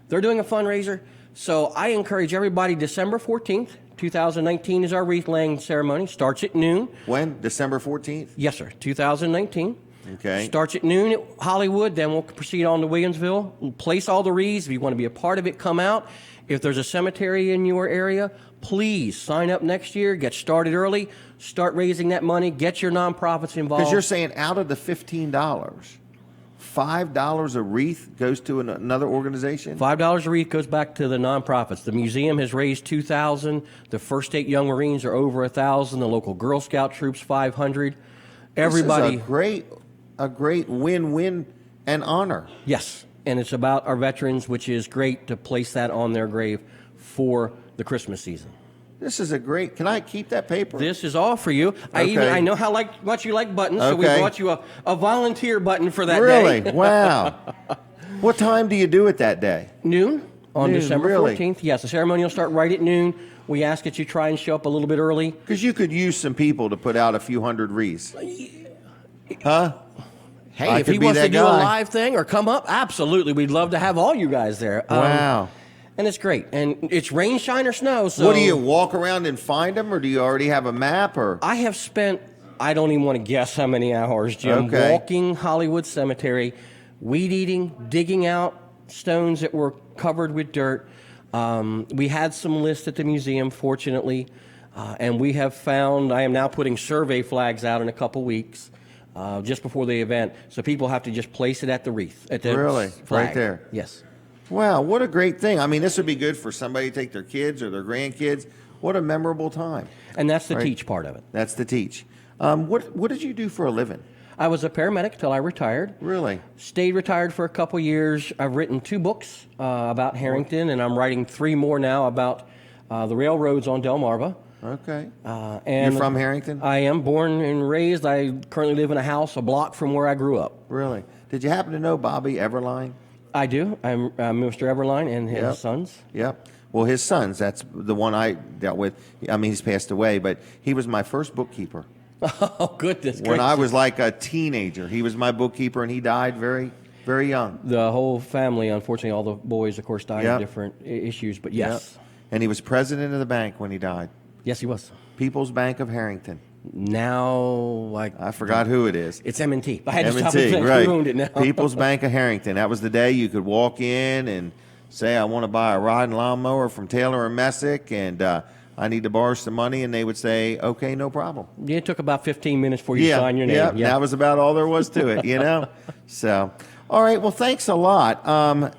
They're doing a fundraiser. So I encourage everybody, December 14th, 2019 is our wreath laying ceremony. Starts at noon. When? December 14th? Yes, sir. 2019. Okay. Starts at noon at Hollywood, then we'll proceed on to Williamsville. We'll place all the wreaths. If you want to be a part of it, come out. If there's a cemetery in your area, please sign up next year. Get started early. Start raising that money. Get your nonprofits involved. Because you're saying out of the $15, $5 a wreath goes to another organization? $5 a wreath goes back to the nonprofits. The museum has raised $2,000. The First State Young Marines are over $1,000. The local Girl Scout troops $500. Everybody. This is a great win-win and honor. Yes, and it's about our veterans, which is great to place that on their grave for the Christmas season. This is a great. Can I keep that paper? This is all for you. Okay. I know how much you like buttons, so we Okay. brought you a volunteer button for that Really? day. Wow. What time do you do it that day? Noon on Noon, December really? 14th. Yes, the ceremony will start right at noon. We ask that you try and show up a little bit early. Because you could use some people to put out a few hundred wreaths. Huh? Hey, I if could he be wants to that do a guy. live thing or come up, absolutely. We'd love to have all you guys there. Wow. And it's great. And it's rain, shine, or snow. So What do you walk around and find them, or do you already have a map? Or I have spent, I don't even want to guess how many hours, Jim, Okay. walking Hollywood Cemetery, weed eating, digging out stones that were covered with dirt. We had some lists at the museum, fortunately, and we have found, I am now putting survey flags out in a couple weeks, just before the event, so people have to just place it at the wreath. At the Really? flag. Right there? Yes. wow, what a great thing! I mean, this would be good for somebody to take their kids or their grandkids. What a memorable time! And that's the Right. teach part of it. That's the teach. What did you do for a living? I was a paramedic till I retired. Really? Stayed retired for a couple years. I've written 2 books about Harrington, and I'm writing 3 more now about the railroads on Delmarva. Okay. And You're from Harrington? I am born and raised. I currently live in a house a block from where I grew up. Really? Did you happen to know Bobby Everline? I do. I'm Mr. Everline and his Yep. sons. Yep. Well, his sons, that's the one I dealt with. I mean, he's passed away, but he was my first bookkeeper. Oh, goodness When I gracious. was like a teenager, he was my bookkeeper, and he died very, very young. The whole family, unfortunately, all the boys, of course, died Yep. of different issues. But yes. Yep. And he was president of the bank when he died. Yes, he was. People's Bank of Harrington. Now, I forgot who it is. it's M&T. I had to stop M&T, it. right. Ruined it now. People's Bank of Harrington. That was the day you could walk in and say, I want to buy a riding lawnmower from Taylor and Messick, and I need to borrow some money, and they would say, okay, no problem. Yeah, it took about 15 minutes before you sign your name. Yeah, that was about all there was to it, you know? So, all right, well, thanks a lot.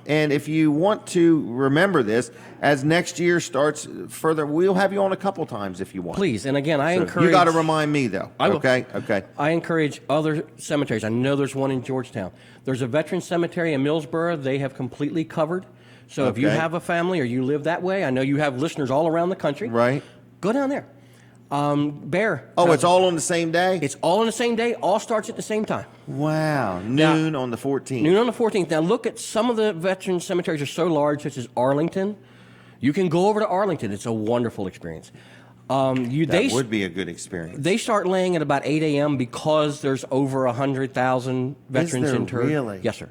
And if you want to remember this, as next year starts further, we'll have you on a couple times if you want. Please, and again, I So encourage... you got to remind me, though. I will. Okay, okay. I encourage other cemeteries. I know there's one in Georgetown. There's a veteran cemetery in Millsboro. They have completely covered. So if you Okay. have a family or you live that way, I know you have listeners all around the country. Right. Go down there. Bear. Oh, it's all on the same day? It's all on the same day. All starts at the same time. Wow, noon on the 14th. Noon on the 14th. Now look at some of the veteran cemeteries are so large, such as Arlington. You can go over to Arlington. It's a wonderful experience. That would be a good experience. They start laying at about 8 a.m. because there's over 100,000 veterans there interred. really? Yes, sir.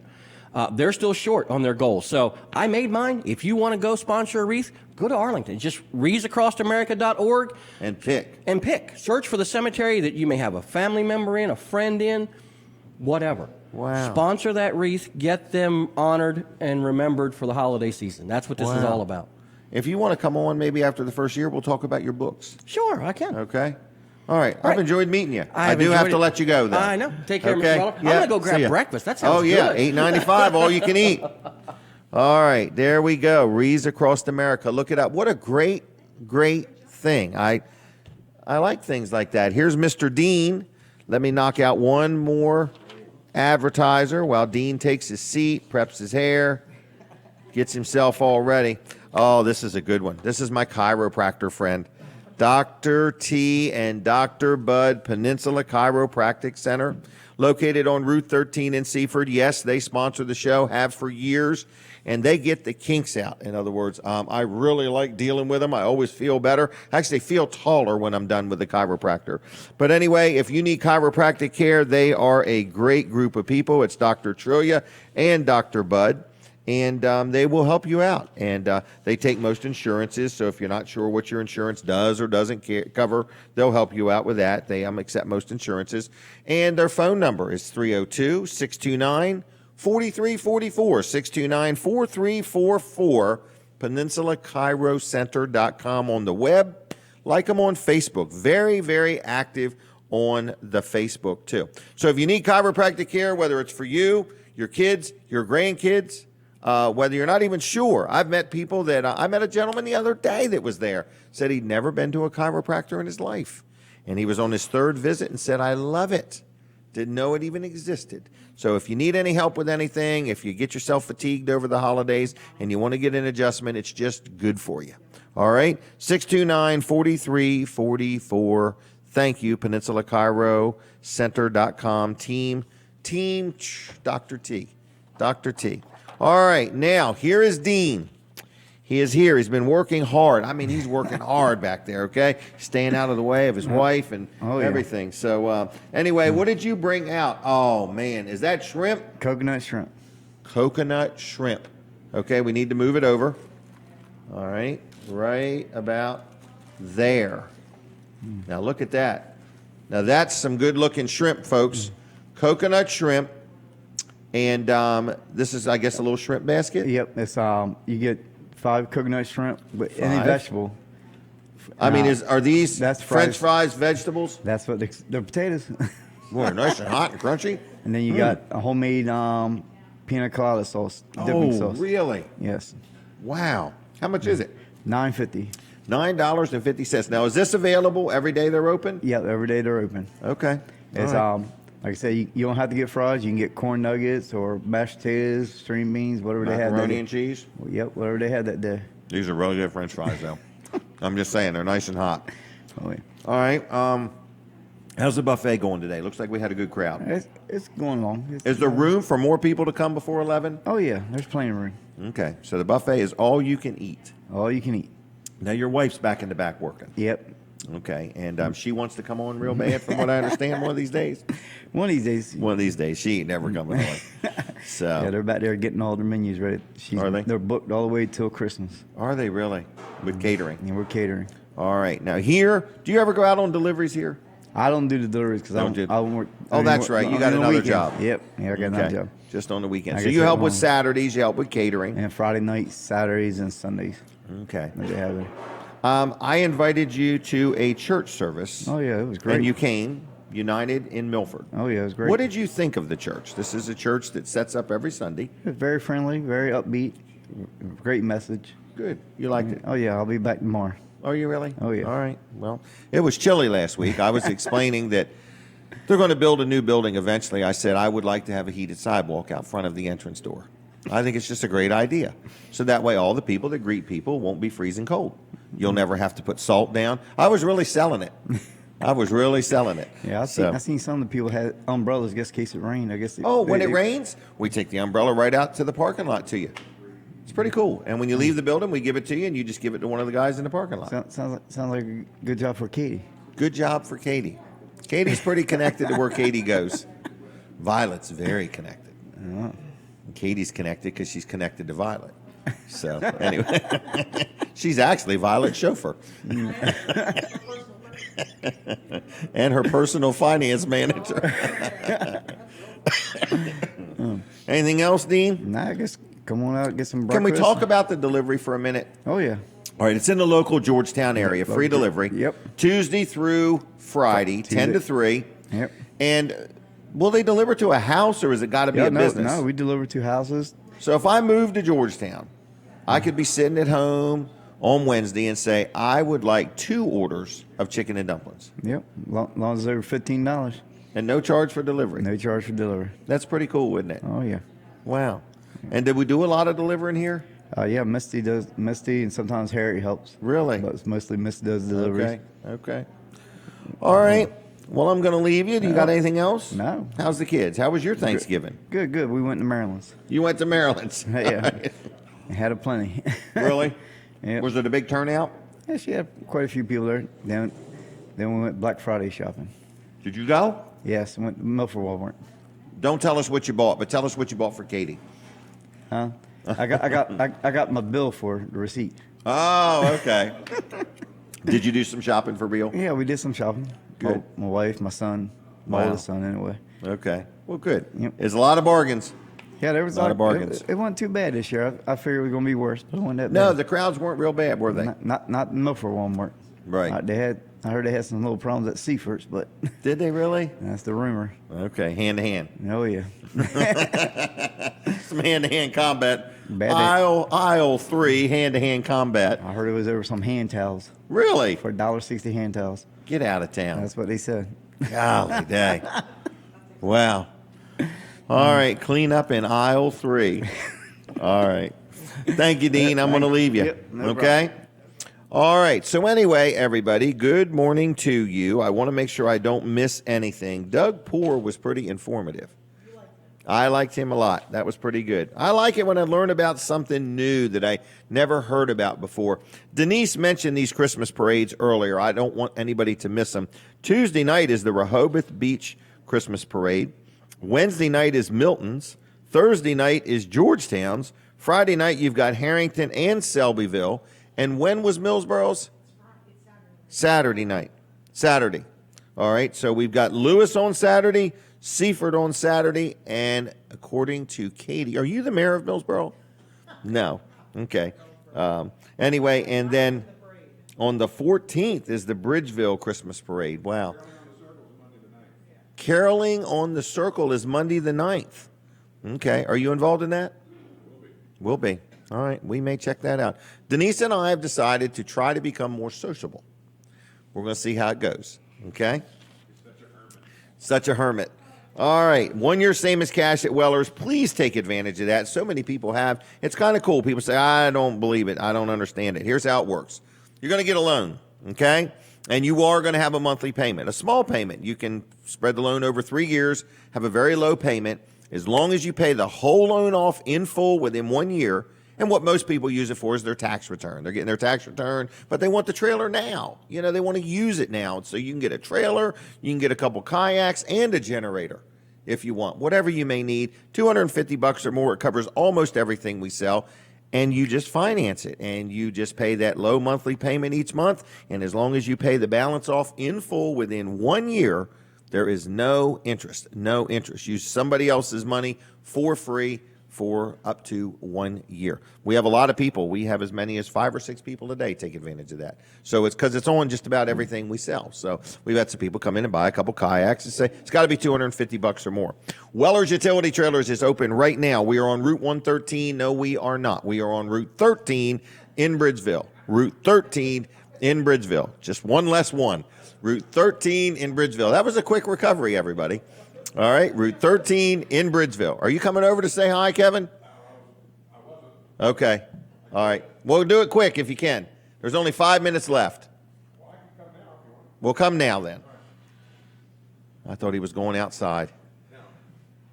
They're still short on their goals. So I made mine. If you want to go sponsor a wreath, go to Arlington. Just wreathsacrossamerica.org And pick. and pick. Search for the cemetery that you may have a family member in, a friend in, whatever. Wow. Sponsor that wreath. Get them honored and remembered for the holiday season. That's what this is Wow. all about. If you want to come on maybe after the first year, we'll talk about your books. Sure, I can. Okay? All right. All I've right. enjoyed meeting you. I have do have enjoyed to it. let you go, though. I know. Take care, Okay? Mr. Weller. I'm Yeah, going to go see grab ya. breakfast. That sounds Oh, yeah. good. $8.95, all you can eat. All right. There we go. Wreaths Across America. Look it up. What a great, great thing. I like things like that. Here's Mr. Dean. Let me knock out one more advertiser while Dean takes his seat, preps his hair, gets himself all ready. Oh, this is a good one. This is my chiropractor friend, Dr. T and Dr. Bud, Peninsula Chiropractic Center, located on Route 13 in Seaford. Yes, they sponsor the show, have for years, and they get the kinks out. In other words, I really like dealing with them. I always feel better. Actually, feel taller when I'm done with the chiropractor. But anyway, if you need chiropractic care, they are a great group of people. It's Dr. Trillia and Dr. Bud. And they will help you out. And they take most insurances, so if you're not sure what your insurance does or doesn't cover, they'll help you out with that. They accept most insurances. And their phone number is 302-629-4344, 629-4344, PeninsulaChiroCenter.com on the web. Like them on Facebook. Very, very active on the Facebook, too. So if you need chiropractic care, whether it's for you, your kids, your grandkids, whether you're not even sure. I've met people that I met a gentleman the other day that was there, said he'd never been to a chiropractor in his life. And he was on his 3rd visit and said, I love it. Didn't know it even existed. So if you need any help with anything, if you get yourself fatigued over the holidays and you want to get an adjustment, it's just good for you. All right? 629-4344. Thank you, PeninsulaChiroCenter.com. Team Dr. T. Dr. T. All right, now, here is Dean. He is here. He's been working hard. I mean, he's working hard back there, okay? Staying out of the way of his wife and everything. So, anyway, what did you bring out? Oh, man, is that shrimp? Coconut shrimp. Coconut shrimp. Okay, we need to move it over. All right, right about there. Now, look at that. Now, that's some good-looking shrimp, folks. Coconut shrimp. And this is, I guess, a little shrimp basket? Yep, it's you get 5 coconut shrimp with any 5? vegetable. I mean, are these that's French fries. fries vegetables? That's what they're potatoes. Boy, nice and hot and crunchy. And then you got a homemade pina colada sauce, dipping sauce. Really? Yes, Wow. How much is it? $9.50. $9.50. Now, is this available every day they're open? Yep, every day they're open. Okay. It's All right. Like I said, you don't have to get fries. You can get corn nuggets or mashed potatoes, string beans, whatever they have. Macaroni and cheese. Well, yep, whatever they had that day. These are really good French fries, though. I'm just saying, they're nice and hot. Oh, yeah. All right. How's the buffet going today? Looks like we had a good crowd. It's going along. Is there room for more people to come before 11? Oh, yeah, there's plenty of room. Okay, so the buffet is all you can eat. All you can eat. Now, your wife's back in the back working. Yep. Okay, and she wants to come on real bad, from what I understand, one of these days. One of these days. One of these days, she ain't never coming on. So, Yeah, they're back there getting all their menus ready. Are they? They're booked all the way till Christmas. are they really with catering? And we're catering. All right, now here, do you ever go out on deliveries here? I don't do the deliveries because I don't work. Oh, that's right. You got on the another weekend. job. Yep. Yeah, I got another job. Just on the weekend. I So guess you at help with home. Saturdays, you help with catering. And Friday nights, Saturdays, and Sundays. Okay. That they have there. I invited you to a church service. Oh yeah, it was great. And you came, United in Milford. Oh yeah, it was great. What did you think of the church? This is a church that sets up every Sunday. It was very friendly, very upbeat, great message. Good. You liked it? Oh yeah, I'll be back tomorrow. Are you really? Oh, yeah. All right. Well, it was chilly last week. I was explaining that they're going to build a new building eventually. I said I would like to have a heated sidewalk out front of the entrance door. I think it's just a great idea. So that way all the people that greet people won't be freezing cold. You'll never have to put salt down. I was really selling it. Yeah, I seen some of the people had umbrellas just in case it rained. I guess. When it rains, we take the umbrella right out to the parking lot to you. It's pretty cool. And when you leave the building, we give it to you, and you just give it to one of the guys in the parking lot. Sounds like a good job for Katie. Good job for Katie. Katie's pretty connected to where Katie goes. Violet's very connected. And Katie's connected because she's connected to Violet. So anyway, she's actually Violet's chauffeur. And her personal finance manager. Anything else, Dean? Nah, I guess come on out, get some Can breakfast. we talk about the delivery for a minute? Oh yeah. All right, it's in the local Georgetown area, free delivery. Yep. Tuesday through Friday, 10 to 3. Yep. And will they deliver to a house, or has it got to be a business? No, we deliver to houses. So if I move to Georgetown, I could be sitting at home on Wednesday and say, I would like 2 orders of chicken and dumplings. Yep. Long as they're $15. And no charge for delivery. No charge for delivery. That's pretty cool, isn't it? Oh yeah. Wow. And did we do a lot of delivering here? Yeah, Misty does. Misty and sometimes Harry helps. Really? But it's mostly Misty does deliveries. Okay. All right. Well, I'm going to leave you. Do you got anything else? No. How's the kids? How was your Thanksgiving? Good. We went to Maryland's. You went to Maryland's. Yeah. Had a plenty. Really? Yep. Was it a big turnout? Yeah, she had quite a few people there. Then we went Black Friday shopping. Did you go? Yes, went to Milford Walmart. Don't tell us what you bought, but tell us what you bought for Katie. Huh? I got my bill for the receipt. Oh, okay. Did you do some shopping for real? Yeah, we did some shopping. Good. My wife, my son, my Wow. oldest son, anyway. Okay. Well, good. Yep. There's a lot of bargains. Yeah, there was A lot of bargains. It wasn't too bad this year. I figured it was gonna be worse, but it wasn't that No, bad. the crowds weren't real bad, were they? Not in Milford Walmart. Right. I heard they had some little problems at Seafords, but Did they really? that's the rumor. Okay, hand to hand. Oh yeah. Some hand to hand combat. Bad Aisle 3, hand to hand combat. I heard it was over some hand towels Really? for $1.60 hand towels. Get out of town. That's what they said. Golly day. Wow. All right, clean up in aisle 3. All right. Thank you, Dean. I'm going to leave you. Yep, no Okay? All right. So anyway, everybody, good morning to you. I want to make sure I don't miss anything. Doug Poore was pretty informative. I liked him a lot. That was pretty good. I like it when I learn about something new that I never heard about before. Denise mentioned these Christmas parades earlier. I don't want anybody to miss them. Tuesday night is the Rehoboth Beach Christmas Parade. Wednesday night is Milton's. Thursday night is Georgetown's. Friday night you've got Harrington and Selbyville. And when was Millsboro's? Saturday night. Saturday. All right, so we've got Lewis on Saturday, Seaford on Saturday, and according to Katie, are you the mayor of Millsboro? No. Okay. Anyway, and then on the 14th is the Bridgeville Christmas Parade. Wow. Caroling on the Circle is Monday the 9th. Okay. Are you involved in that? Will be. All right. We may check that out. Denise and I have decided to try to become more sociable. We're going to see how it goes. Okay? Such a hermit. All right, 1 year same as cash at Weller's. Please take advantage of that. So many people have. It's kind of cool. People say, I don't believe it. I don't understand it. Here's how it works. You're going to get a loan, okay? And you are going to have a monthly payment, a small payment. You can spread the loan over 3 years, have a very low payment, as long as you pay the whole loan off in full within 1 year. And what most people use it for is their tax return. They're getting their tax return, but they want the trailer now. You know, they want to use it now. So you can get a trailer, you can get a couple kayaks and a generator if you want. Whatever you may need, $250 or more. It covers almost everything we sell. And you just finance it, and you just pay that low monthly payment each month. And as long as you pay the balance off in full within 1 year, there is no interest. No interest. Use somebody else's money for free for up to 1 year. We have a lot of people. We have as many as 5 or 6 people a day take advantage of that. So it's because it's on just about everything we sell. So we've had some people come in and buy a couple kayaks and say it's got to be $250 or more. Weller's Utility Trailers is open right now. We are on Route 113. No, we are not. We are on Route 13 in Bridgeville. Route 13 in Bridgeville. Just one less one. Route 13 in Bridgeville. That was a quick recovery, everybody. All right, Route 13 in Bridgeville. Are you coming over to say hi, Kevin? Okay. All right. We'll do it quick if you can. There's only 5 minutes left. We'll come now then. I thought he was going outside.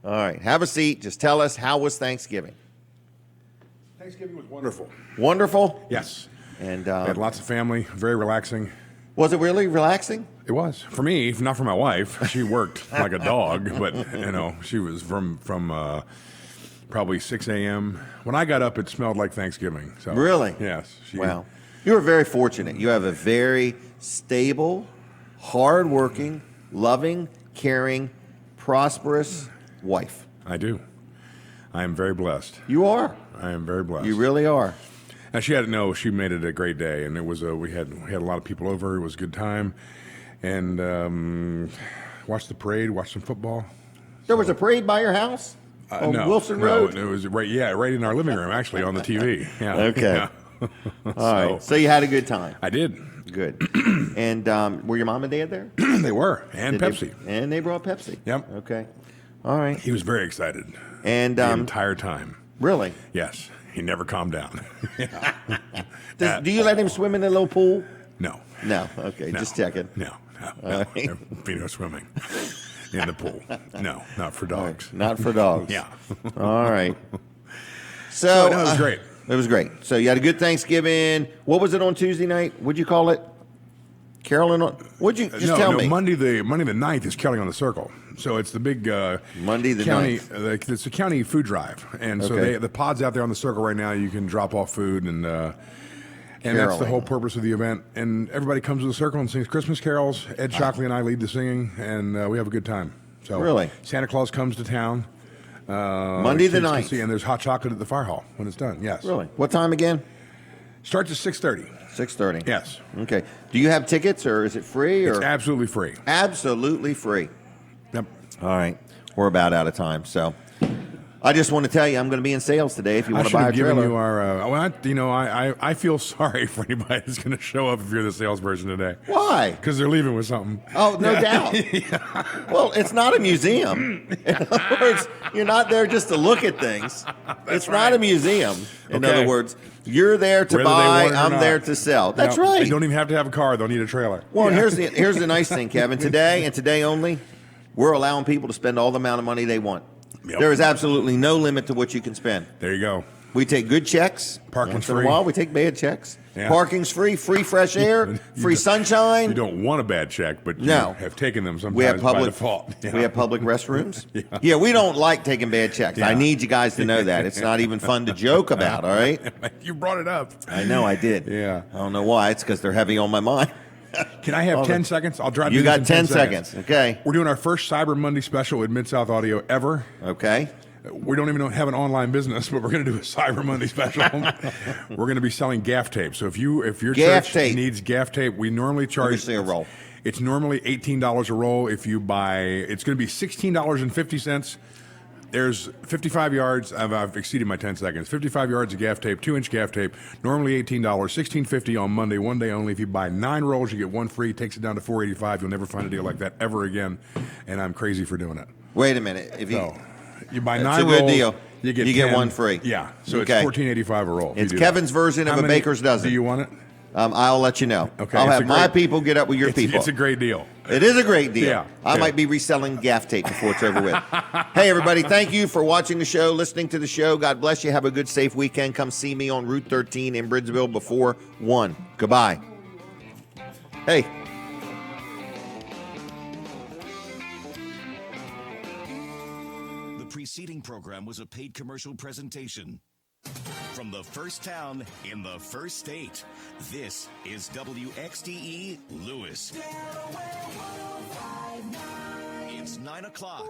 All right. Have a seat. Just tell us, how was Thanksgiving? Thanksgiving was wonderful. Wonderful? Yes. And We had lots of family, very relaxing. was it really relaxing? It was. For me, not for my wife. She worked like a dog, but, you know, she was from probably 6 a.m. When I got up, it smelled like Thanksgiving. So Really? Yes. Wow. You were very fortunate. You have a very stable, hardworking, loving, caring, prosperous wife. I do. I am very blessed. You are. I am very blessed. You really are. And she made it a great day, and it was we had a lot of people over. It was a good time, and watched the parade, watched some football. There was a parade by your house on Wilson Road? No, it was right in our living room, actually, on the TV. Yeah. Okay. Yeah. All right. So you had a good time. I did. Good. And were your mom and dad there? They were, and Did Pepsi. And they brought Pepsi. Yep. Okay. All right. He was very excited. And The entire time. really? Yes. He never calmed down. Do you let him swim in the little pool? No. No. Okay. No. Just checking. No. All right. There'd be no swimming in the pool. No, not for dogs. Not for dogs. Yeah. All right. So no, it was great. It was great. So you had a good Thanksgiving. What was it on Tuesday night? What'd you call it? Carolyn? What'd you just tell me? Monday the 9th is Kelly on the Circle. So it's the big Monday the county. 9th. It's a county food drive, and so Okay. the pods out there on the Circle right now. You can drop off food, and that's the Caroling. whole purpose of the event. And everybody comes to the Circle and sings Christmas carols. Ed Shockley and I lead the singing, and we have a good time. So Really? Santa Claus comes to town. Monday the kids can 9th. see, and there's hot chocolate at the fire hall when it's done. Yes. Really? What time again? Starts at 6:30. 6:30. Yes. Okay. Do you have tickets, or is it free? Or It's absolutely free. absolutely free? Yep. All right. We're about out of time, so I just want to tell you I'm going to be in sales today if you I want to should buy a have given trailer. you our. I feel sorry for anybody that's going to show up if you're the salesperson today. Why? Because they're leaving with something. Oh, no doubt. Well, it's not a museum. In other words, you're not there just to look at things. It's not a museum. In Okay. other words, you're there to Whether they buy, want it or I'm not. there to sell. That's No, right. They don't even have to have a car. They'll need a trailer. Well, and here's the nice thing, Kevin. Today and today only, we're allowing people to spend all the amount of money they want. Yep. There is absolutely no limit to what you can spend. There you go. We take good checks. Parking's Once in free. a while, we take bad checks. Yeah. Parking's free, free fresh air, You free don't- sunshine. You don't want a bad check, but you No. have taken them sometimes We have by public. default. Yeah. We have public restrooms. Yeah, we don't like taking bad checks. I Yeah. need you guys to know that it's not even fun to joke about. All right. You brought it up. I know I did. Yeah. I don't know why. It's because they're heavy on my mind. Can I have 10 seconds? I'll drive You this got in 10 seconds. Okay. We're doing our first Cyber Monday special with Mid-South Audio ever. Okay. We don't even have an online business, but we're going to do a Cyber Monday special. We're going to be selling gaff tape. So if your Gaff church tape. needs gaff tape, we normally charge. see a roll. It's normally $18 a roll. If you buy, it's going to be $16.50. There's 55 yards. I've exceeded my 10 seconds. 55 yards of gaff tape, 2-inch gaff tape. Normally $18, $16.50 on Monday, one day only. If you buy 9 rolls, you get one free. Takes it down to $4.85. You'll never find a deal like that ever again. And I'm crazy for doing it. Wait a minute. If you, So you buy it's 9 a good rolls, deal. you get You get 10. one free. Yeah, so Okay. it's $14.85 a roll. if you It's do Kevin's that. version of How a many- baker's dozen. Do you want it? I'll let you know. Okay, I'll it's have a my great- people get up with your It's, people. it's a great deal. It is a great deal. Yeah, I yeah. might be reselling gaff tape before it's over with. Hey, everybody, thank you for watching the show, listening to the show. God bless you. Have a good, safe weekend. Come see me on Route 13 in Bridgeville before 1. Goodbye. Hey. The preceding program was a paid commercial presentation. From the first town in the first state, this is WXDE Lewis. It's 9 o'clock.